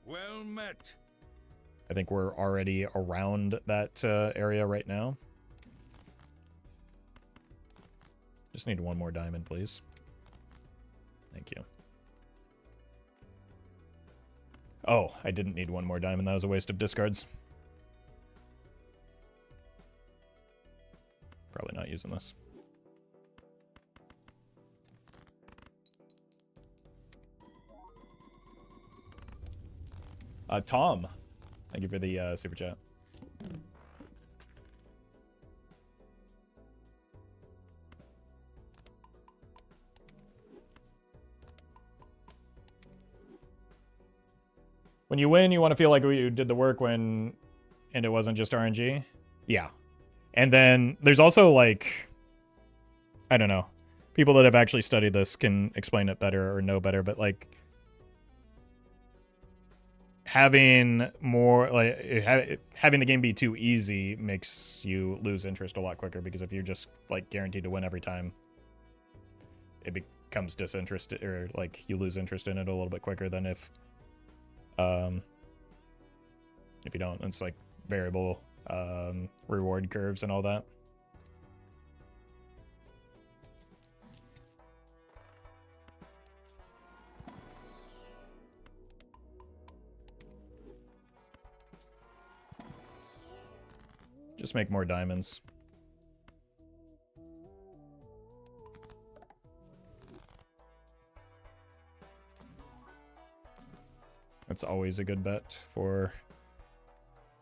Well met. I think we're already around that area right now. Just need one more diamond, please. Thank you. Oh, I didn't need one more diamond. That was a waste of discards. Probably not using this. Tom, thank you for the super chat. When you win, you want to feel like you did the work and it wasn't just RNG. Yeah. And then there's also, like, I don't know. People that have actually studied this can explain it better or know better, but, like, having more, like, having the game be too easy makes you lose interest a lot quicker, because if you're just, like, guaranteed to win every time, it becomes disinterested, or, like, you lose interest in it a little bit quicker than if you don't. It's like variable reward curves and all that. Just make more diamonds. That's always a good bet for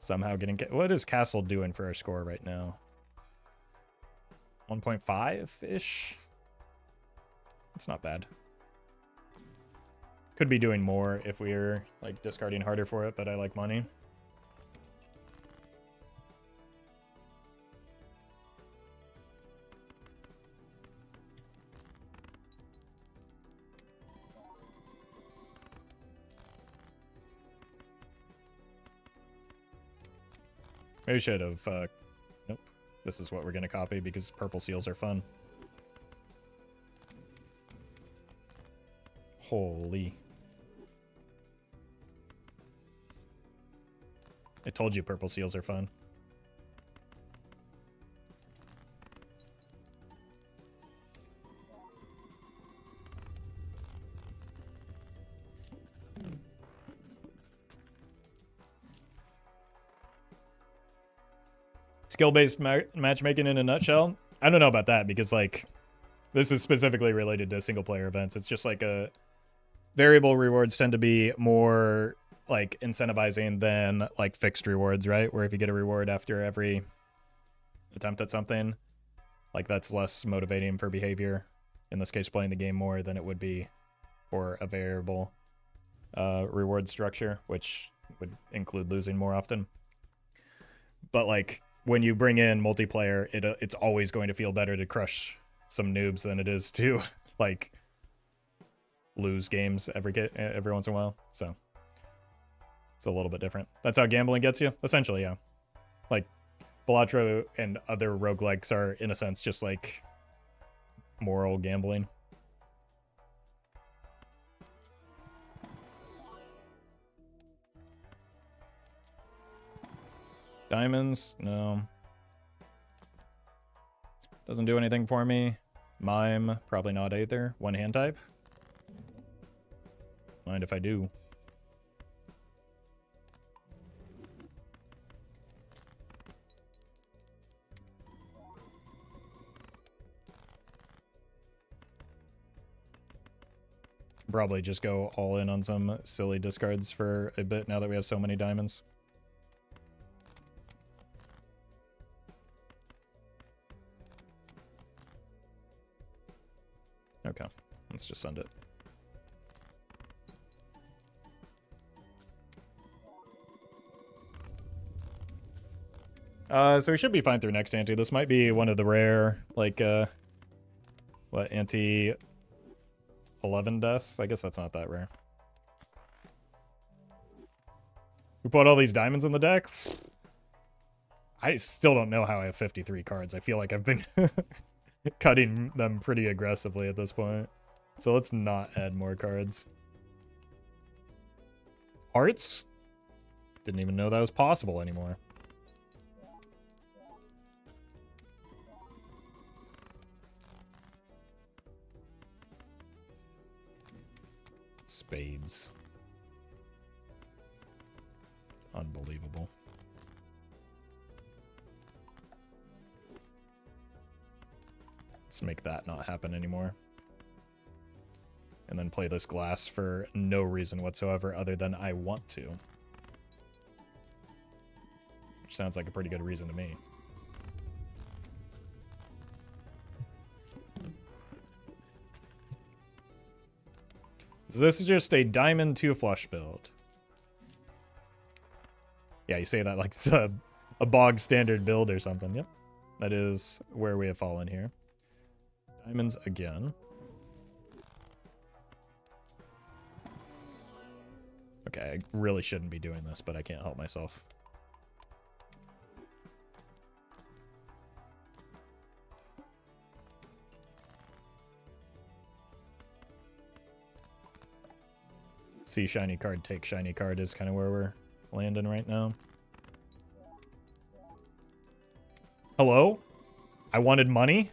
Somehow getting... What is Castle doing for our score right now? 1.5-ish? It's not bad. Could be doing more if we were, like, discarding harder for it, but I like money. Maybe we should have... nope. This is what we're going to copy because purple seals are fun. Holy. I told you purple seals are fun. Skill-based matchmaking in a nutshell? I don't know about that because, like, this is specifically related to single-player events. It's just like a... Variable rewards tend to be more, like, incentivizing than, like, fixed rewards, right? Where if you get a reward after every attempt at something, like, that's less motivating for behavior. In this case, playing the game more than it would be for a variable reward structure, which would include losing more often. But, like, when you bring in multiplayer, it's always going to feel better to crush some noobs than it is to, like, lose games every once in a while. So it's a little bit different. That's how gambling gets you, essentially. Yeah, like Balatro and other roguelikes are, in a sense, just like moral gambling. Diamonds, no. Doesn't do anything for me. Mime, probably not either. One hand type. Mind if I do. Probably just go all in on some silly discards for a bit now that we have so many diamonds. Okay, let's just send it. So we should be fine through next ante. This might be one of the rare, like, what, ante 11 deaths? I guess that's not that rare. We put all these diamonds in the deck? I still don't know how I have 53 cards. I feel like I've been cutting them pretty aggressively at this point. So let's not add more cards. Hearts? Didn't even know that was possible anymore. Spades. Unbelievable. Let's make that not happen anymore. And then play this glass for no reason whatsoever other than I want to. Which sounds like a pretty good reason to me. So this is just a diamond 2 flush build. Yeah, you say that like it's a bog standard build or something. Yep. That is where we have fallen here. Diamonds again. Okay, I really shouldn't be doing this, but I can't help myself. See shiny card, take shiny card is kind of where we're landing right now. Hello? I wanted money?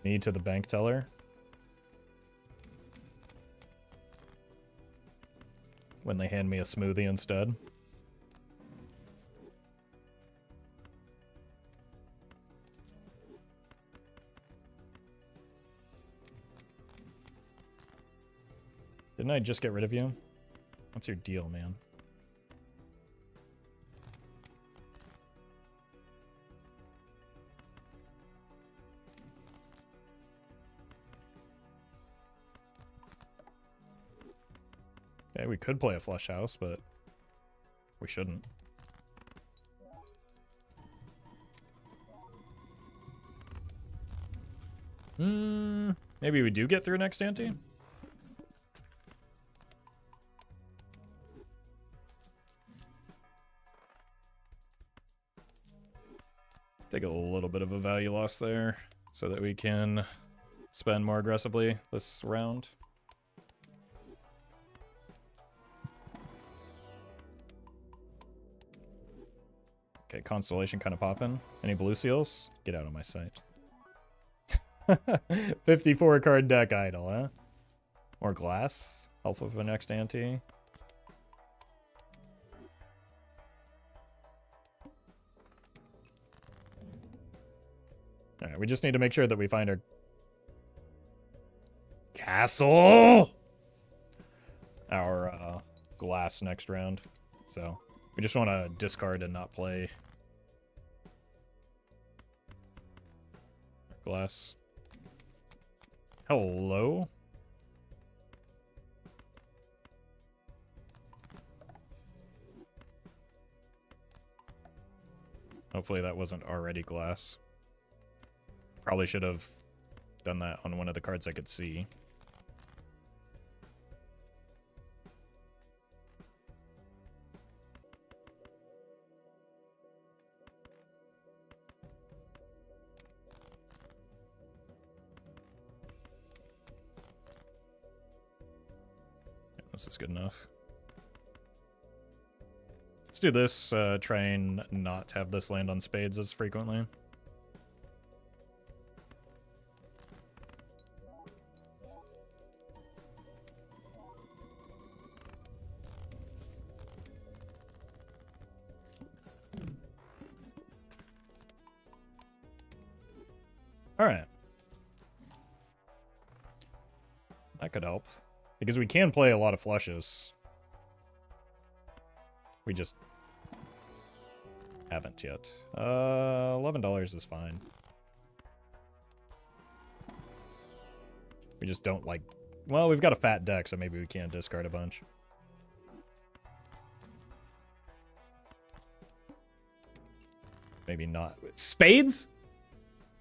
Me to the bank teller. When they hand me a smoothie instead. Didn't I just get rid of you? What's your deal, man? Okay, we could play a flush house, but we shouldn't. Maybe we do get through next ante? Take a little bit of a value loss there so that we can spend more aggressively this round. Okay, Constellation kind of popping. Any blue seals? Get out of my sight. 54 card deck idle, huh? More glass. Helpful for the next ante. Alright, we just need to make sure that we find our castle! Our glass next round. So, we just want to discard and not play glass. Hello? Hopefully that wasn't already glass. Probably should have done that on one of the cards I could see. This is good enough. Let's do this, try and not have this land on spades as frequently. Alright. That could help. Because we can play a lot of flushes. We just haven't yet. $11 is fine. We just don't like... Well, we've got a fat deck, so maybe we can discard a bunch. Maybe not. Spades?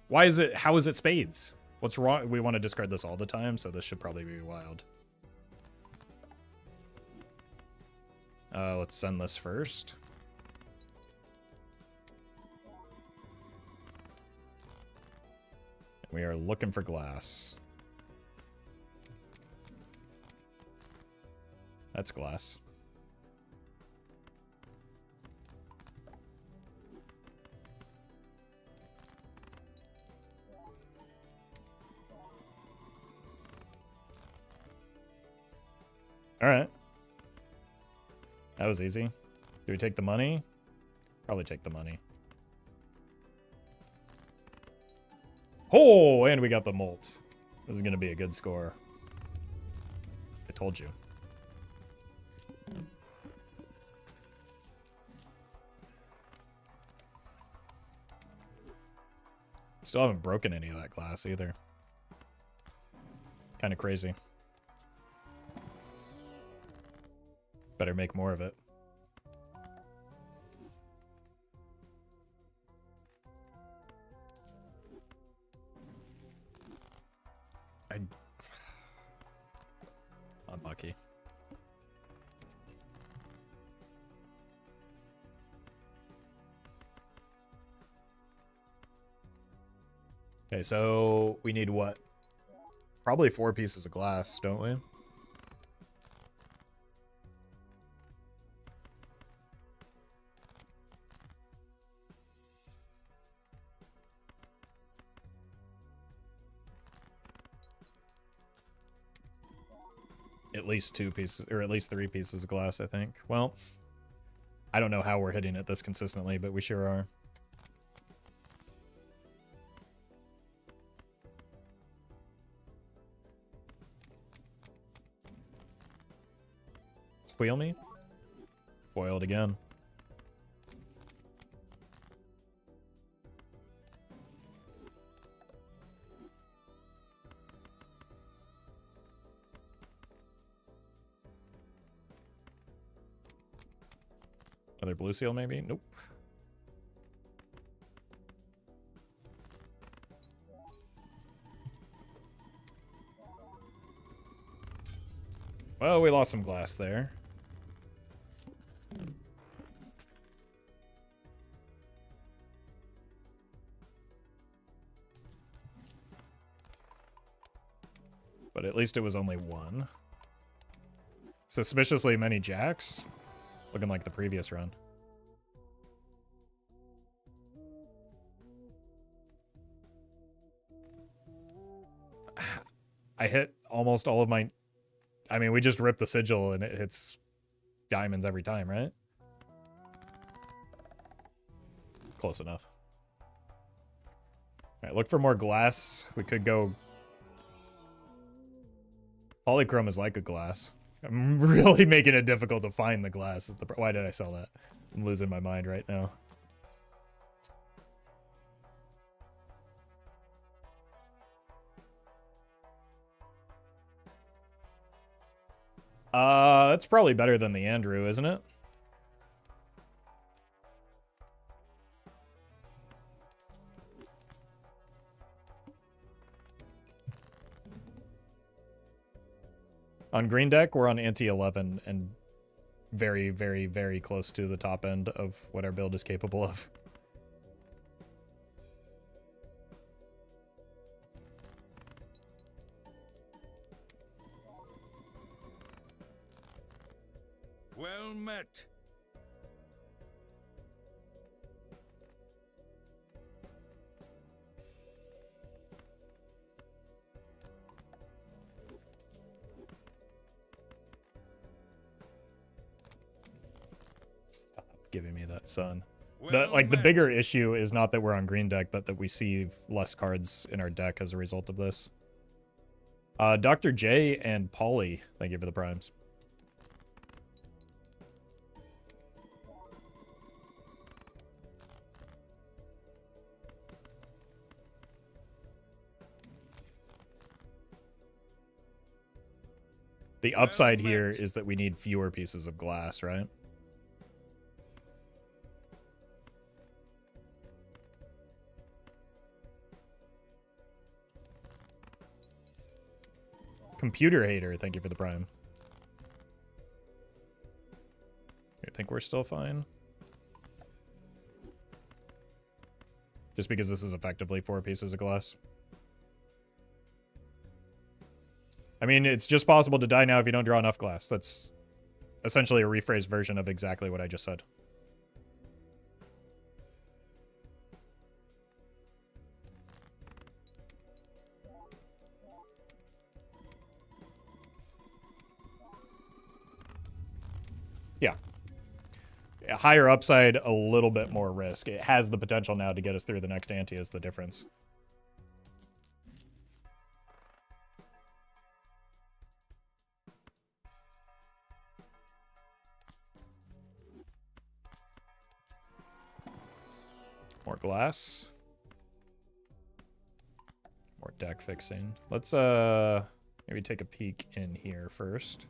Why is it... How is it spades? What's wrong? We want to discard this all the time, so this should probably be wild. Let's send this first. We are looking for glass. That's glass. All right. That was easy. Do we take the money? Probably take the money. Oh, and we got the molt. This is going to be a good score. I told you. Still haven't broken any of that glass either. Kind of crazy. Better make more of it. Unlucky. Okay, so we need what? Probably 4 pieces of glass, don't we? At least 2 pieces, or at least 3 pieces of glass, I think. Well, I don't know how we're hitting it this consistently, but we sure are. Wheel me. Foiled again. Another blue seal, maybe? Nope. Well, we lost some glass there. But at least it was only one. Suspiciously many jacks. Looking like the previous run. I hit almost all of my... I mean, we just ripped the sigil and it hits diamonds every time, right? Close enough. All right, look for more glass. We could go... Polychrome is like a glass. I'm really making it difficult to find the glass. Why did I sell that? I'm losing my mind right now. That's probably better than the Andrew, isn't it? On green deck, we're on anti-11 and very, very, very close to the top end of what our build is capable of. Well met. Stop giving me that sun. Well The met. bigger issue is not that we're on green deck, but that we see less cards in our deck as a result of this. Dr. J and Polly, thank you for the primes. The upside here is that we need fewer pieces of glass, right? Computer hater, thank you for the prime. I think we're still fine. Just because this is effectively 4 pieces of glass. I mean, it's just possible to die now if you don't draw enough glass. That's essentially a rephrased version of exactly what I just said. Yeah. A higher upside, a little bit more risk. It has the potential now to get us through the next ante is the difference. More glass. More deck fixing. Let's maybe take a peek in here first.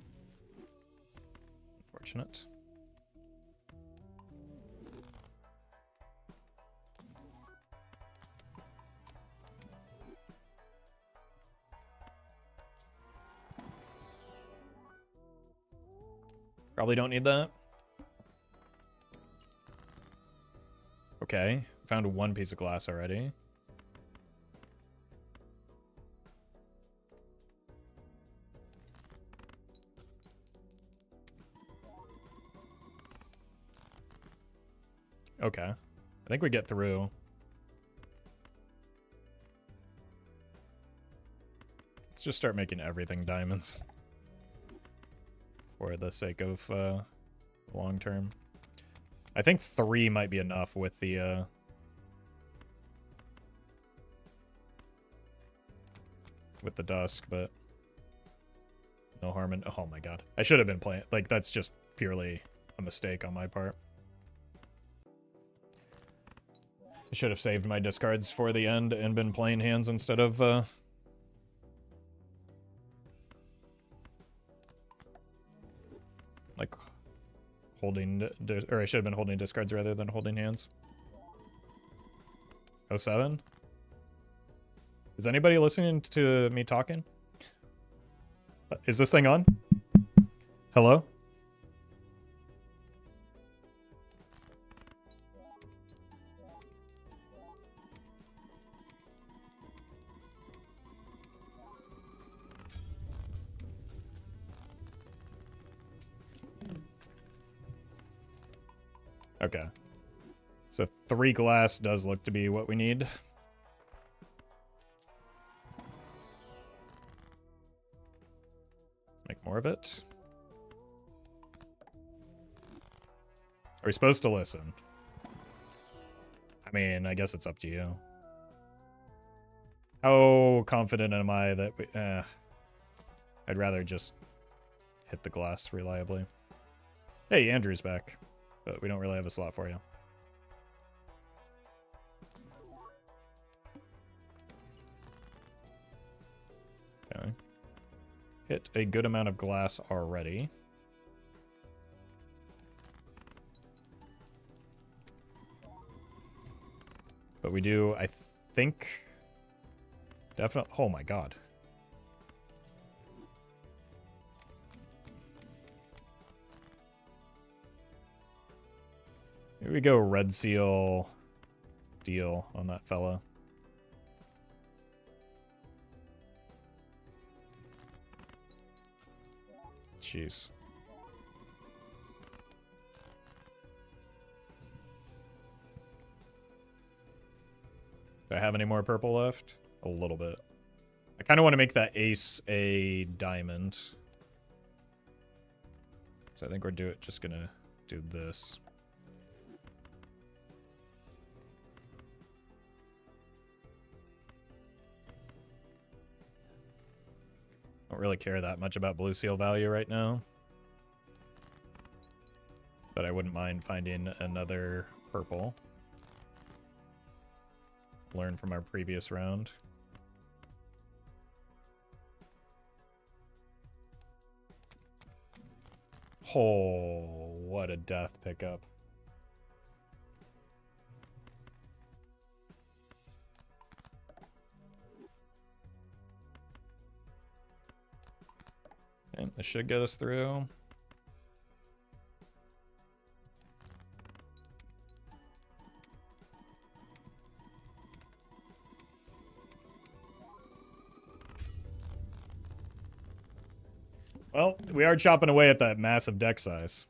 Unfortunate. Probably don't need that. Okay, found 1 piece of glass already. Okay, I think we get through. Let's just start making everything diamonds. For the sake of long term. I think 3 might be enough with the dusk, but No harm in... Oh my god. I should have been playing... Like, that's just purely a mistake on my part. I should have saved my discards for the end and been playing hands instead of, like, holding... Or I should have been holding discards rather than holding hands. 07? Is anybody listening to me talking? Is this thing on? Hello? Okay. So 3 glass does look to be what we need. Make more of it. Are we supposed to listen? I mean, I guess it's up to you. How confident am I that we... I'd rather just hit the glass reliably. Hey, Andrew's back. But we don't really have a slot for you. Okay. Hit a good amount of glass already. But we do, I think... Definitely... Oh my god. Here we go, red seal deal on that fella. Jeez. Do I have any more purple left? A little bit. I kind of want to make that ace a diamond. So I think we're just gonna do this. Don't really care that much about blue seal value right now. But I wouldn't mind finding another purple. Learn from our previous round. Oh, what a death pickup. Okay, this should get us through. Well, we are chopping away at that massive deck size.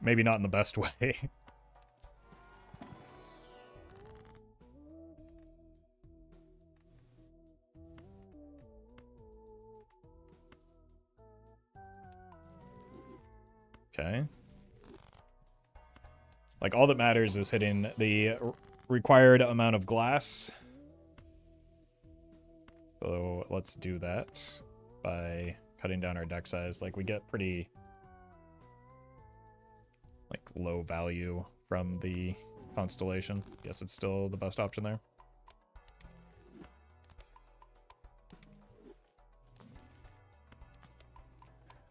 Maybe not in the best way. Okay. Like, all that matters is hitting the required amount of glass. So let's do that by cutting down our deck size. Like, we get pretty, like, low value from the constellation. Guess it's still the best option there.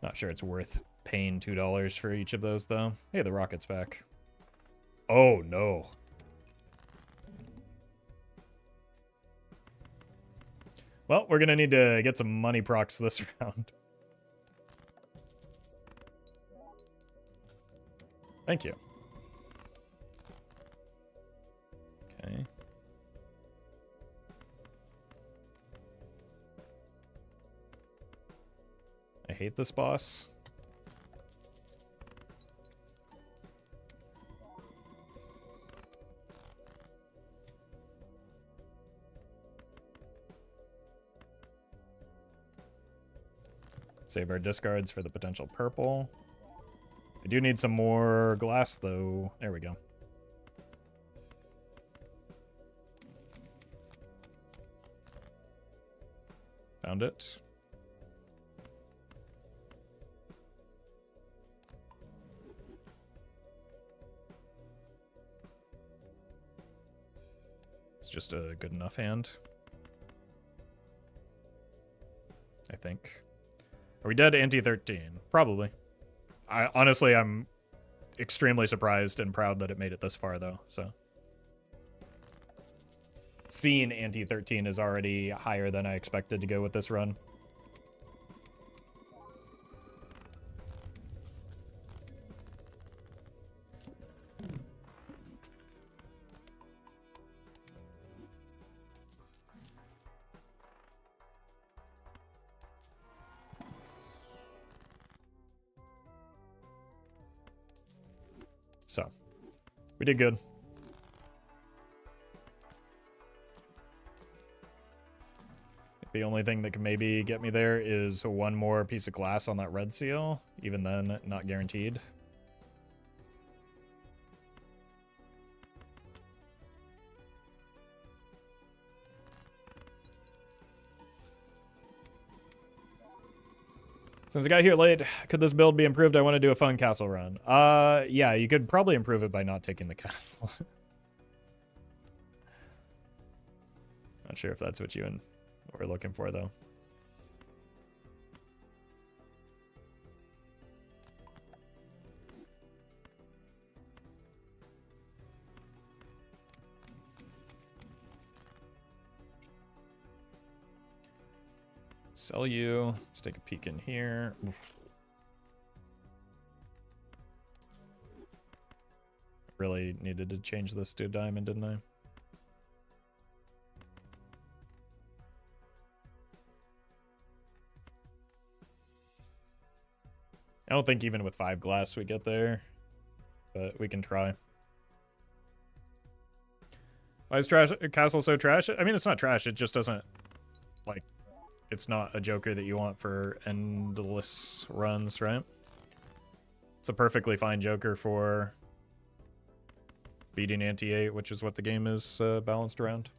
Not sure it's worth paying $2 for each of those, though. Hey, the rocket's back. Oh, no. Well, we're going to need to get some money procs this round. Thank you. Okay. I hate this boss. Save our discards for the potential purple. I do need some more glass, though. There we go. Found it. It's just a good enough hand, I think. Are we dead ante 13? Probably. Honestly, I'm extremely surprised and proud that it made it this far, though, so. Seeing ante 13 is already higher than I expected to go with this run. So, we did good. The only thing that can maybe get me there is one more piece of glass on that red seal. Even then, not guaranteed. Since I got here late, could this build be improved? I want to do a fun castle run. Yeah, you could probably improve it by not taking the castle. Not sure if that's what you and we're looking for, though. Sell you. Let's take a peek in here. Oof. Really needed to change this to a diamond, didn't I? I don't think even with 5 glass we get there, but we can try. Why is Castle so trash? I mean, it's not trash. It just doesn't, like, it's not a Joker that you want for endless runs, right? It's a perfectly fine Joker for beating ante-8, which is what the game is balanced around.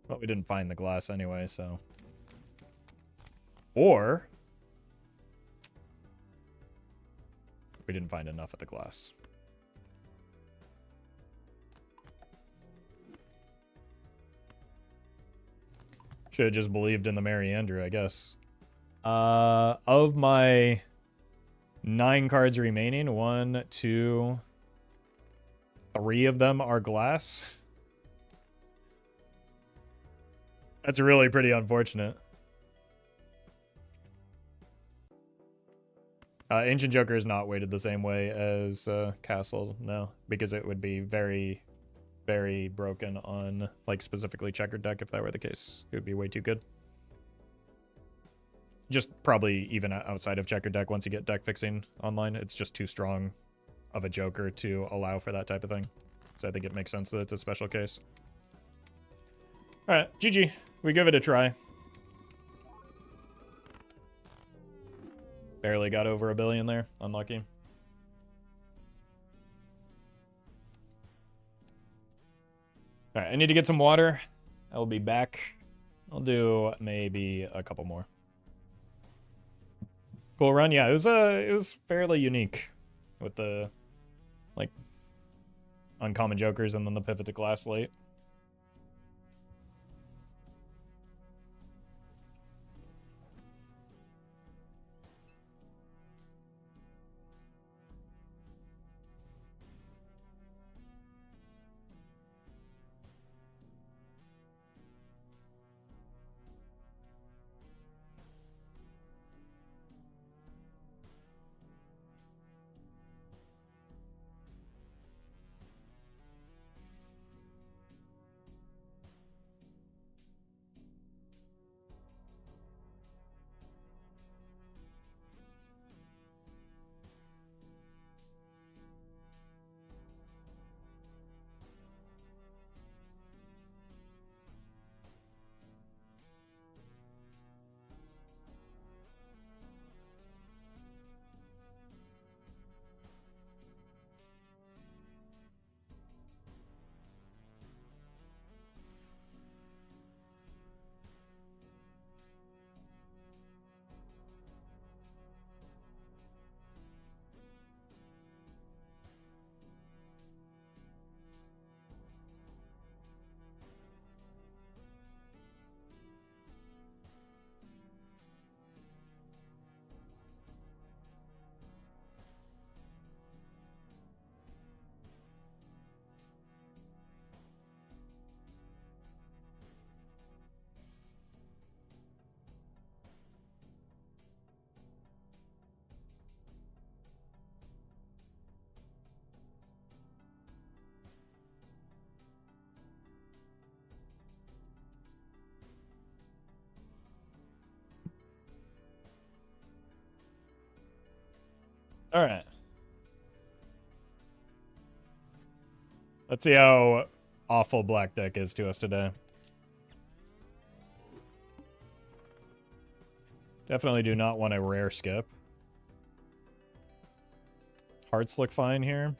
But we didn't find the glass anyway, so. Or we didn't find enough of the glass. Should have just believed in the Mary Andrew, I guess. Of my 9 cards remaining, 1, 2, 3 of them are glass. That's really pretty unfortunate. Ancient Joker is not weighted the same way as Castle, no, because it would be very, very broken on, like, specifically checkered deck if that were the case. It would be way too good. Just probably even outside of checkered deck, once you get deck fixing online, it's just too strong of a Joker to allow for that type of thing. So I think it makes sense that it's a special case. All right, GG. We give it a try. Barely got over $1 billion there. Unlucky. All right, I need to get some water. I will be back. I'll do maybe a couple more. Cool run. Yeah, it was fairly unique with the, like, uncommon Jokers and then the pivot to glass late. All right. Let's see how awful black deck is to us today. Definitely do not want a rare skip. Hearts look fine here.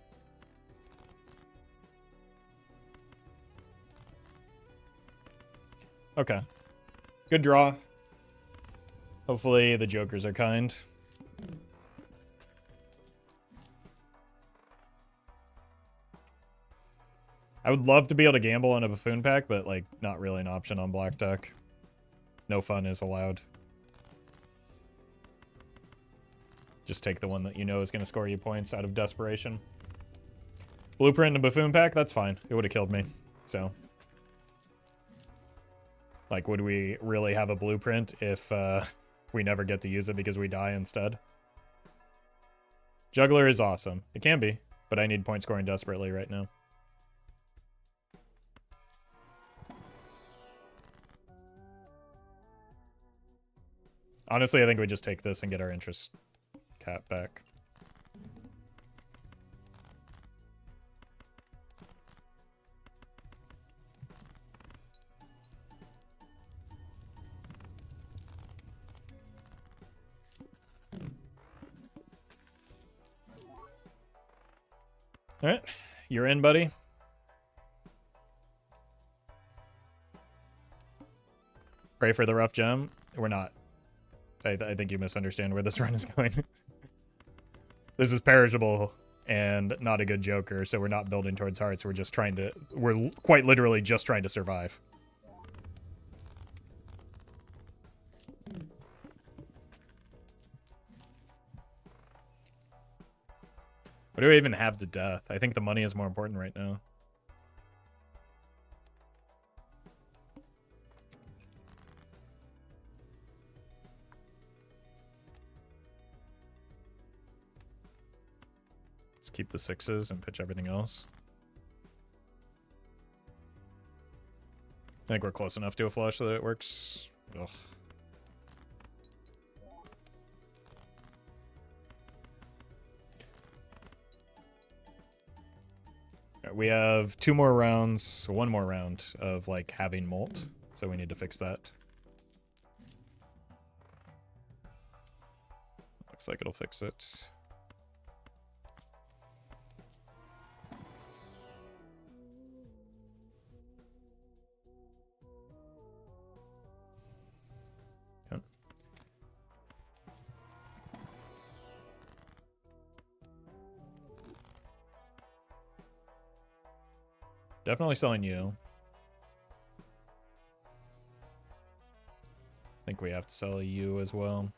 Okay. Good draw. Hopefully the jokers are kind. I would love to be able to gamble on a buffoon pack, but like not really an option on black deck. No fun is allowed. Just take the one that you know is going to score you points out of desperation. Blueprint and a buffoon pack, that's fine. It would have killed me. So, like, would we really have a blueprint if we never get to use it because we die instead? Juggler is awesome. It can be, but I need point scoring desperately right now. Honestly, I think we just take this and get our interest cap back. All right, you're in, buddy. Pray for the rough gem. We're not. I think you misunderstand where this run is going. This is perishable and not a good joker, so we're not building towards hearts. We're just trying to... We're quite literally just trying to survive. What do we even have to death? I think the money is more important right now. Let's keep the sixes and pitch everything else. I think we're close enough to a flush so that it works. Ugh. We have 2 more rounds, 1 more round of like having molt, so we need to fix that. Looks like it'll fix it. Okay. Definitely selling you. I think we have to sell you as well.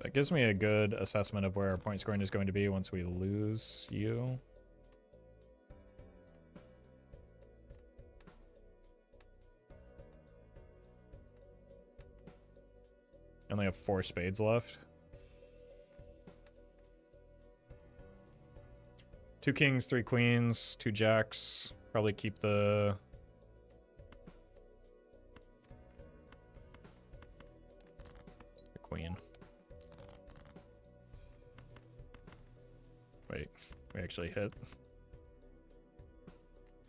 That gives me a good assessment of where our point scoring is going to be once we lose you. I only have 4 spades left. 2 kings, 3 queens, 2 jacks. Probably keep the... queen. Wait, we actually hit.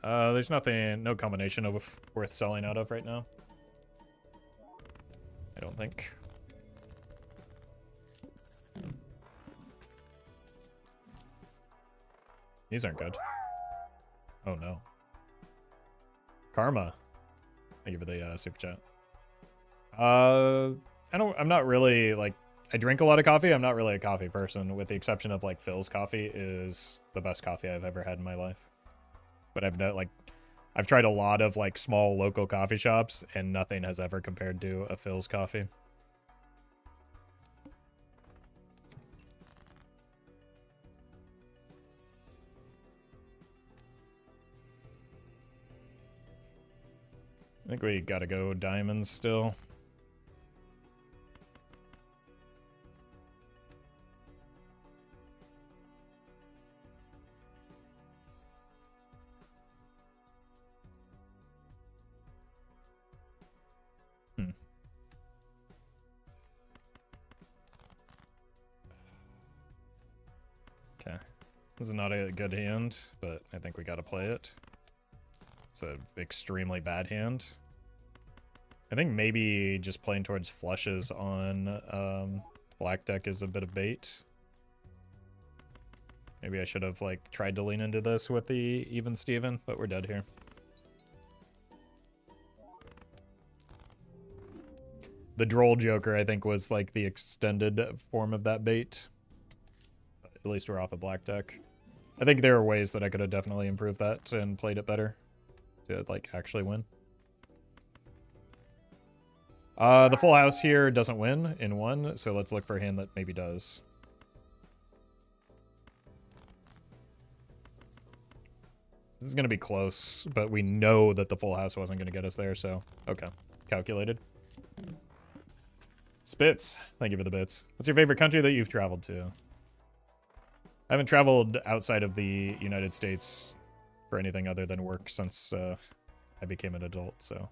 There's nothing, no combination of worth selling out of right now. I don't think. These aren't good. Oh no. Karma. Thank you for the super chat. I'm not really like, I drink a lot of coffee. I'm not really a coffee person, with the exception of like Phil's coffee is the best coffee I've ever had in my life. But I've tried a lot of like small local coffee shops and nothing has ever compared to a Phil's coffee. I think we gotta go diamonds still. This is not a good hand, but I think we gotta play it. It's an extremely bad hand. I think maybe just playing towards flushes on black deck is a bit of bait. Maybe I should have like tried to lean into this with the even Steven, but we're dead here. The Droll Joker, I think, was like the extended form of that bait. But at least we're off a black deck. I think there are ways that I could have definitely improved that and played it better to like actually win. The full house here doesn't win in one, so let's look for a hand that maybe does. This is going to be close, but we know that the full house wasn't going to get us there, so okay. Calculated. Spitz, thank you for the bits. What's your favorite country that you've traveled to? I haven't traveled outside of the United States for anything other than work since I became an adult, so.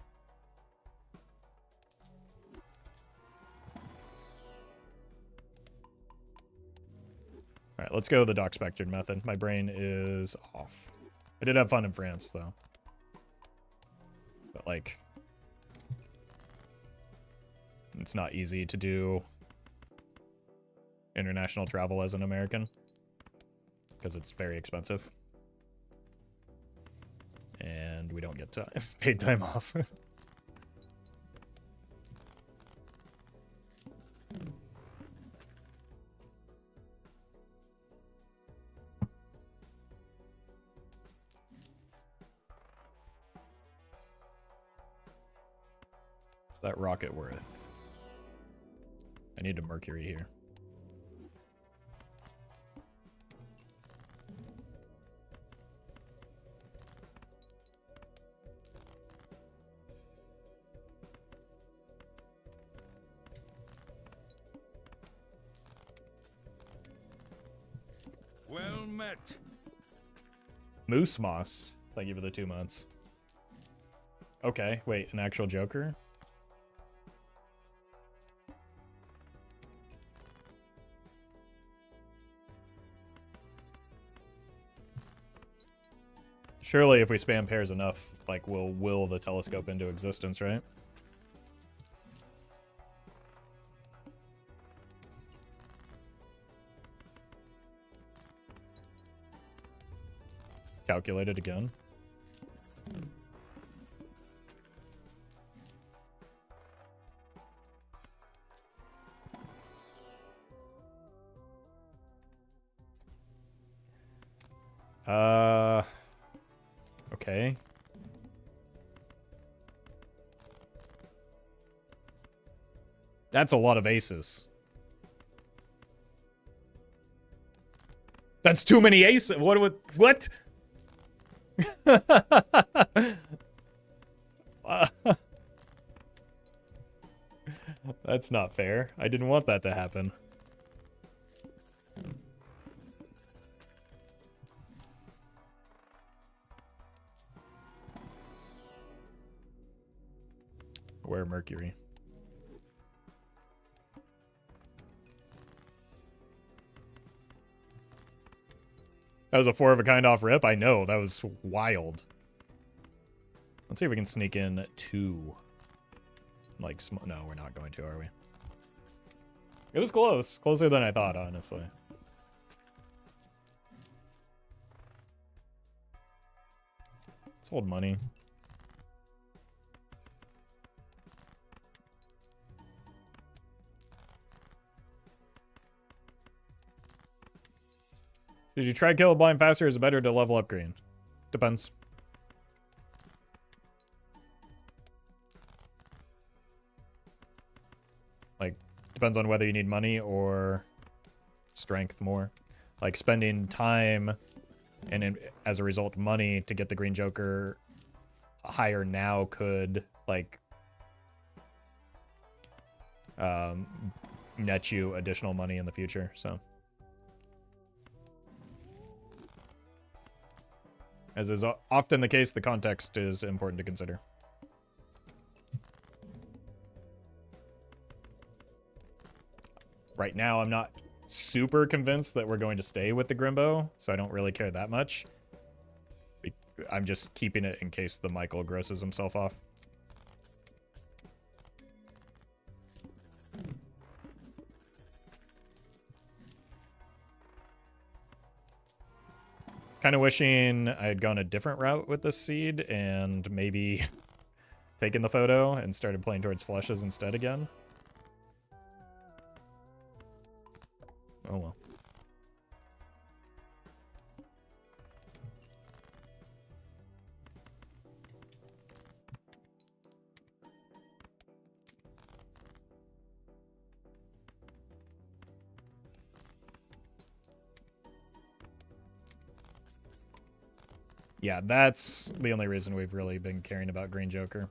All right, let's go the Doc Spectred method. My brain is off. I did have fun in France, though. But, like, it's not easy to do international travel as an American because it's very expensive. And we don't get paid time off. What's that rocket worth? I need a Mercury here. Well met. Moose Moss. Thank you for the 2 months. Okay, wait, an actual Joker? Surely if we spam pairs enough, like, we'll will the telescope into existence, right? Calculated again. Okay. That's a lot of aces. That's too many aces. What? That's not fair. I didn't want that to happen. Where Mercury? That was a 4 of a kind off rip. I know, that was wild. Let's see if we can sneak in 2. Like, no, we're not going to, are we? It was close. Closer than I thought, honestly. Let's hold money. Did you try kill a blind faster, or is it better to level up green? Depends. Like, depends on whether you need money or strength more. Like, spending time and as a result money to get the green Joker higher now could, like, net you additional money in the future, so. As is often the case, the context is important to consider. Right now, I'm not super convinced that we're going to stay with the Grimbo, so I don't really care that much. I'm just keeping it in case the Michael grosses himself off. Kind of wishing I had gone a different route with this seed and maybe taken the photo and started playing towards flushes instead again. Oh well. Yeah, that's the only reason we've really been caring about Green Joker.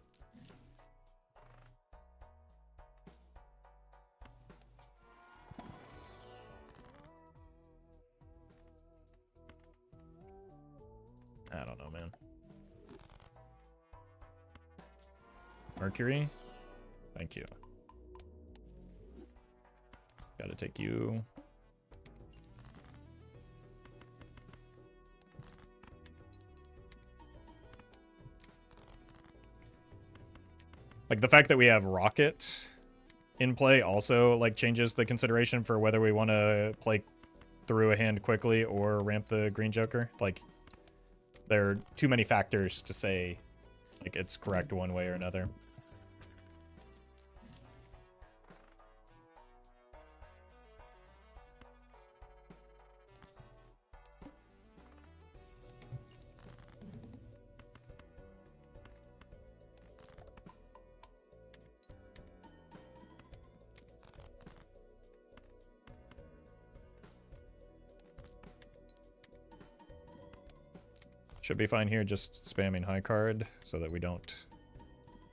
I don't know, man. Mercury? Thank you. Gotta take you. Like, the fact that we have Rocket in play also, like, changes the consideration for whether we want to play through a hand quickly or ramp the Green Joker. Like, there are too many factors to say, like, it's correct one way or another. Should be fine here, just spamming high card so that we don't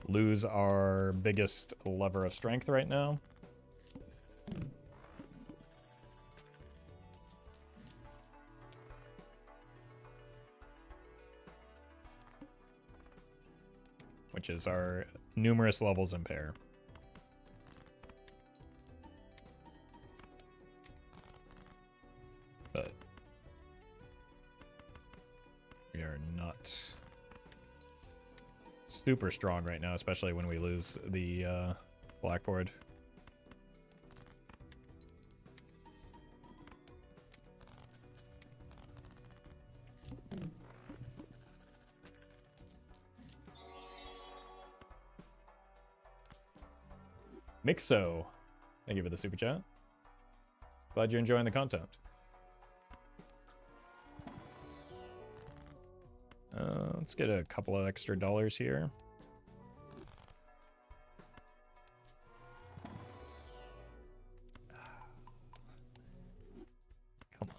lose our biggest lever of strength right now. Which is our numerous levels in pair. But we are not super strong right now, especially when we lose the blackboard. Mixo, thank you for the super chat. Glad you're enjoying the content. Let's get a couple of extra dollars here. Come on.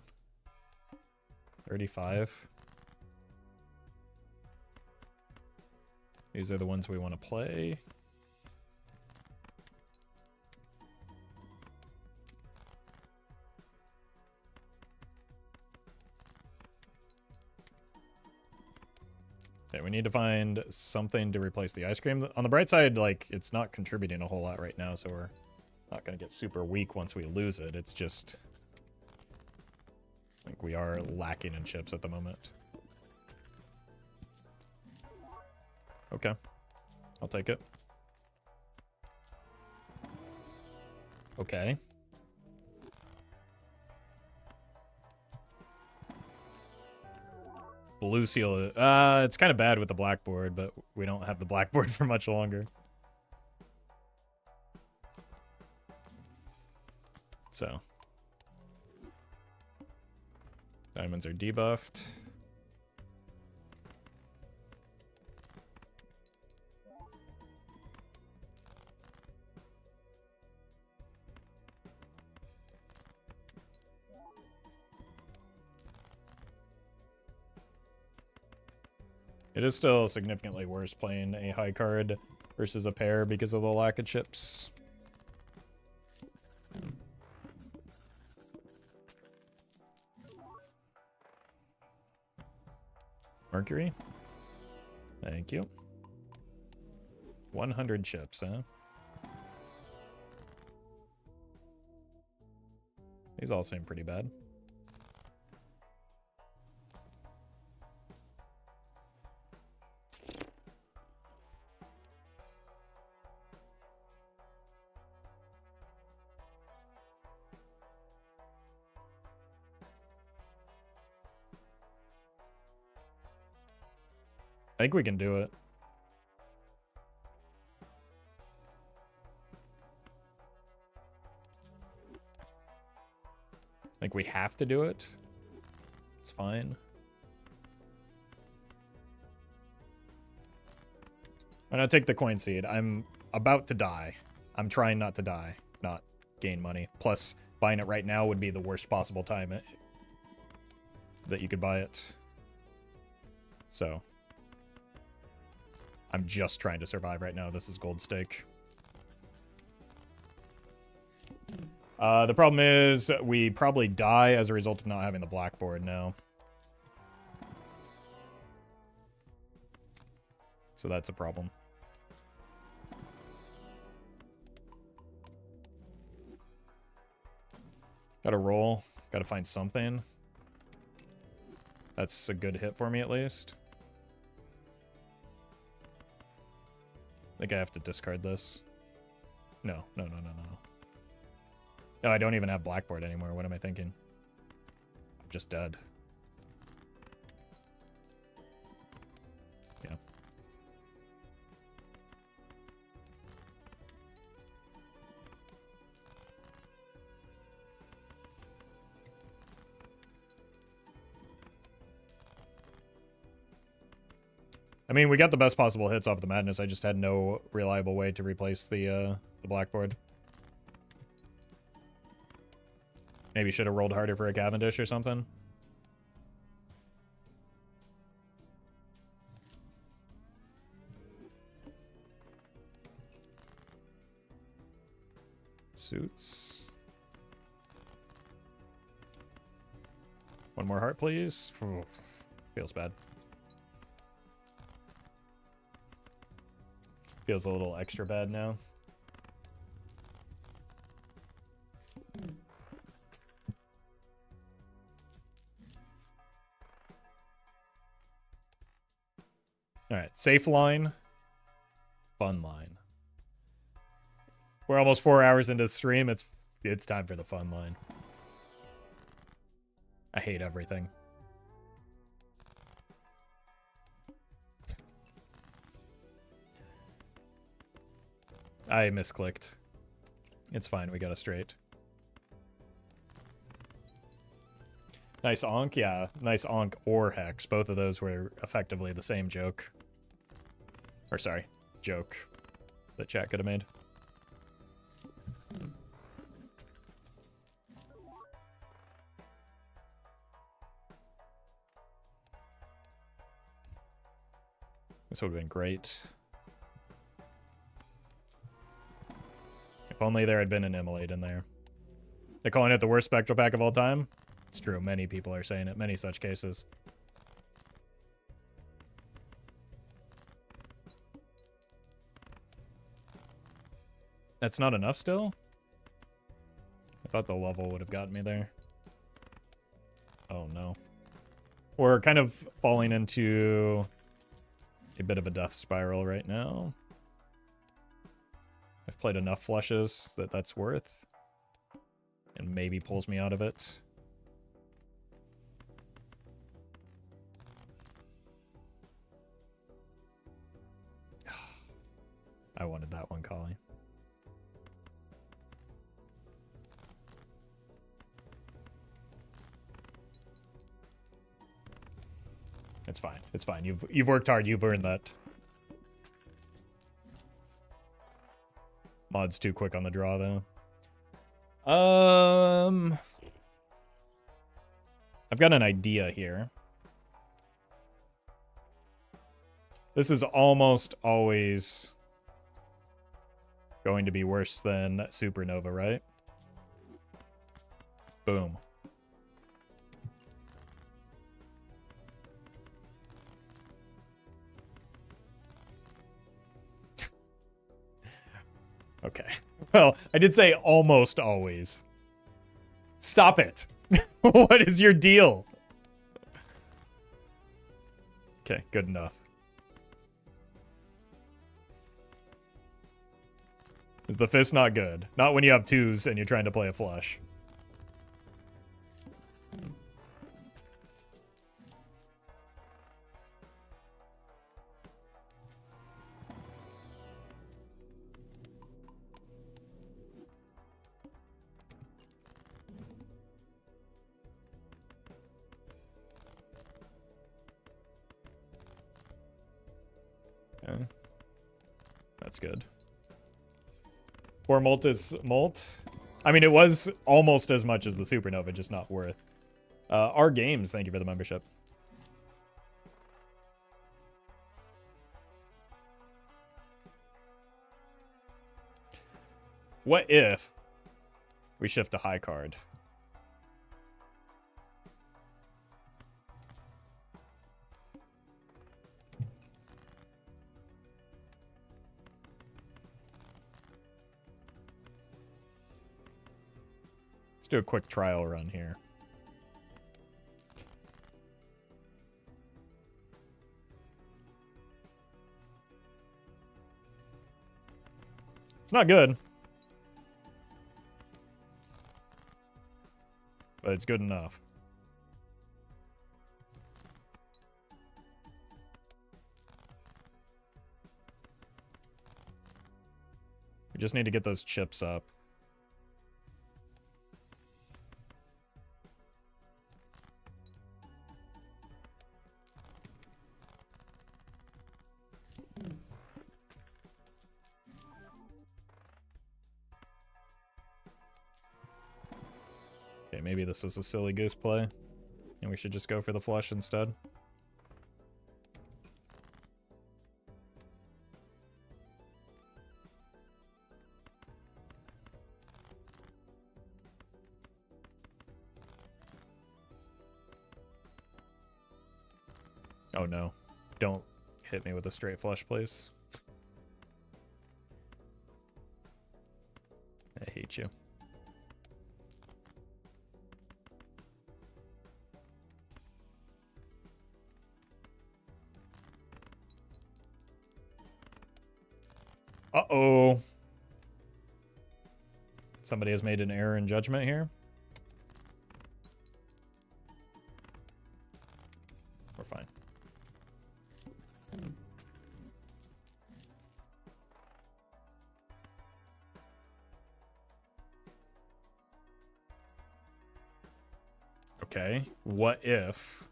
35. These are the ones we want to play. Okay, we need to find something to replace the ice cream. On the bright side, like, it's not contributing a whole lot right now, so we're not going to get super weak once we lose it. It's just, I think we are lacking in chips at the moment. Okay, I'll take it. Okay. Blue seal. It's kind of bad with the blackboard, but we don't have the blackboard for much longer. So. Diamonds are debuffed. It is still significantly worse playing a high card versus a pair because of the lack of chips. Mercury. Thank you. 100 chips, huh? These all seem pretty bad. I think we can do it. I think we have to do it. It's fine. I'm gonna take the coin seed. I'm about to die. I'm trying not to die, not gain money. Plus, buying it right now would be the worst possible time that you could buy it. So, I'm just trying to survive right now. This is gold stake. The problem is we probably die as a result of not having the blackboard now. So that's a problem. Gotta roll. Gotta find something. That's a good hit for me, at least. I think I have to discard this. No. No, I don't even have blackboard anymore. What am I thinking? I'm just dead. Yeah. I mean, we got the best possible hits off the madness. I just had no reliable way to replace the blackboard. Maybe should have rolled harder for a Cavendish or something. Suits. One more heart, please. Oof. Feels bad. Feels a little extra bad now. All right, safe line, fun line. We're almost 4 hours into the stream. It's time for the fun line. I hate everything. I misclicked. It's fine, we got it straight. Nice Onk, yeah. Nice Onk or Hex. Both of those were effectively the same joke. Or sorry, joke that chat could have made. This would have been great. If only there had been an Immolate in there. They're calling it the worst Spectral pack of all time? It's true, many people are saying it, many such cases. That's not enough still? I thought the level would have gotten me there. Oh no. We're kind of falling into a bit of a death spiral right now. I've played enough flushes that that's worth. And maybe pulls me out of it. I wanted that one, Collie. It's fine. It's fine. You've worked hard. You've earned that. Mod's too quick on the draw, though. I've got an idea here. This is almost always going to be worse than Supernova, right? Boom. Okay. Well, I did say almost always. Stop it. What is your deal? Okay, good enough. Is the fist not good? Not when you have twos and you're trying to play a flush. Okay. That's good. 4 molt is molt. I mean, it was almost as much as the supernova, just not worth. Our games, thank you for the membership. What if we shift a high card? Let's do a quick trial run here. It's not good. But it's good enough. We just need to get those chips up. Okay, maybe this was a silly goose play, and we should just go for the flush instead. Oh no, don't hit me with a straight flush, please. I hate you. Uh-oh. Somebody has made an error in judgment here. We're fine. Okay, what if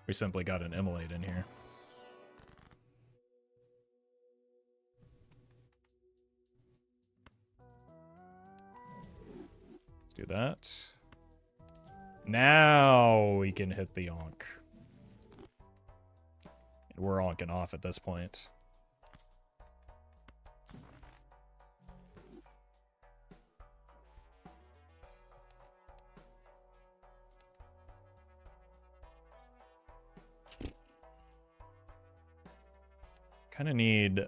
we simply got an immolate in here? Let's do that. Now we can hit the onk. And we're onking off at this point. Kind of need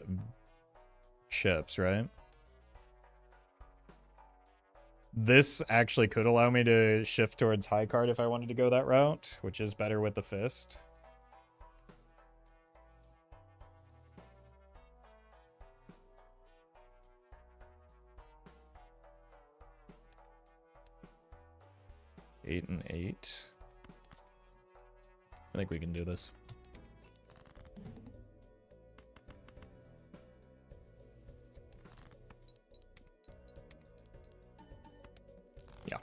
chips, right? This actually could allow me to shift towards high card if I wanted to go that route, which is better with the fist. Eight and 8. I think we can do this. Yeah.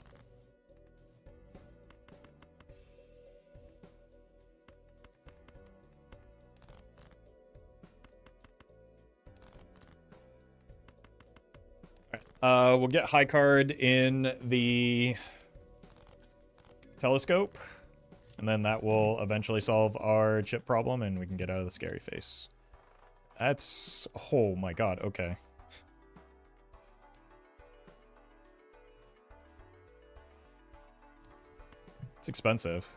All right. We'll get high card in the telescope, and then that will eventually solve our chip problem, and we can get out of the scary face. That's... oh my god, okay. It's expensive.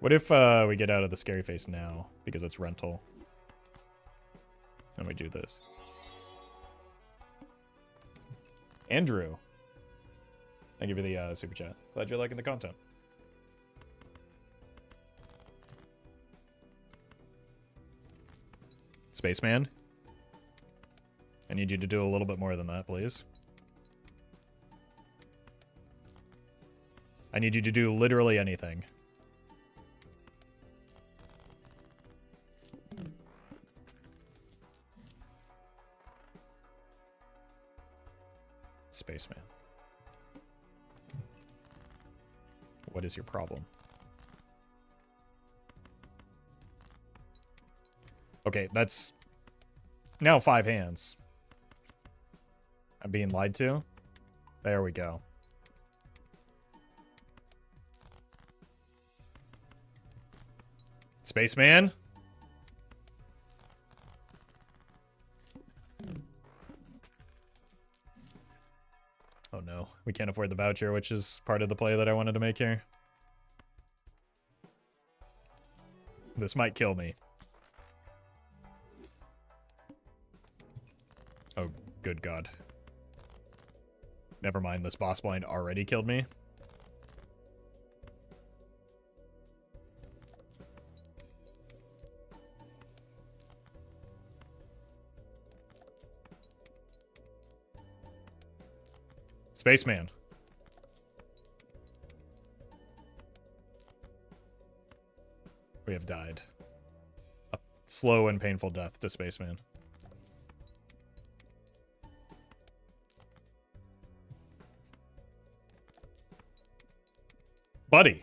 What if we get out of the scary face now, because it's rental? And we do this. Andrew. Thank you for the super chat. Glad you're liking the content. Spaceman. I need you to do a little bit more than that, please. I need you to do literally anything. Spaceman. What is your problem? Okay, that's now 5 hands. I'm being lied to. There we go. Spaceman? Oh no, we can't afford the voucher, which is part of the play that I wanted to make here. This might kill me. Oh, good God. Never mind, this boss blind already killed me. Spaceman. We have died. A slow and painful death to Spaceman. Buddy.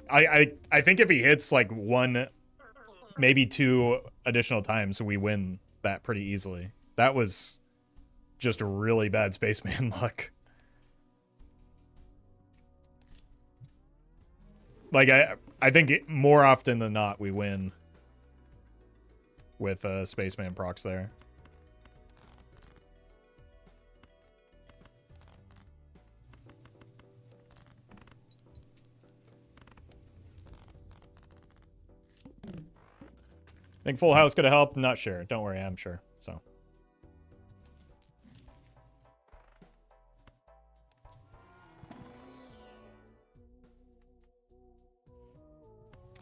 I think if he hits like 1, maybe 2 additional times, we win that pretty easily. That was just a really bad Spaceman luck. Like, I think more often than not, we win with Spaceman procs there. Think Full House could have helped? Not sure. Don't worry, I'm sure. So.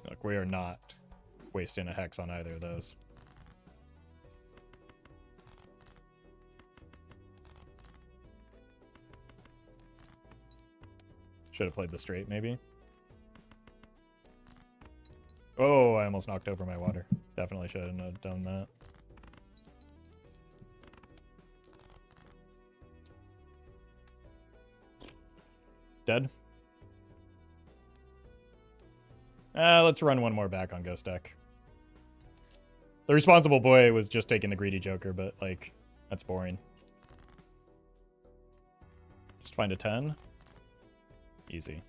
Look, we are not wasting a hex on either of those. Should have played the straight, maybe. Oh, I almost knocked over my water. Definitely shouldn't have done that. Dead? Let's run one more back on Ghost Deck. The responsible boy was just taking the greedy joker, but, like, that's boring. Just find a 10. Easy.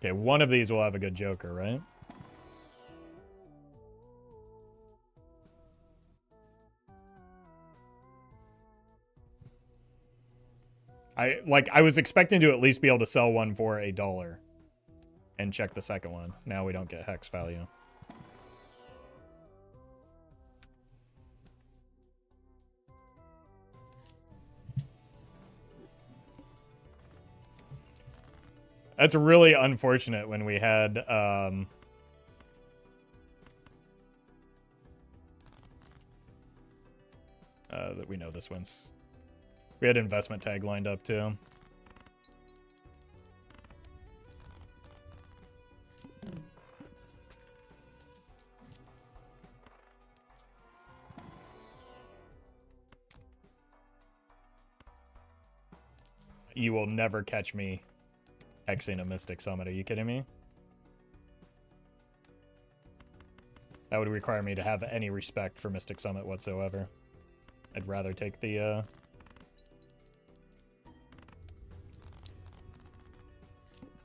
Okay, one of these will have a good joker, right? I was expecting to at least be able to sell one for $1 and check the second one. Now we don't get hex value. That's really unfortunate when we had that we know this wins. We had investment tag lined up too. You will never catch me hexing a Mystic Summit. Are you kidding me? That would require me to have any respect for Mystic Summit whatsoever. I'd rather take the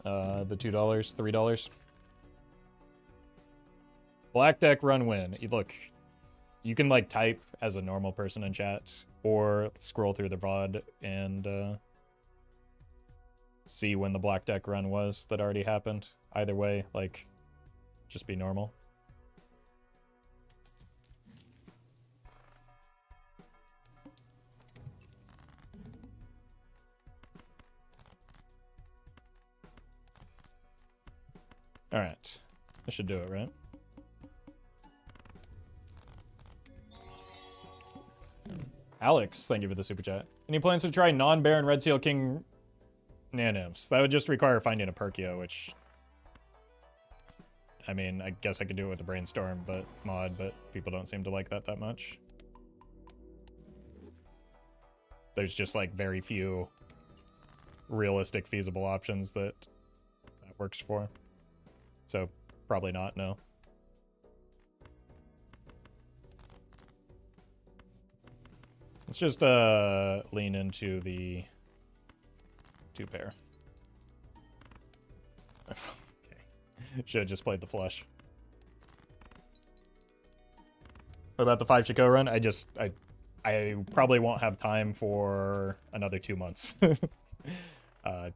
$2, $3. Black deck run win. Look, you can like type as a normal person in chat or scroll through the VOD and see when the black deck run was that already happened. either way, like, just be normal. All right, that should do it, right? Alex, thank you for the super chat. Any plans to try non-Baron Red Seal King Nanims? That would just require finding a Perkio, which, I mean, I guess I could do it with the Brainstorm mod, but people don't seem to like that much. There's just like very few realistic feasible options that works for. So probably not, no. Let's just lean into the 2-pair. Okay. Should have just played the flush. What about the 5 Chico run? I probably won't have time for another 2 months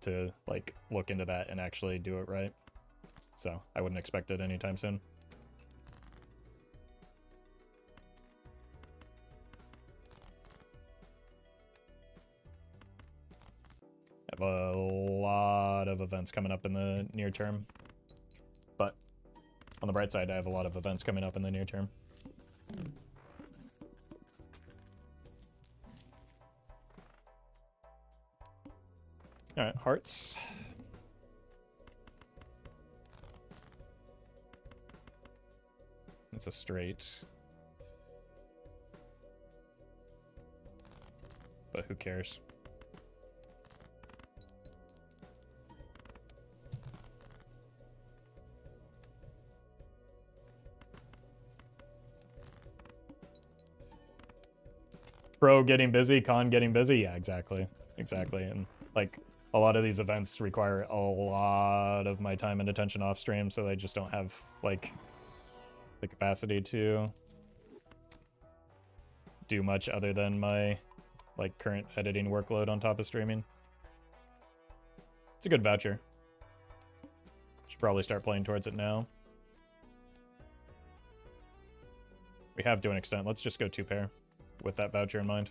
to like look into that and actually do it right. So I wouldn't expect it anytime soon. I have a lot of events coming up in the near term. But on the bright side, I have a lot of events coming up in the near term. All right, hearts. It's a straight. But who cares? Pro getting busy, con getting busy. Yeah, exactly. Exactly. And like a lot of these events require a lot of my time and attention off stream, so I just don't have like the capacity to do much other than my like current editing workload on top of streaming. It's a good voucher. Should probably start playing towards it now. We have to an extent. Let's just go 2-pair with that voucher in mind.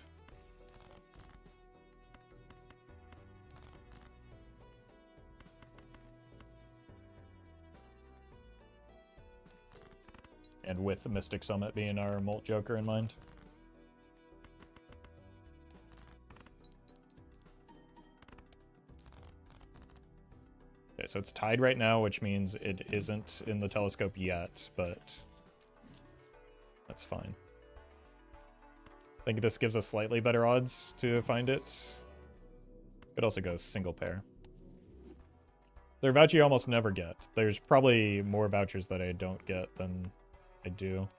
And with the Mystic Summit being our Molt Joker in mind. Okay, so it's tied right now, which means it isn't in the telescope yet, but that's fine. I think this gives us slightly better odds to find it. Could also go single pair. Their voucher you almost never get. There's probably more vouchers that I don't get than I do.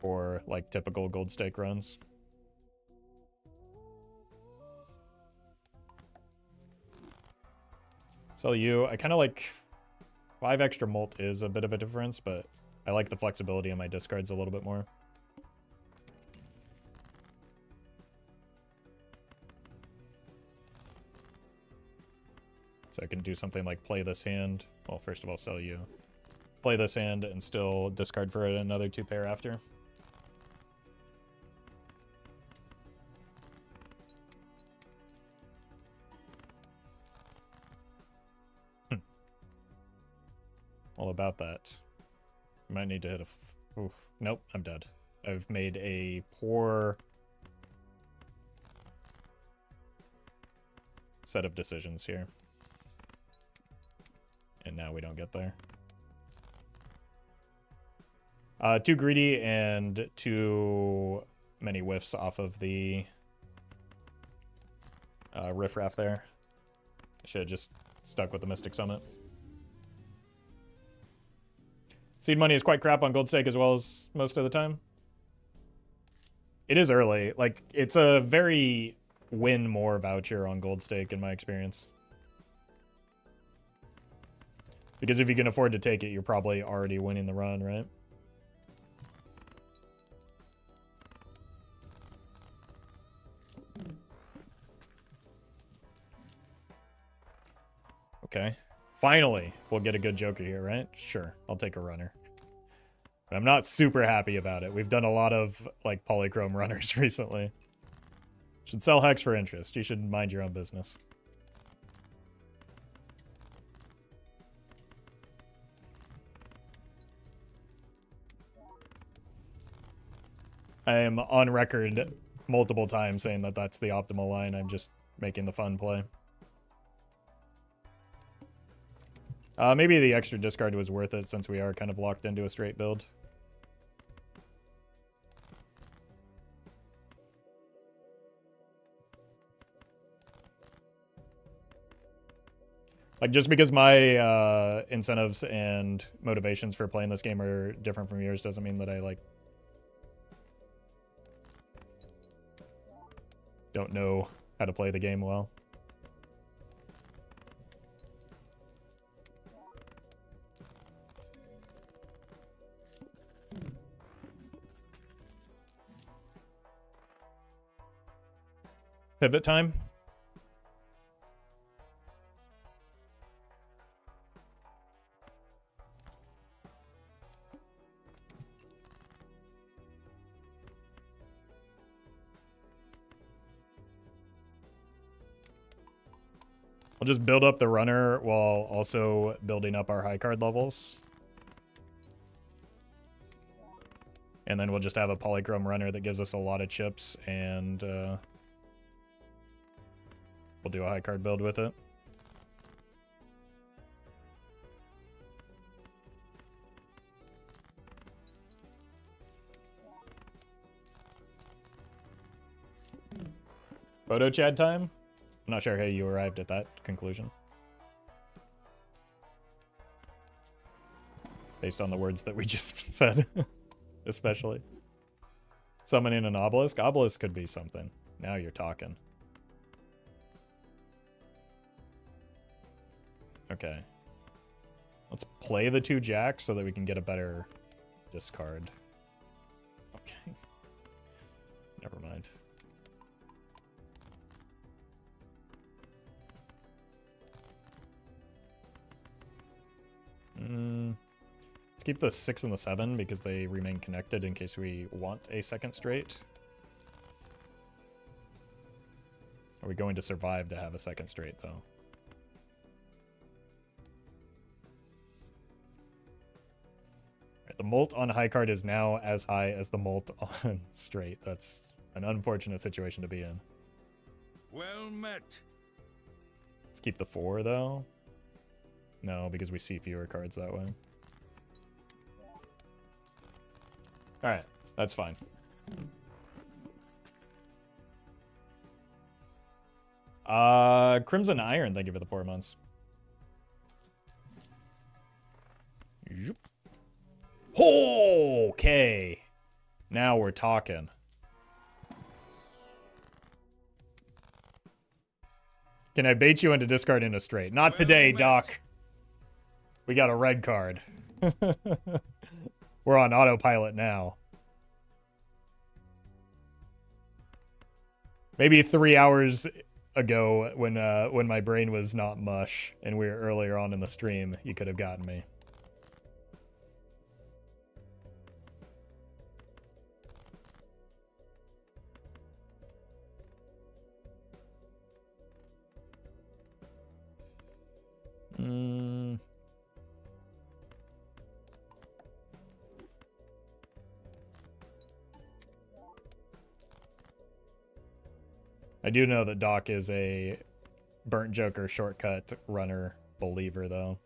Or like typical gold stake runs. So I kind of like 5 extra molt is a bit of a difference, but I like the flexibility in my discards a little bit more. So I can do something like play this hand. Well, first of all, sell you. Play this hand and still discard for another 2-pair after. All about that. I might need to hit a... Oof. Nope, I'm dead. I've made a poor set of decisions here. And now we don't get there. Too greedy and too many whiffs off of the riffraff there. I should have just stuck with the Mystic Summit. Seed money is quite crap on gold stake as well as most of the time. It is early. Like, it's a very win more voucher on gold stake in my experience. Because if you can afford to take it, you're probably already winning the run, right? Okay. Finally, we'll get a good Joker here, right? Sure, I'll take a runner. But I'm not super happy about it. We've done a lot of, like, polychrome runners recently. Should sell Hex for interest. You should mind your own business. I am on record multiple times saying that that's the optimal line. I'm just making the fun play. Maybe the extra discard was worth it since we are kind of locked into a straight build. Like, just because my incentives and motivations for playing this game are different from yours doesn't mean that I, like, don't know how to play the game well. Pivot time. I'll just build up the runner while also building up our high card levels. And then we'll just have a polychrome runner that gives us a lot of chips, and we'll do a high card build with it. Photo Chad time? I'm not sure how you arrived at that conclusion. Based on the words that we just said, especially. Summoning an obelisk? Obelisk could be something. Now you're talking. Okay. Let's play the 2 jacks so that we can get a better discard. Okay. Never mind. Let's keep the 6 and the 7 because they remain connected in case we want a second straight. Are we going to survive to have a second straight, though? Right, the molt on high card is now as high as the molt on straight. That's an unfortunate situation to be in. Well met. Let's keep the 4, though. No, because we see fewer cards that way. Alright, that's fine. Crimson Iron, thank you for the 4 months. Yep. Okay. Now we're talking. Can I bait you into discarding a straight? Not today, Doc. We got a red card. We're on autopilot now. Maybe 3 hours ago when my brain was not mush and we were earlier on in the stream, you could have gotten me. I do know that Doc is a Burnt Joker shortcut runner believer, though.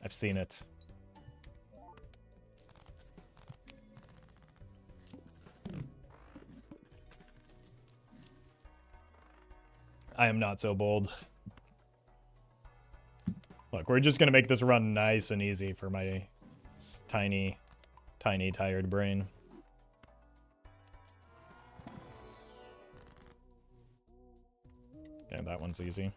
I've seen it. I am not so bold. Look, we're just going to make this run nice and easy for my tiny, tired brain. Okay, that one's easy.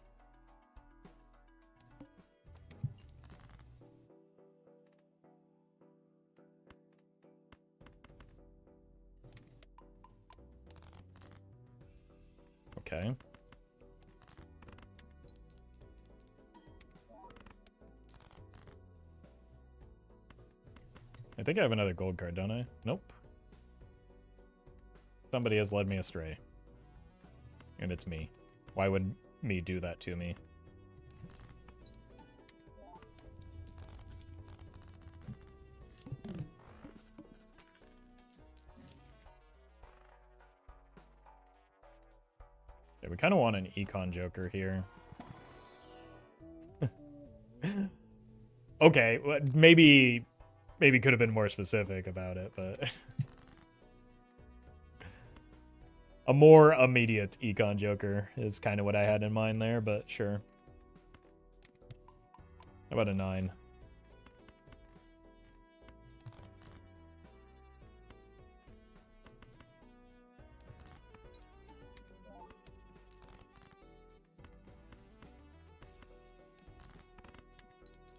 Okay. I think I have another gold card, don't I? Nope. Somebody has led me astray. And it's me. Why would me do that to me? Yeah, we kind of want an econ joker here. Okay, well, maybe could have been more specific about it, but a more immediate econ joker is kind of what I had in mind there, but sure. How about a 9?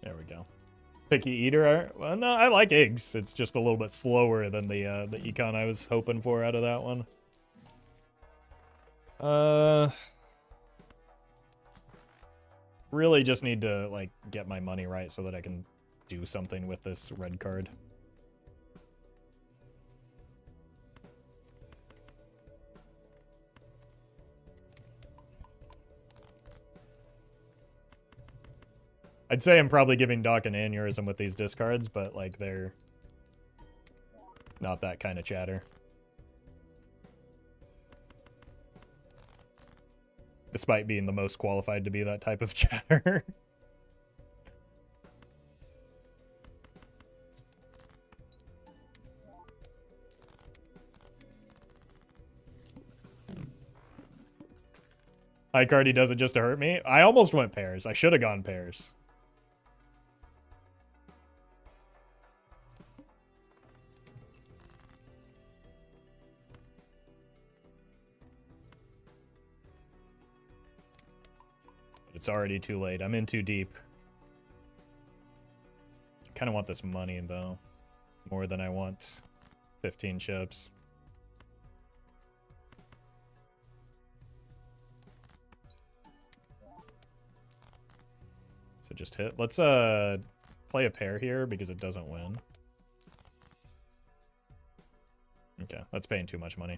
There we go. Picky eater. Well, no, I like eggs. It's just a little bit slower than the econ I was hoping for out of that one. Really just need to like get my money right so that I can do something with this red card. I'd say I'm probably giving Doc an aneurysm with these discards, but like they're not that kind of chatter. Despite being the most qualified to be that type of chatter. Icardi does it just to hurt me. I almost went pairs. I should have gone pairs. It's already too late. I'm in too deep. I kind of want this money, though. More than I want 15 chips. So just hit. Let's play a pair here because it doesn't win. Okay, that's paying too much money.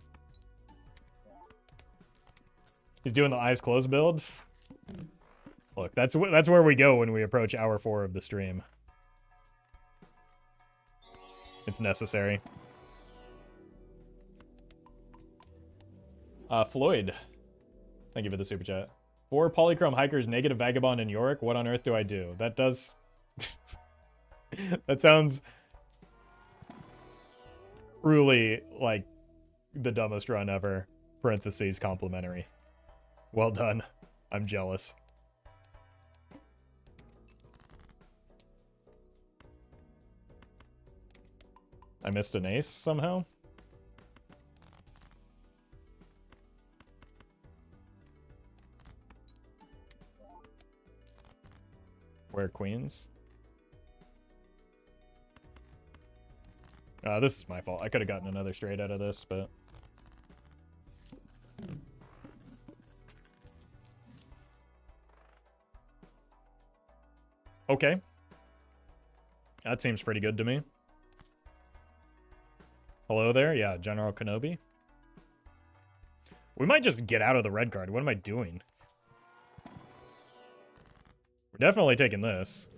He's doing the eyes closed build. Look, that's where we go when we approach hour 4 of the stream. It's necessary. Floyd. Thank you for the super chat. 4 polychrome hikers, negative vagabond in Yorick. What on earth do I do? That does... that sounds... truly like the dumbest run ever. Parentheses complimentary. Well done. I'm jealous. I missed an ace somehow. Where queens? This is my fault. I could have gotten another straight out of this, but... Okay. That seems pretty good to me. Hello there? Yeah, General Kenobi. We might just get out of the red card. What am I doing? We're definitely taking this.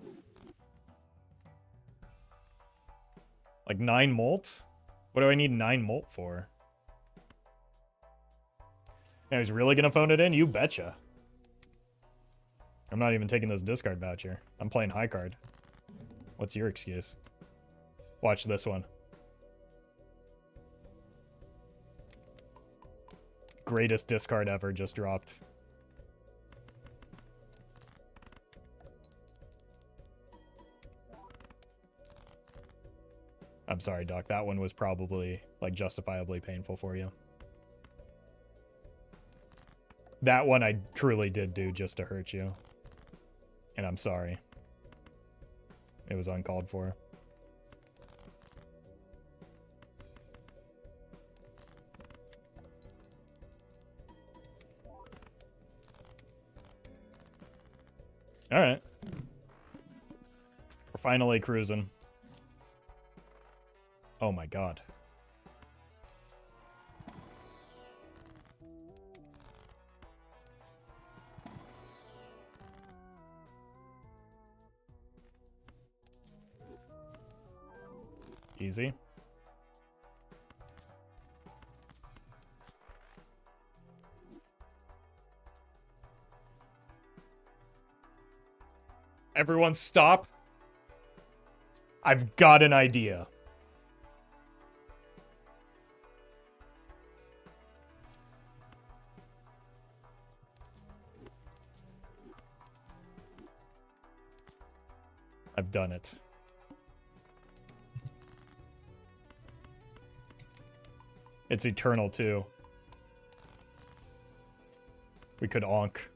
Like 9 molt? What do I need 9 molt for? Now he's really gonna phone it in? You betcha. I'm not even taking this discard voucher. I'm playing high card. What's your excuse? Watch this one. Greatest discard ever just dropped. I'm sorry, Doc. That one was probably, like, justifiably painful for you. That one I truly did do just to hurt you. And I'm sorry. It was uncalled for. All right. We're finally cruising. Oh my god. Easy. Everyone stop. I've got an idea. I've done it. It's eternal, too. We could onk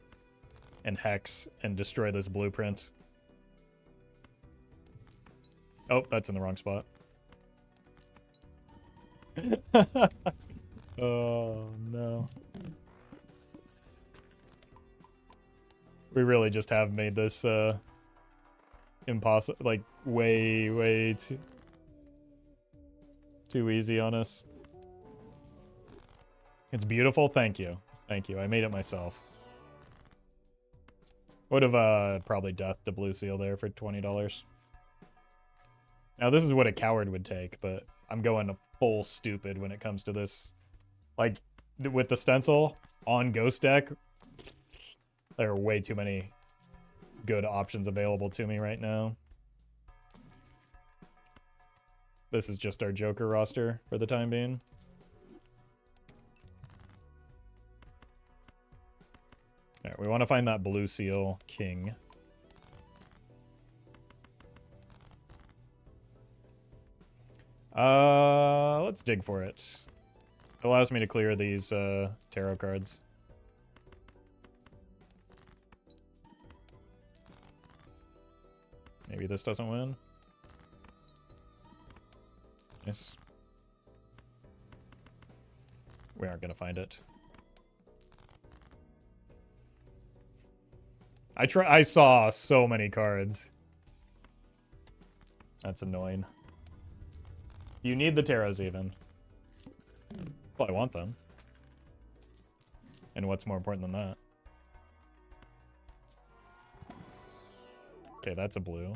and hex and destroy this blueprint. Oh, that's in the wrong spot. Oh, no. We really just have made this, impossible, like, way too easy on us. It's beautiful. Thank you. Thank you. I made it myself. Would have probably deathed the blue seal there for $20. Now this is what a coward would take, but I'm going full stupid when it comes to this. Like, with the stencil on Ghost deck, there are way too many good options available to me right now. This is just our Joker roster for the time being. Alright, we want to find that blue seal king. Let's dig for it. It allows me to clear these tarot cards. Maybe this doesn't win. Nice. We aren't gonna find it. I saw so many cards. That's annoying. You need the tarots even. Well, I want them. And what's more important than that? Okay, that's a blue.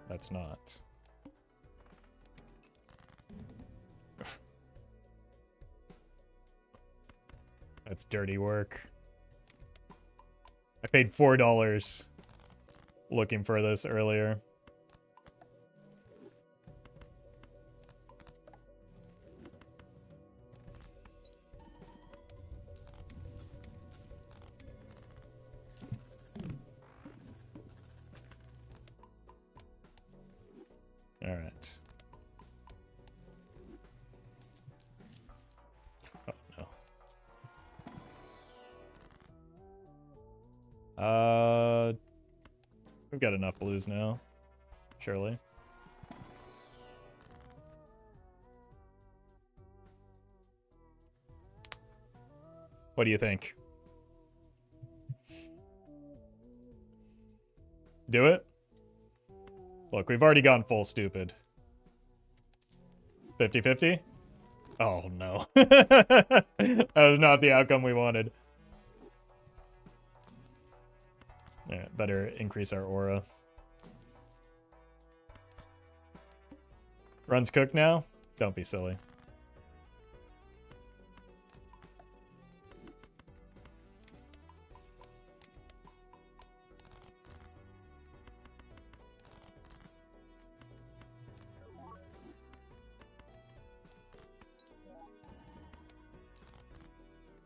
That's not. That's dirty work. I paid $4 looking for this earlier. All right. Oh, no. We've got enough blues now, surely. What do you think? Do it? Look, we've already gone full stupid. 50-50? Oh, no. That was not the outcome we wanted. Yeah, better increase our aura. Run's cooked now? Don't be silly.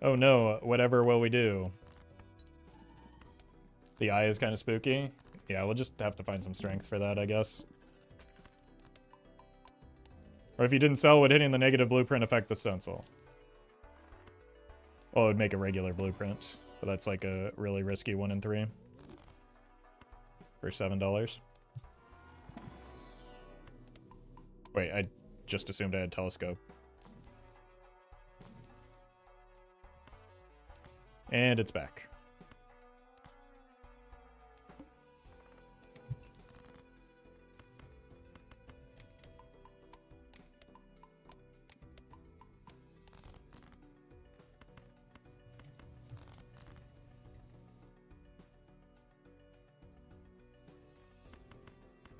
Oh no, whatever will we do? The eye is kind of spooky. Yeah, we'll just have to find some strength for that, I guess. Or if you didn't sell, would hitting the negative blueprint affect the stencil? Well, it would make a regular blueprint, but that's like a really risky 1 in 3 for $7. Wait, I just assumed I had telescope. And it's back.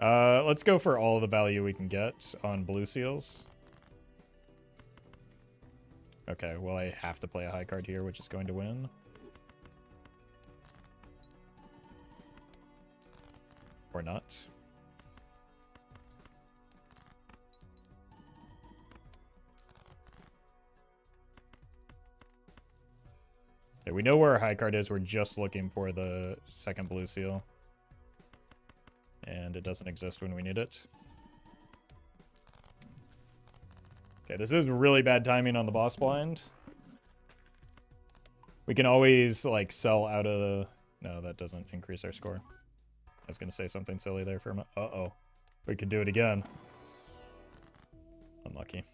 Let's go for all the value we can get on blue seals. Okay, well, I have to play a high card here, which is going to win. Or not. Okay, we know where our high card is. We're just looking for the second blue seal. And it doesn't exist when we need it. Okay, this is really bad timing on the boss blind. We can always, like, sell out of the... No, that doesn't increase our score. I was going to say something silly there for a minute. Uh-oh. We could do it again. Unlucky.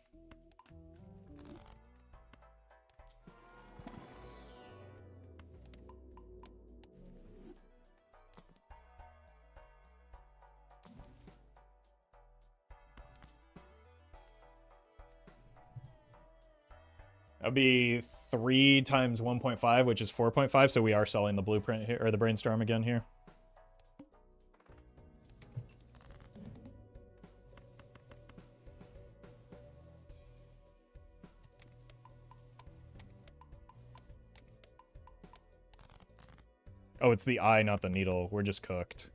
That'd be 3 times 1.5, which is 4.5, so we are selling the blueprint here, or the brainstorm again here. Oh, it's the eye, not the needle. We're just cooked.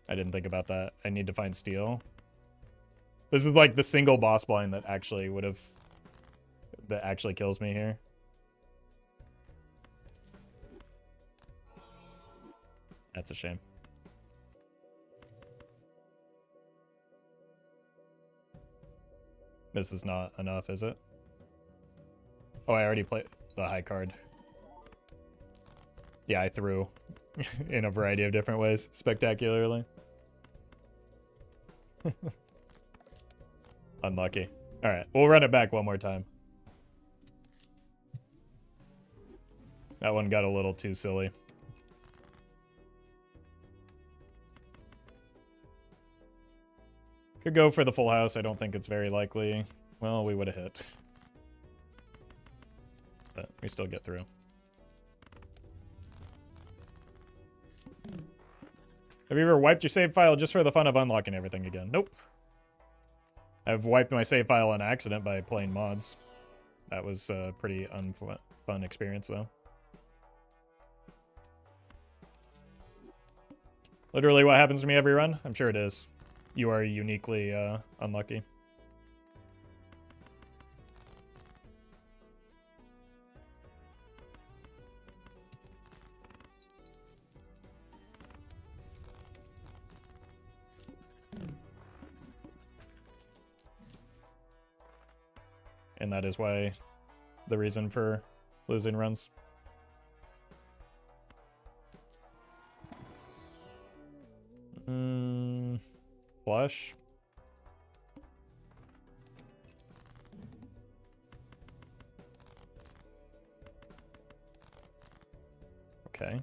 I didn't think about that. I need to find steel. This is like the single boss blind that actually would have... that actually kills me here. That's a shame. This is not enough, is it? Oh, I already played the high card. Yeah, I threw in a variety of different ways, spectacularly. Unlucky. All right, we'll run it back one more time. That one got a little too silly. Could go for the full house. I don't think it's very likely. Well, we would have hit. But we still get through. Have you ever wiped your save file just for the fun of unlocking everything again? Nope. I've wiped my save file on accident by playing mods. That was a pretty fun experience, though. Literally what happens to me every run? I'm sure it is. You are uniquely unlucky. And that is why the reason for losing runs. Flush. Okay.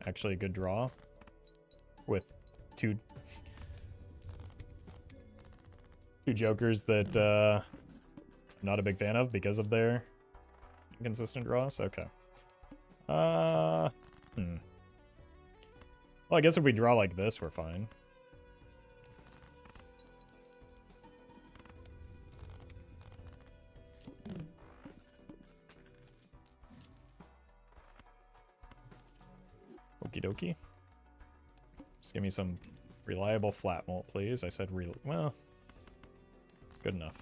Actually a good draw. With two jokers that I'm not a big fan of because of their inconsistent draws. Okay. Well, I guess if we draw like this, we're fine. Okie dokie. Just give me some reliable flat malt, please. I said real. Well, good enough.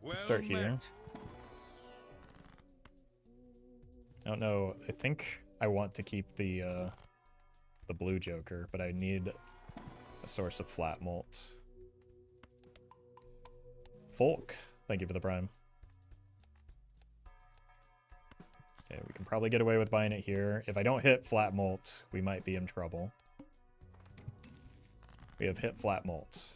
Let's start here. I don't know. I think I want to keep the blue joker, but I need a source of flat malt. Folk, thank you for the prime. Okay, we can probably get away with buying it here. If I don't hit flat malt, we might be in trouble. We have hit flat malt.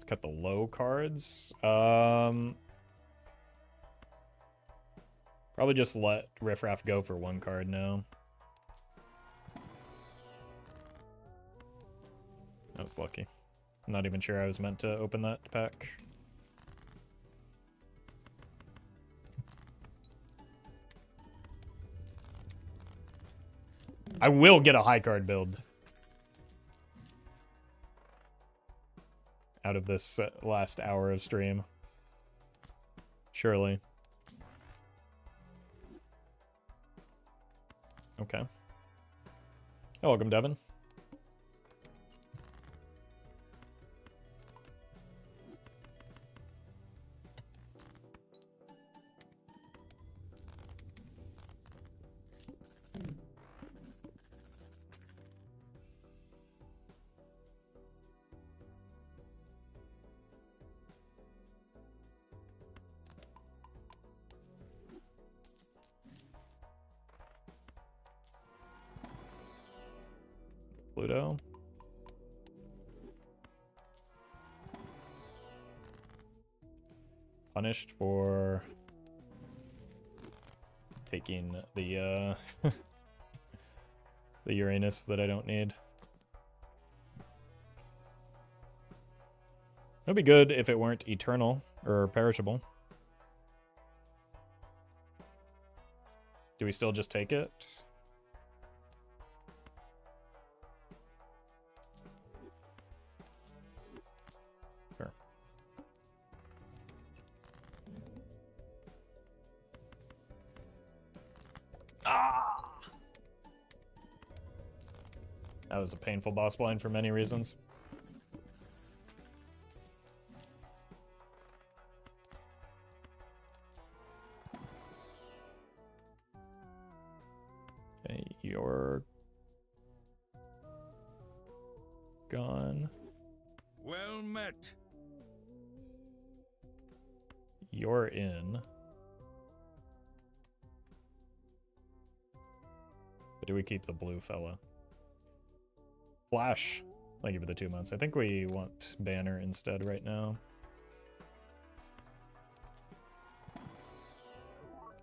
Let's cut the low cards. Probably just let Riff Raff go for one card now. I was lucky. I'm not even sure I was meant to open that pack. I will get a high card build out of this last hour of stream. Surely. Okay. Oh, welcome, Devin. Pluto. Punished for taking the the Uranus that I don't need. It'd be good if it weren't eternal or perishable. Do we still just take it? Sure. Ah! That was a painful boss blind for many reasons. Okay, you're gone. Well met. You're in. But do we keep the blue fella? Flash. Thank you for the 2 months. I think we want Banner instead right now.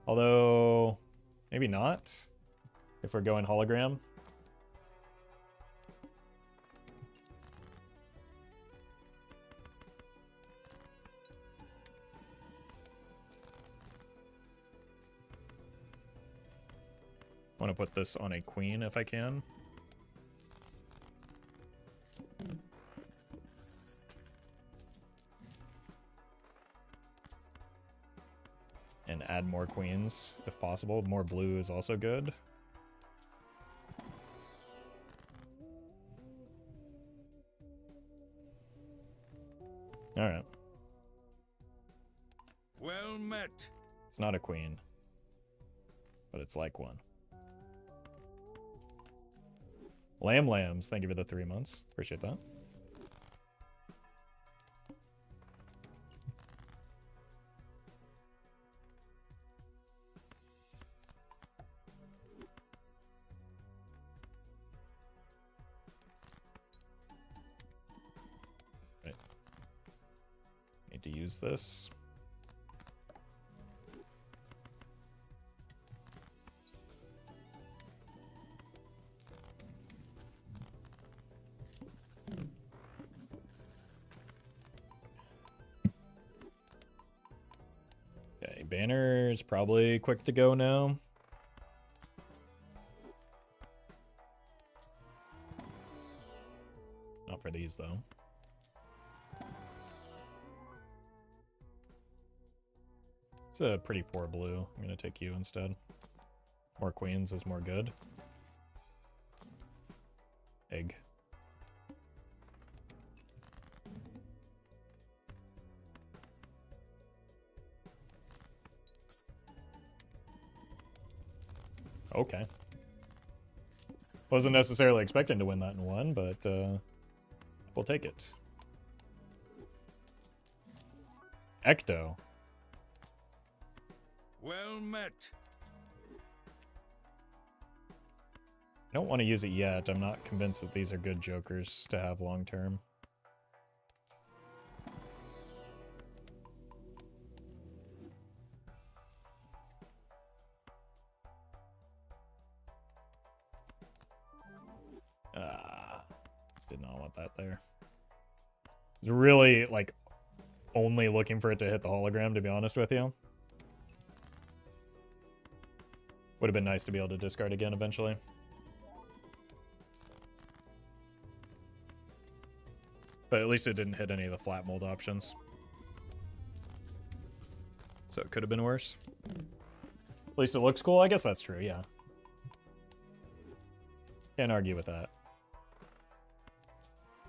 Although, maybe not. If we're going hologram. I want to put this on a queen if I can. And add more queens if possible. More blue is also good. All right. Well met. It's not a queen, but it's like one. Lambs, thank you for the 3 months. Appreciate that. Right. Need to use this. Okay, Banner is probably quick to go now. Not for these, though. It's a pretty poor blue. I'm going to take you instead. More queens is more good. Egg. Okay. Wasn't necessarily expecting to win that in one, but we'll take it. Ecto. Well met. I don't want to use it yet. I'm not convinced that these are good jokers to have long term. Did not want that there. I was really, like, only looking for it to hit the hologram, to be honest with you. Would have been nice to be able to discard again eventually. But at least it didn't hit any of the flat mold options. So it could have been worse. At least it looks cool. I guess that's true, yeah. Can't argue with that.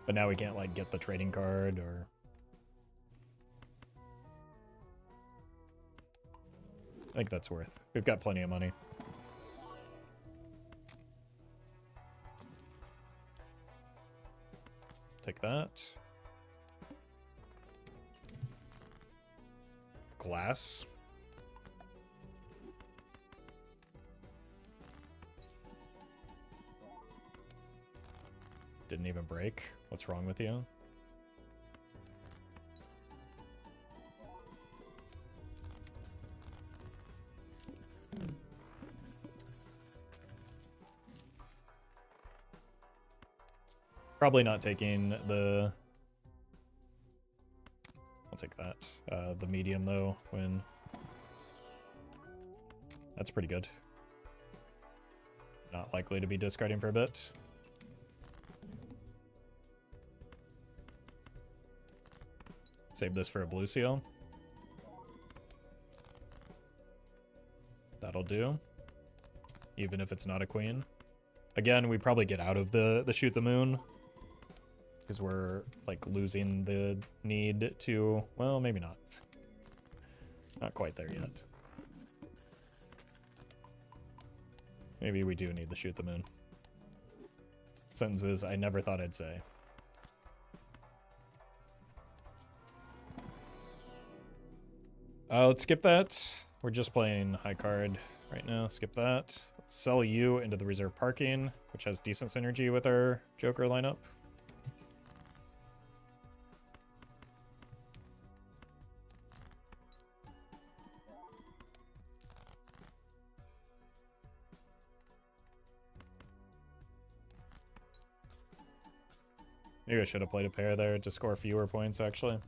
But now we can't, like, get the trading card or... I think that's worth. We've got plenty of money. Take that. Glass. Didn't even break. What's wrong with you? Probably not taking the... I'll take that. The medium, though, when... That's pretty good. Not likely to be discarding for a bit. Save this for a blue seal. That'll do. Even if it's not a queen. Again, we probably get out of the shoot the moon. Because we're, like, losing the need to... Well, maybe not. Not quite there yet. Maybe we do need to shoot the moon. Sentences I never thought I'd say. Let's skip that. We're just playing high card right now. Skip that. Let's sell you into the reserve parking, which has decent synergy with our Joker lineup. Maybe I should have played a pair there to score fewer points, actually.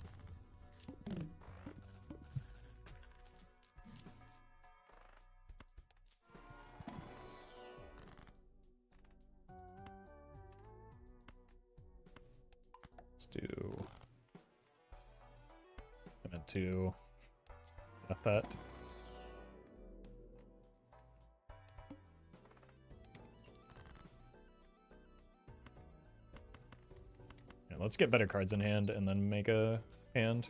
Let's do... I meant to... Not that. Let's get better cards in hand and then make a hand.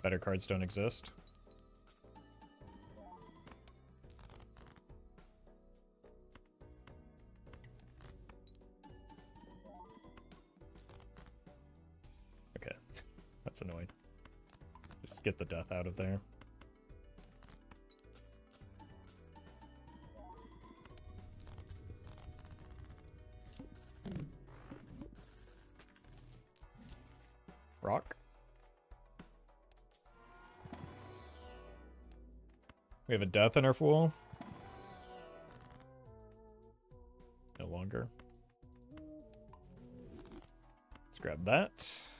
Better cards don't exist. Okay, that's annoying. Just get the death out of there. Rock. We have a death in our fool. No longer. Let's grab that.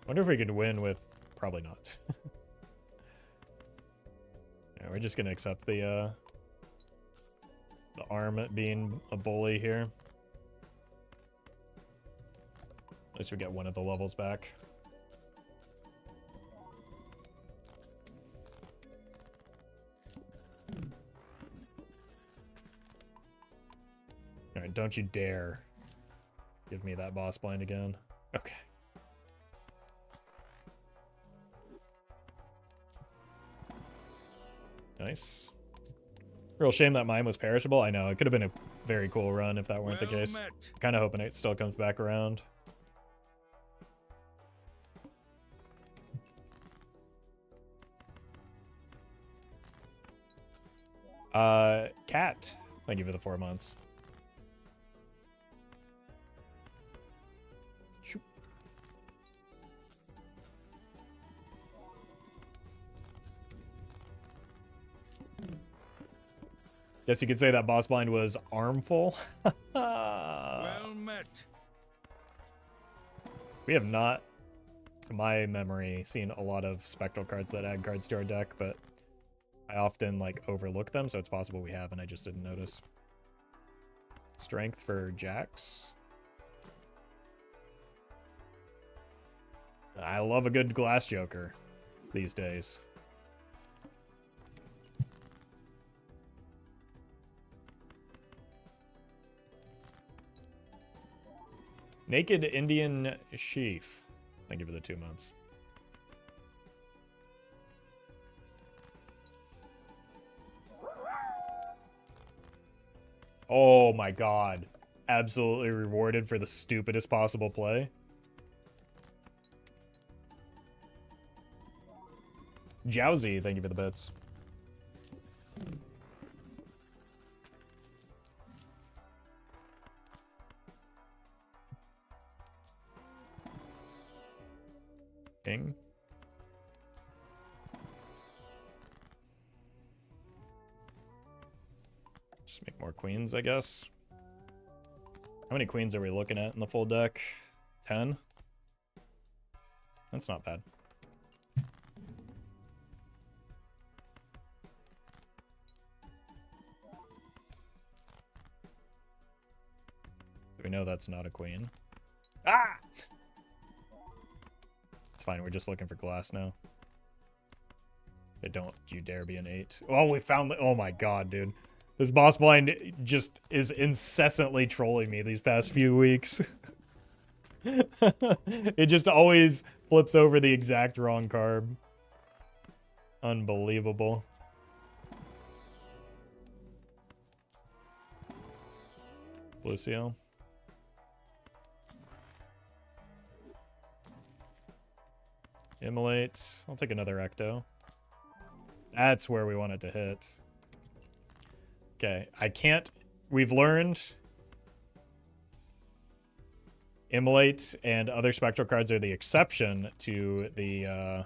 Wonder if we could win with... Probably not. Yeah, we're just gonna accept the arm being a bully here. At least we get one of the levels back. Alright, don't you dare give me that boss blind again. Okay. Nice. Real shame that mine was perishable. I know, it could have been a very cool run if that weren't the case. Kind of hoping it still comes back around. Cat. Thank you for the 4 months. Guess you could say that boss blind was armful. Well met. We have not, to my memory, seen a lot of spectral cards that add cards to our deck, but I often like overlook them, so it's possible we have and I just didn't notice. Strength for Jax. I love a good glass joker these days. Naked Indian Sheaf. Thank you for the 2 months. Oh my god. Absolutely rewarded for the stupidest possible play. Jowsy, thank you for the bits. King. Just make more queens, I guess. How many queens are we looking at in the full deck? 10? That's not bad. We know that's not a queen. Ah! It's fine, we're just looking for glass now. Don't you dare be an 8. Oh, we found the... Oh my god, dude. This boss blind just is incessantly trolling me these past few weeks. It just always flips over the exact wrong card. Unbelievable. Lucio. Immolate. I'll take another Ecto. That's where we want it to hit. Okay, I can't... We've learned... Immolate and other spectral cards are the exception to the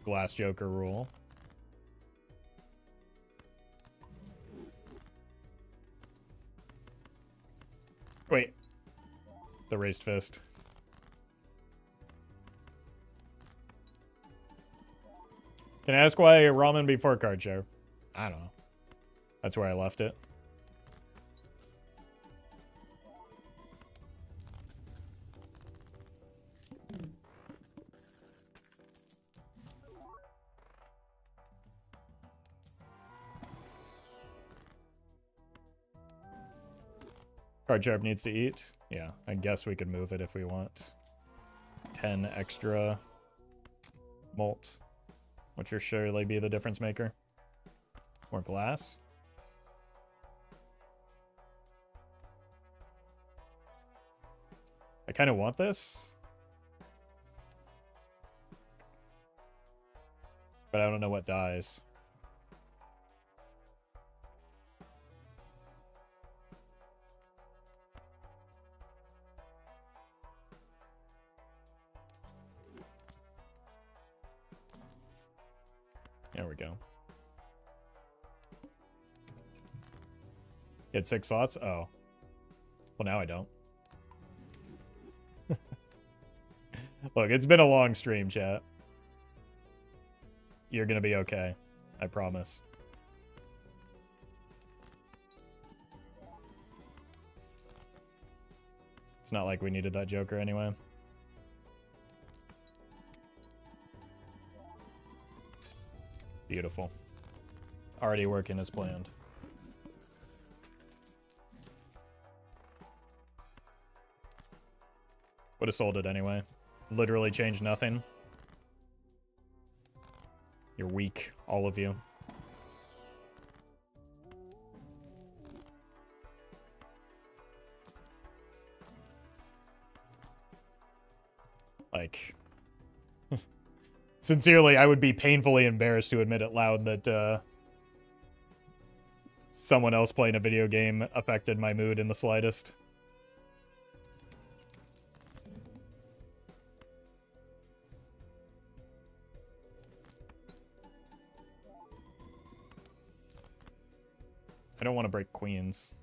Glass Joker rule. Wait. The raised fist. Can I ask why ramen before card share? I don't know. That's where I left it. Card sharp needs to eat. Yeah, I guess we could move it if we want. 10 extra malt, which will surely be the difference maker. More glass. I kind of want this, but I don't know what dies. There we go. You had 6 slots? Oh. Well, now I don't. Look, it's been a long stream, chat. You're gonna be okay. I promise. It's not like we needed that Joker anyway. Beautiful. Already working as planned. Would have sold it anyway. Literally changed nothing. You're weak, all of you. Like... Sincerely, I would be painfully embarrassed to admit it loud that someone else playing a video game affected my mood in the slightest. I don't want to break queens.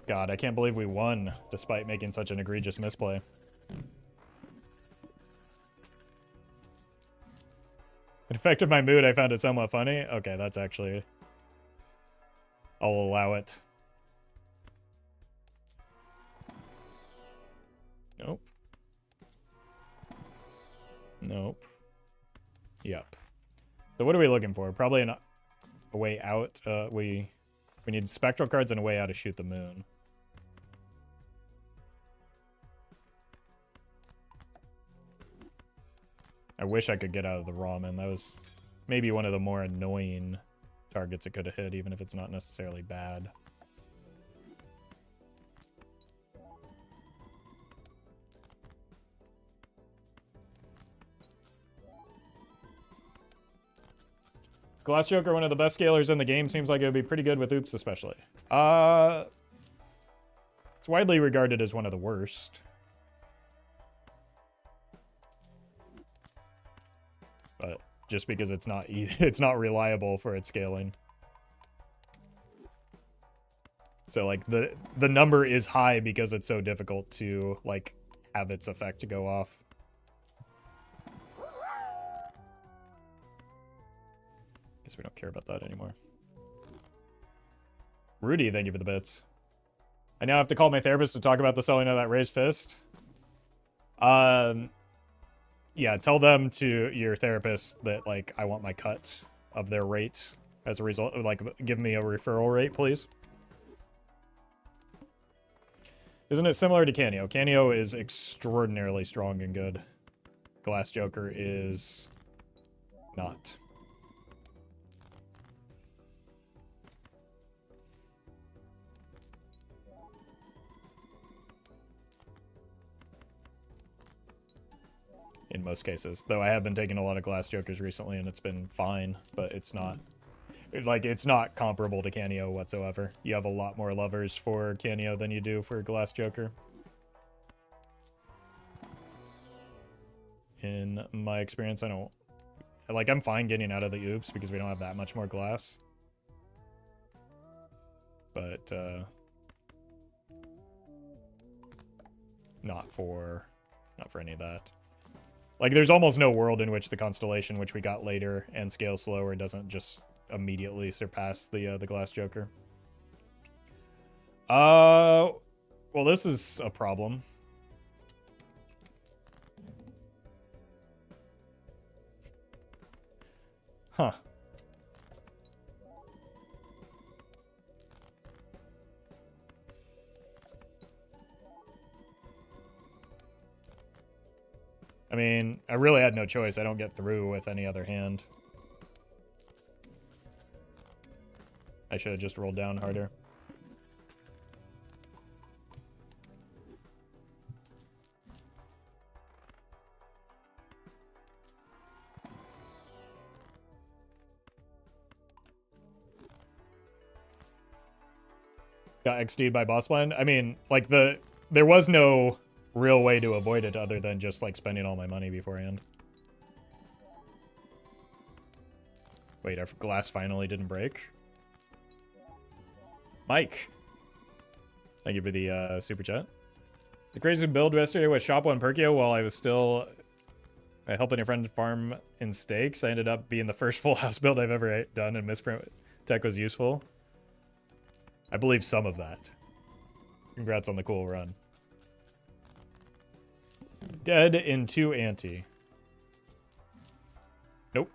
God, I can't believe we won despite making such an egregious misplay. It affected my mood. I found it somewhat funny. Okay, that's actually... I'll allow it. Nope. Nope. Yep. So what are we looking for? Probably a way out. We need spectral cards and a way out to shoot the moon. I wish I could get out of the ramen. That was maybe one of the more annoying targets it could have hit, even if it's not necessarily bad. Glass Joker, one of the best scalers in the game, seems like it would be pretty good with Oops especially. It's widely regarded as one of the worst. But just because it's not it's not reliable for its scaling. So like the number is high because it's so difficult to like have its effect go off. Guess we don't care about that anymore. Rudy, thank you for the bits. I now have to call my therapist to talk about the selling of that raised fist. Yeah, tell them to your therapist that, like, I want my cut of their rate as a result. Like, give me a referral rate, please. Isn't it similar to Canio? Canio is extraordinarily strong and good. Glass Joker is not. In most cases, though I have been taking a lot of Glass Jokers recently and it's been fine, but it's not it's not comparable to Canio whatsoever. You have a lot more levers for Canio than you do for Glass Joker. In my experience, I'm fine getting out of the Oops because we don't have that much more glass. But not for any of that. Like, there's almost no world in which the Constellation, which we got later and scales slower, doesn't just immediately surpass the Glass Joker. Well, this is a problem. Huh. I mean, I really had no choice. I don't get through with any other hand. I should have just rolled down harder. Got XD'd by boss blind. I mean, like, there was no real way to avoid it other than just, like, spending all my money beforehand. Wait, our glass finally didn't break? Mike! Thank you for the super chat. The crazy build yesterday was Shop 1 Perkio while I was still helping a friend farm in stakes. I ended up being the first full house build I've ever done, and misprint tech was useful. I believe some of that. Congrats on the cool run. Dead in 2 ante. Nope.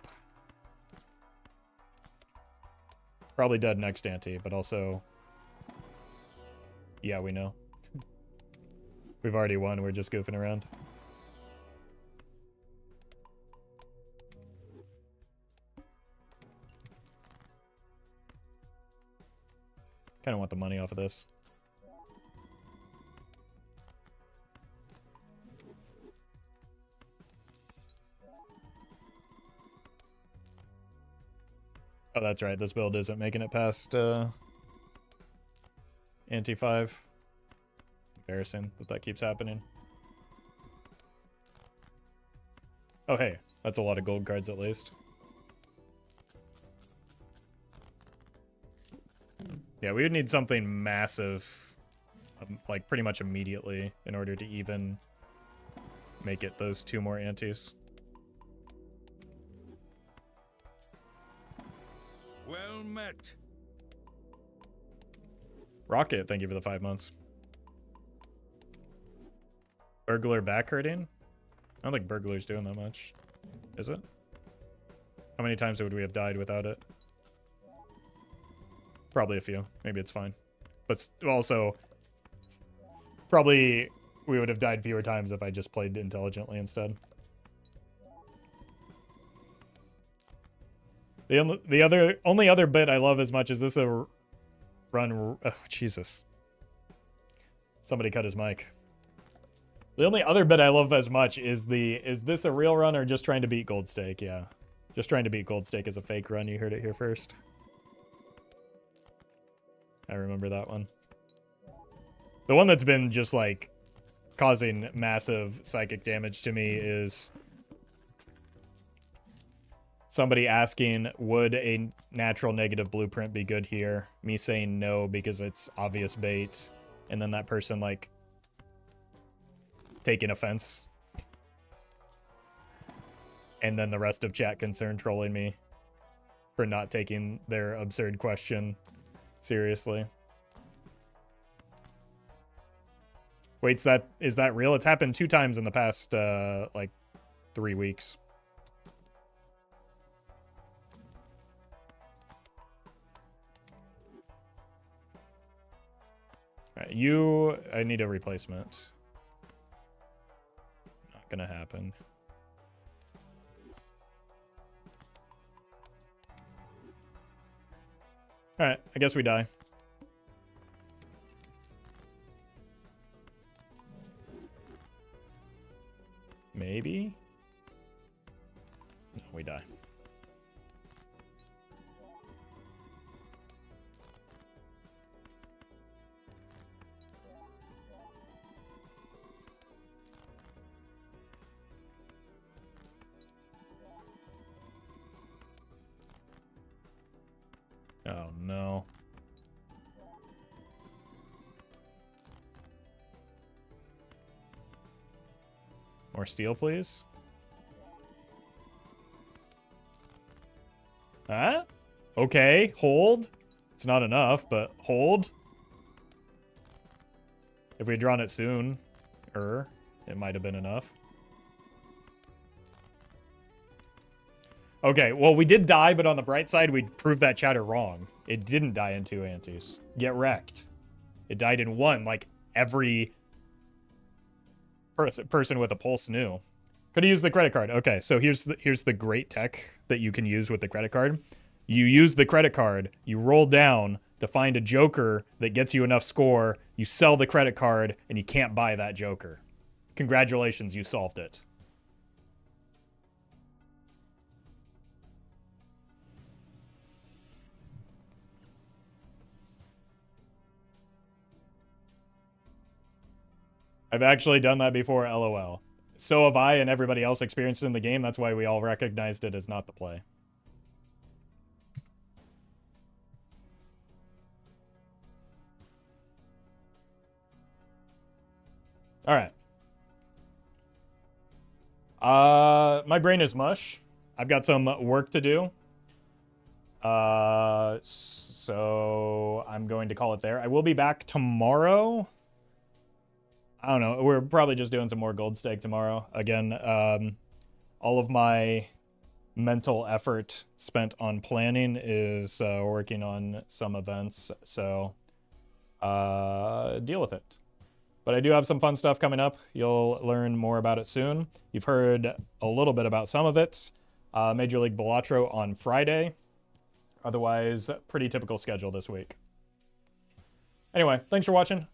Probably dead next ante, but also... Yeah, we know. We've already won, we're just goofing around. Kind of want the money off of this. Oh, that's right. This build isn't making it past ante 5. Embarrassing that keeps happening. Oh, hey, that's a lot of gold cards at least. Yeah, we would need something massive, like pretty much immediately in order to even make it those 2 more antes. Well met. Rocket, thank you for the 5 months. Burglar back hurting? I don't think Burglar's doing that much. Is it? How many times would we have died without it? Probably a few. Maybe it's fine. But also, probably we would have died fewer times if I just played intelligently instead. The only other bit I love as much as this a run. Oh, Jesus. Somebody cut his mic. The only other bit I love as much is is this a real run or just trying to beat Gold Stake? Yeah. Just trying to beat Gold Stake is a fake run. You heard it here first. I remember that one. The one that's been just like causing massive psychic damage to me is somebody asking, would a natural negative blueprint be good here? Me saying no because it's obvious bait. And then that person like taking offense. And then the rest of chat concerned trolling me for not taking their absurd question seriously. Wait, is that real? It's happened 2 times in the past like 3 weeks. All right, I need a replacement. Not gonna happen. All right, I guess we die. Maybe? No, we die. Oh, no. More steel, please. Huh? Okay, hold. It's not enough, but hold. If we had drawn it soon, it might have been enough. Okay, well, we did die, but on the bright side, we proved that chatter wrong. It didn't die in 2 antes. Get wrecked. It died in 1, like every person with a pulse knew. Could have used the credit card. Okay, so here's the great tech that you can use with the credit card. You use the credit card, you roll down to find a joker that gets you enough score, you sell the credit card, and you can't buy that joker. Congratulations, you solved it. I've actually done that before, LOL. So have I and everybody else experienced it in the game. That's why we all recognized it as not the play. All right. My brain is mush. I've got some work to do. So I'm going to call it there. I will be back tomorrow. I don't know. We're probably just doing some more Gold Stake tomorrow. Again, all of my mental effort spent on planning is working on some events. So deal with it. But I do have some fun stuff coming up. You'll learn more about it soon. You've heard a little bit about some of it. Major League Balatro on Friday. Otherwise, pretty typical schedule this week. Anyway, thanks for watching.